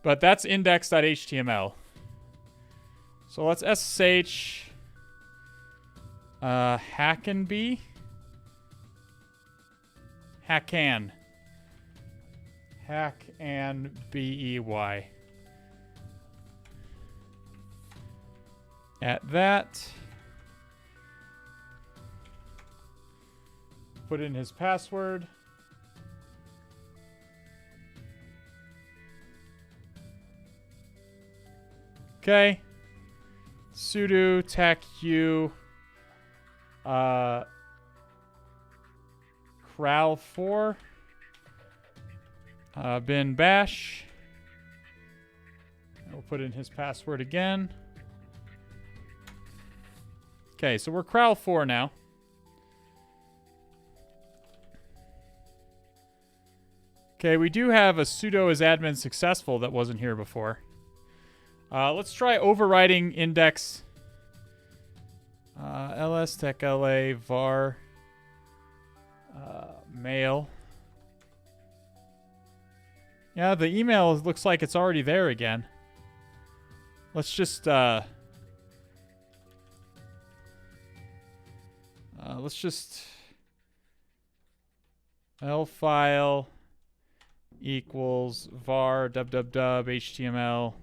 But that's index.html. So let's SSH HackMe's. HackMe's. HackMe's. At that. Put in his password. Okay. Sudo techu cral4 bin bash. We'll put in his password again. Okay, so we're cral4 now. Okay, we do have a sudo as admin successful that wasn't here before. Let's try overriding index lstechla var mail. Yeah, the email looks like it's already there again. Let's just L file equals var www html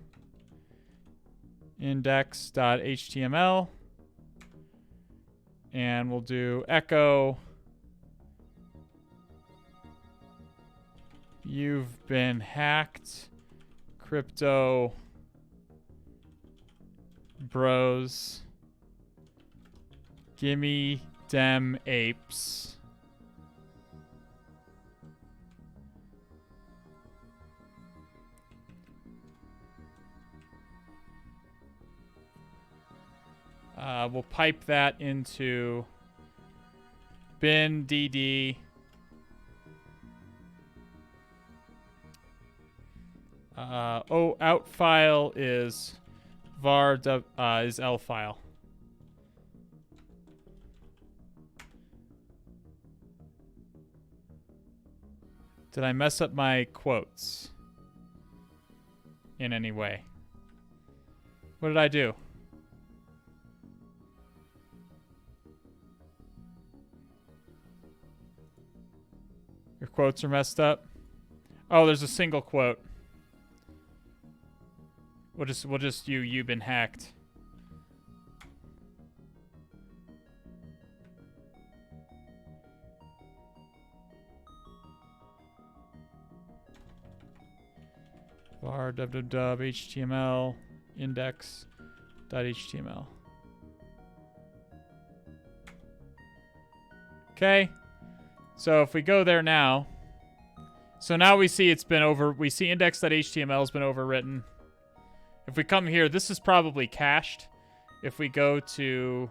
index.html, and we'll do echo you've been hacked crypto bros gimme dem apes. We'll pipe that into bin dd out file is var is L file. Did I mess up my quotes in any way? What did I do? Your quotes are messed up. Oh, there's a single quote. We'll just you've been hacked. var www html index.html. Okay. So if we go there now, so now we see we see index.html has been overwritten. If we come here, this is probably cached. If we go to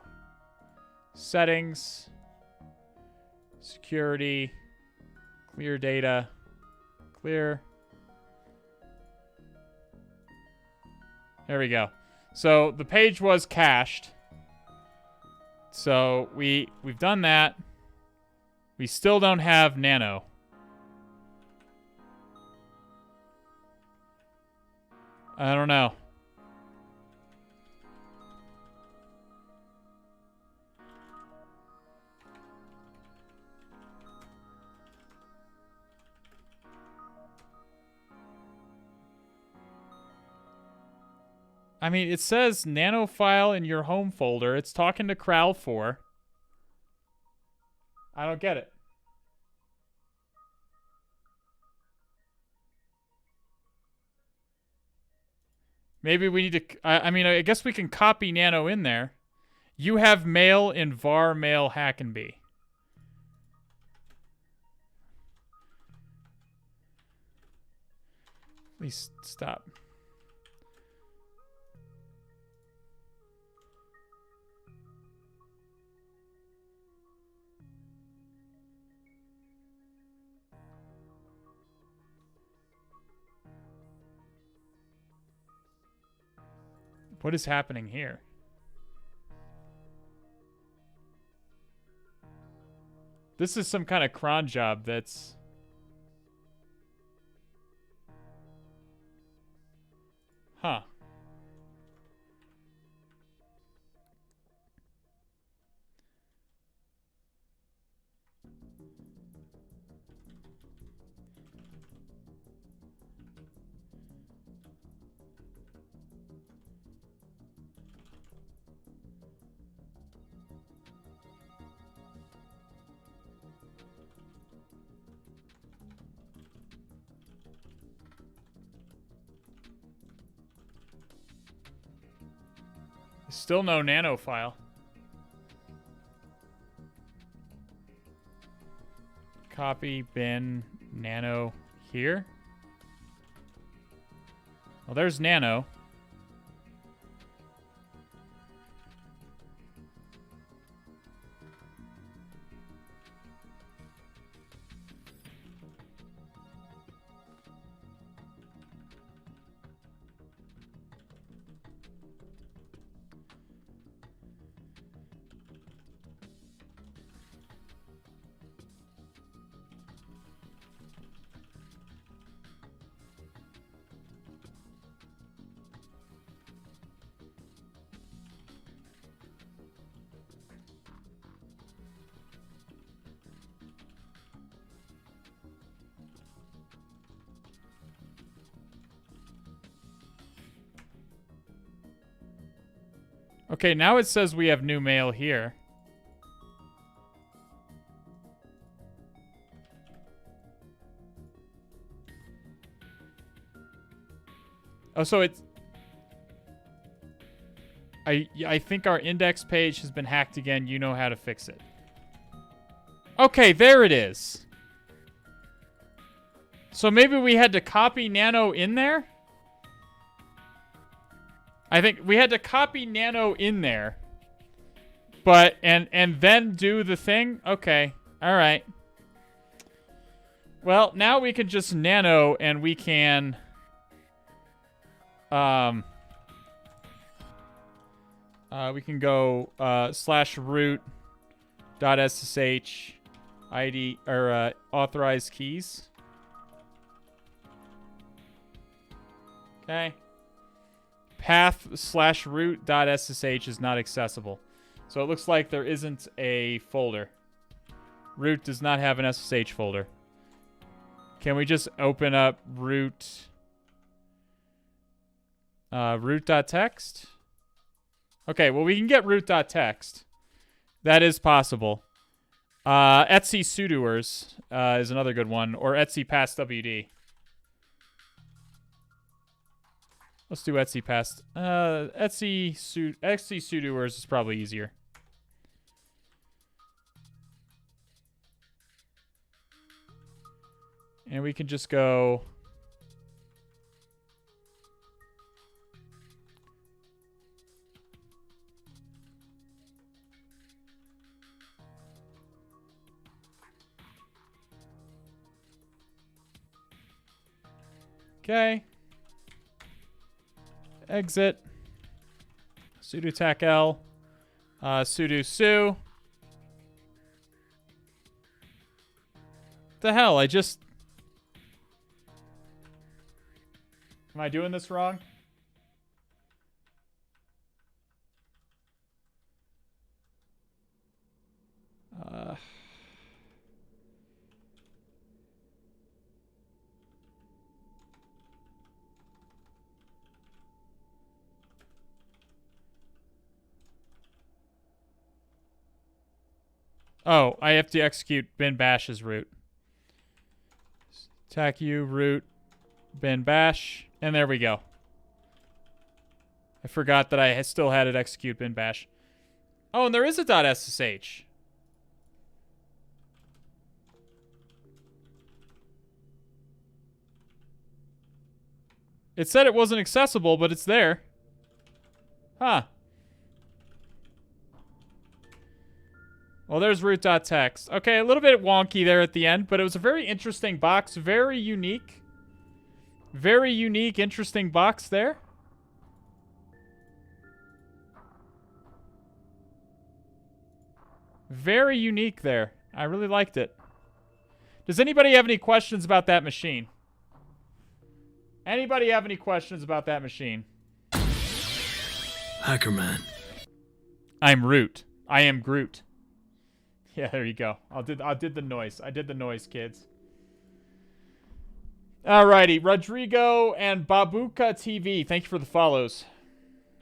settings, security, clear data, clear. There we go. So the page was cached. So we've done that. We still don't have nano. I don't know. I mean, it says nano file in your home folder. It's talking to cral4. I don't get it. Maybe we need to... I mean, I guess we can copy nano in there. You have mail in var mail HackMe's. Please stop. What is happening here? This is some kind of cron job that's... Huh. Still no nano file. Copy bin nano here. Well, there's nano. Okay, now it says we have new mail here. Oh, so it's... I think our index page has been hacked again. You know how to fix it. Okay, there it is. So maybe we had to copy nano in there? I think we had to copy nano in there. But, and then do the thing? Okay. All right. Well, now we can just nano and we can... we can go /root.ssh ID or authorized keys. Okay. Path /root.ssh is not accessible. So it looks like there isn't a folder. Root does not have an SSH folder. Can we just open up root root.txt? Okay, well, we can get root.txt. That is possible. Etsy sudoers is another good one, or Etsy passwd. Let's do Etsy past. Etsy sudoers is probably easier. And we can just go... Okay. Exit. Sudo tac l. Sudo su. The hell? I just... Am I doing this wrong? Oh, I have to execute bin bash as root. Tac u root bin bash, and there we go. I forgot that I still had it execute bin bash. Oh, and there is a .ssh. It said it wasn't accessible, but it's there. Huh. Well, there's root.txt. Okay, a little bit wonky there at the end, but it was a very interesting box. Very unique. Very unique, interesting box there. Very unique there. I really liked it. Does anybody have any questions about that machine? Anybody have any questions about that machine? Hackerman. I'm Root. I am Groot. Yeah, there you go. I did the noise. I did the noise, kids. Alrighty, Rodrigo and Babuka TV. Thank you for the follows.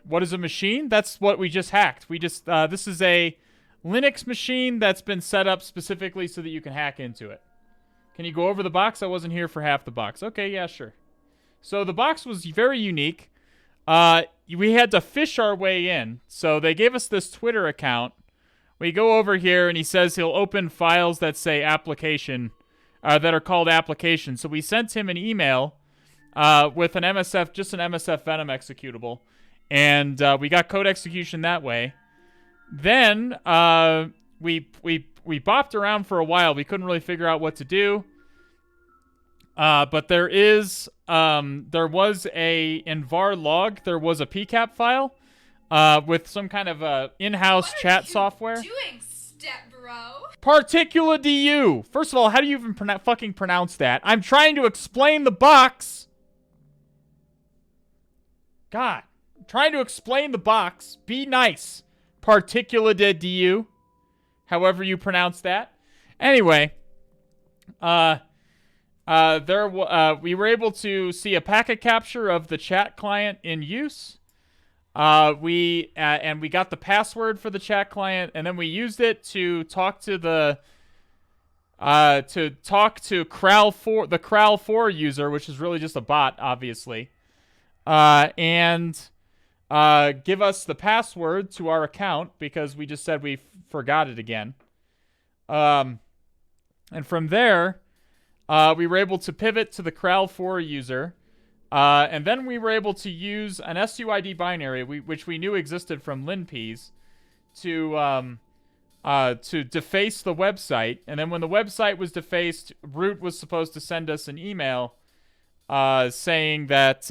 What is a machine? That's what we just hacked. We just this is a Linux machine that's been set up specifically so that you can hack into it. Can you go over the box? I wasn't here for half the box. Okay, yeah, sure. So the box was very unique. We had to fish our way in. So they gave us this Twitter account. We go over here and he says he'll open files that say application, that are called applications. So we sent him an email with an MSF, just an MSF Venom executable. And we got code execution that way. Then we bopped around for a while. We couldn't really figure out what to do. But there was in var log, there was a PCAP file with some kind of in-house chat software. What are you doing, step bro? Particula DU. First of all, how do you even fucking pronounce that? I'm trying to explain the box. God. I'm trying to explain the box. Be nice. Particula de DU. However you pronounce that. Anyway. We were able to see a packet capture of the chat client in use. And we got the password for the chat client, and then we used it to talk to the Kral4, the Kral4 user, which is really just a bot, obviously, and give us the password to our account because we just said we forgot it again. And from there, we were able to pivot to the Kral4 user. And then we were able to use an SUID binary, which we knew existed from LinPs, to deface the website. And then when the website was defaced, Root was supposed to send us an email saying that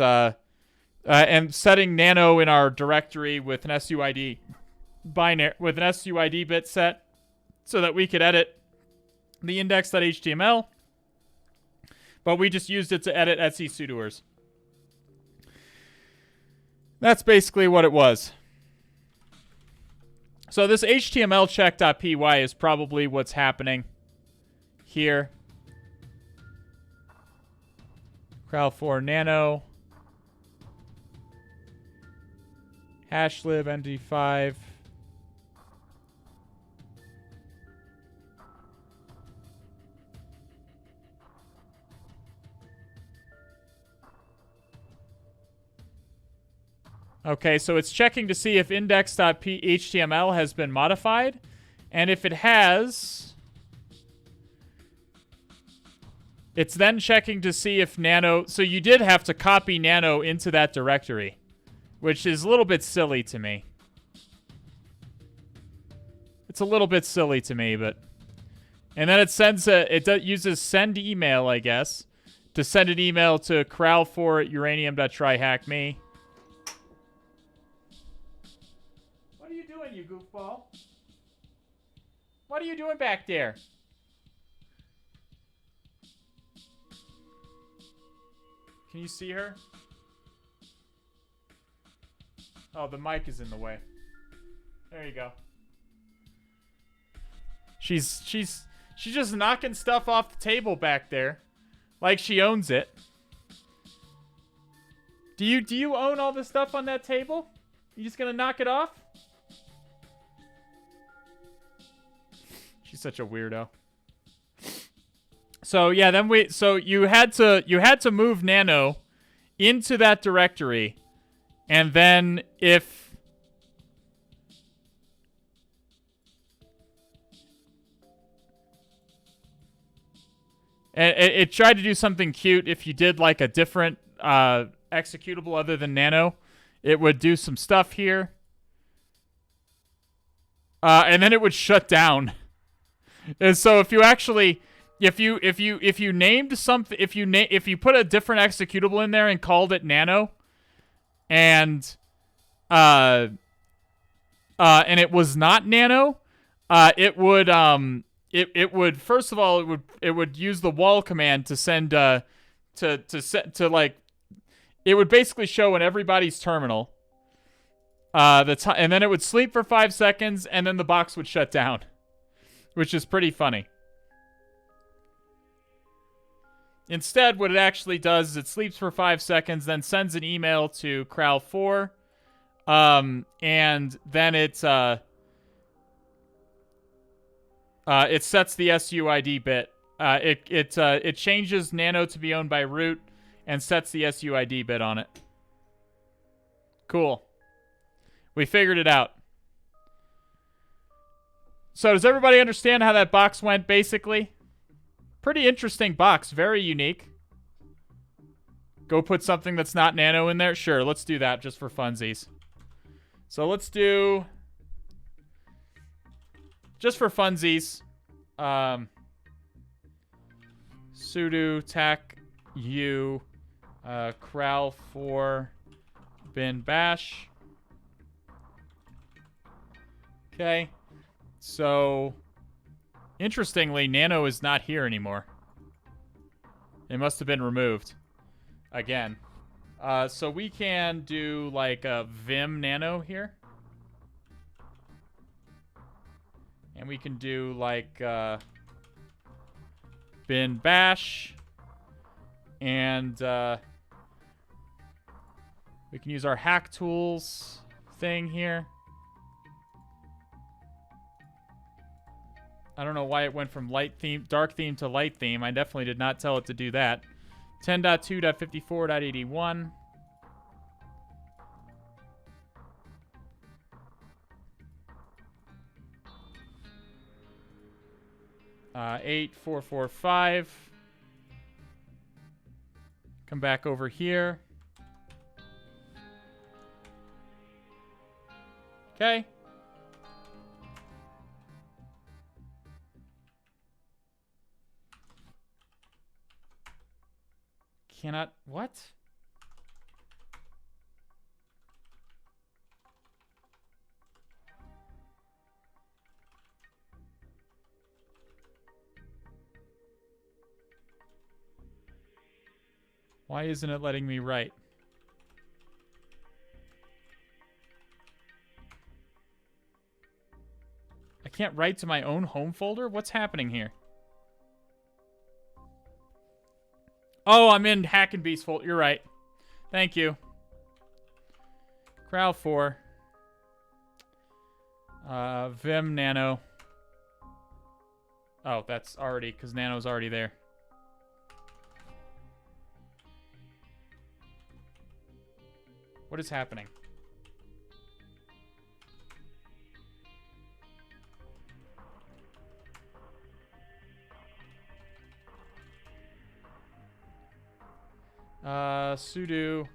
and setting nano in our directory with an SUID binary, with an SUID bit set, so that we could edit the index.html. But we just used it to edit Etsy sudoers. That's basically what it was. So this HTML check.py is probably what's happening here. Kral4 nano. Hashlib nd5. Okay, so it's checking to see if index.html has been modified. And if it has, it's then checking to see if nano... So you did have to copy nano into that directory, which is a little bit silly to me. It's a little bit silly to me, but... And then it sends uses send email, I guess, to send an email to Kral4@uranium.tryhackme. You goofball. What are you doing back there? Can you see her? Oh, the mic is in the way. There you go. She's just knocking stuff off the table back there, like she owns it. Do you own all the stuff on that table? You just gonna knock it off? She's such a weirdo. So yeah, then you had to move nano into that directory, and then if it tried to do something cute, if you did like a different executable other than nano, it would do some stuff here, and then it would shut down. And so if you actually, if you named something, if you put a different executable in there and called it nano, and it was not nano, it would first of all it would use the wall command to send it would basically show in everybody's terminal and then it would sleep for 5 seconds and then the box would shut down, which is pretty funny. Instead, what it actually does is it sleeps for 5 seconds, then sends an email to Kral4, and then it sets the SUID bit. It changes Nano to be owned by root and sets the SUID bit on it. Cool. We figured it out. So does everybody understand how that box went, basically? Pretty interesting box. Very unique. Go put something that's not Nano in there? Sure, let's do that just for funsies. So let's do... just for funsies. Sudo tac u kral4 bin bash. Okay. So... interestingly, Nano is not here anymore. It must have been removed. Again. So we can do like a vim Nano here. And we can do like bin bash. And we can use our hack tools thing here. I don't know why it went from dark theme to light theme. I definitely did not tell it to do that. 10.2.54.81. Uh, 8445. Come back over here. Okay. Cannot... what? Why isn't it letting me write? I can't write to my own home folder? What's happening here? Oh, I'm in Hack and Beast folder. You're right. Thank you. Kral4. Vim Nano. Oh, that's already, because Nano's already there. What is happening? Sudo.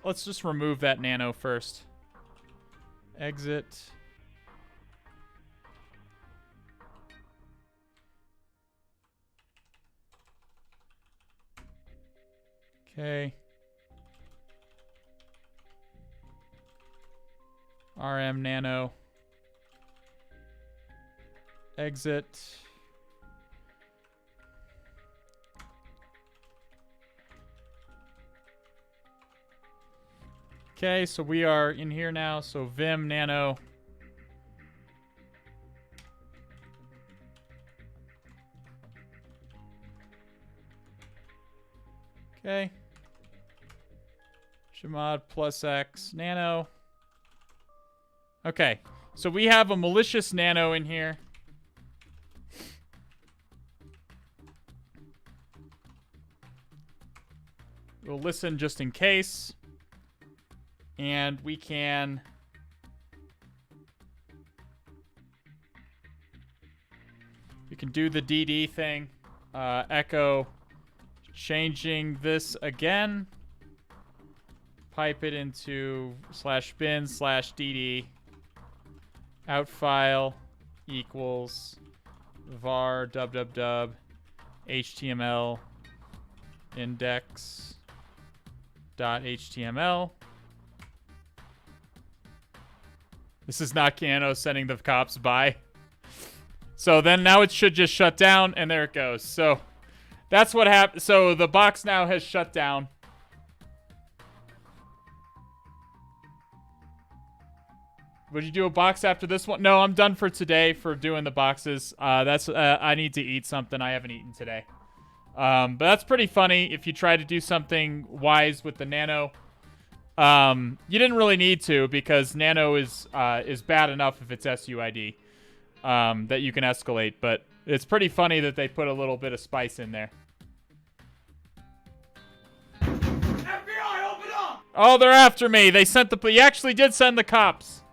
Let's just remove that Nano first. Exit. Okay. RM Nano. Exit. Okay, so we are in here now. So Vim Nano. Okay. Chmod plus X Nano. Okay, so we have a malicious Nano in here. We'll listen just in case. And we can... we can do the DD thing. Echo changing this again. Pipe it into /bin/dd. Out file equals var www html index.html. This is not Keanu sending the cops by. So then now it should just shut down, and there it goes. So that's what happened. So the box now has shut down. Would you do a box after this one? No, I'm done for today for doing the boxes. I need to eat something. I haven't eaten today. But that's pretty funny if you try to do something wise with the nano. You didn't really need to because nano is bad enough if it's SUID. That you can escalate, but it's pretty funny that they put a little bit of spice in there. FBI, open up! Oh, they're after me. They sent the... He actually did send the cops.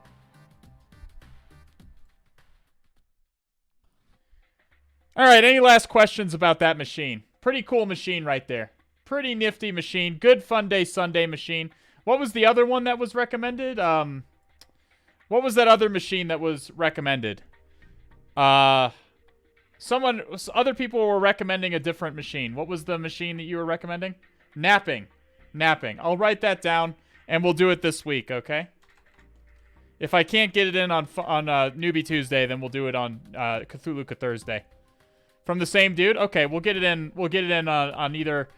All right, any last questions about that machine? Pretty cool machine right there. Pretty nifty machine. Good Funday Sunday machine. What was the other one that was recommended? What was that other machine that was recommended? Other people were recommending a different machine. What was the machine that you were recommending? Napping. I'll write that down, and we'll do it this week, okay? If I can't get it in on Newbie Tuesday, then we'll do it on Cthulhu Thursday. From the same dude? Okay, we'll get it in. We'll get it in on either.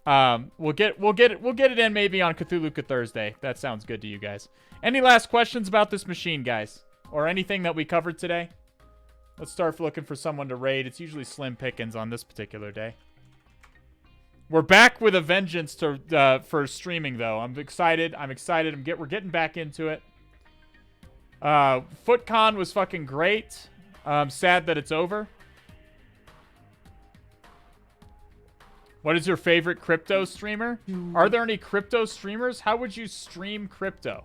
We'll get it in maybe on Cthulhu Thursday. That sounds good to you guys. Any last questions about this machine, guys, or anything that we covered today? Let's start looking for someone to raid. It's usually slim pickings on this particular day. We're back with a vengeance for streaming, though. I'm excited. We're getting back into it. FootCon was fucking great. I'm sad that it's over. What is your favorite crypto streamer? Are there any crypto streamers? How would you stream crypto?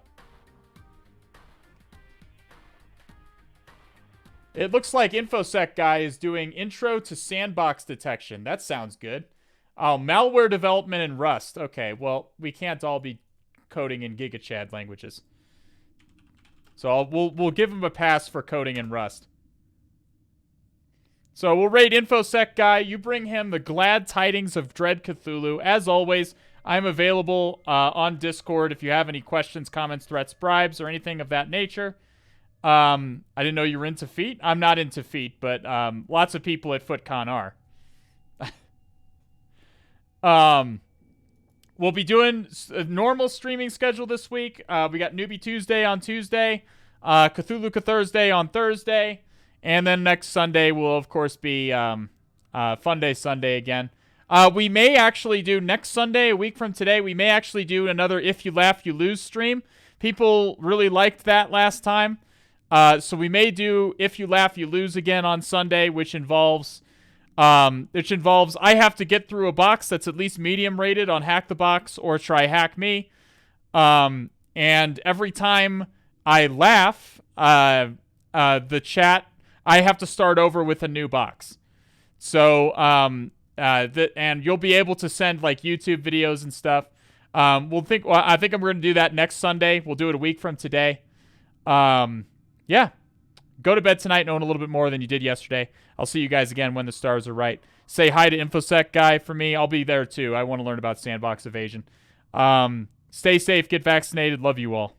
It looks like InfoSec guy is doing intro to sandbox detection. That sounds good. Oh, malware development in Rust. Okay, well, we can't all be coding in GigaChad languages. So we'll give him a pass for coding in Rust. So we'll raid InfoSec guy. You bring him the glad tidings of Dread Cthulhu. As always, I'm available on Discord if you have any questions, comments, threats, bribes, or anything of that nature. I didn't know you were into feet. I'm not into feet, but lots of people at FootCon are. We'll be doing a normal streaming schedule this week. We got Newbie Tuesday on Tuesday, Cthulhu Thursday on Thursday, and then next Sunday will, of course, be Funday Sunday again. We may actually do next Sunday, a week from today, we may actually do another If You Laugh, You Lose stream. People really liked that last time. So we may do If You Laugh, You Lose again on Sunday, which involves I have to get through a box that's at least medium rated on Hack the Box or TryHackMe. And every time I laugh, the chat, I have to start over with a new box. So, and you'll be able to send like YouTube videos and stuff. I think I'm going to do that next Sunday. We'll do it a week from today. Yeah. Go to bed tonight knowing a little bit more than you did yesterday. I'll see you guys again when the stars are right. Say hi to InfoSec guy for me. I'll be there too. I want to learn about sandbox evasion. Stay safe. Get vaccinated. Love you all.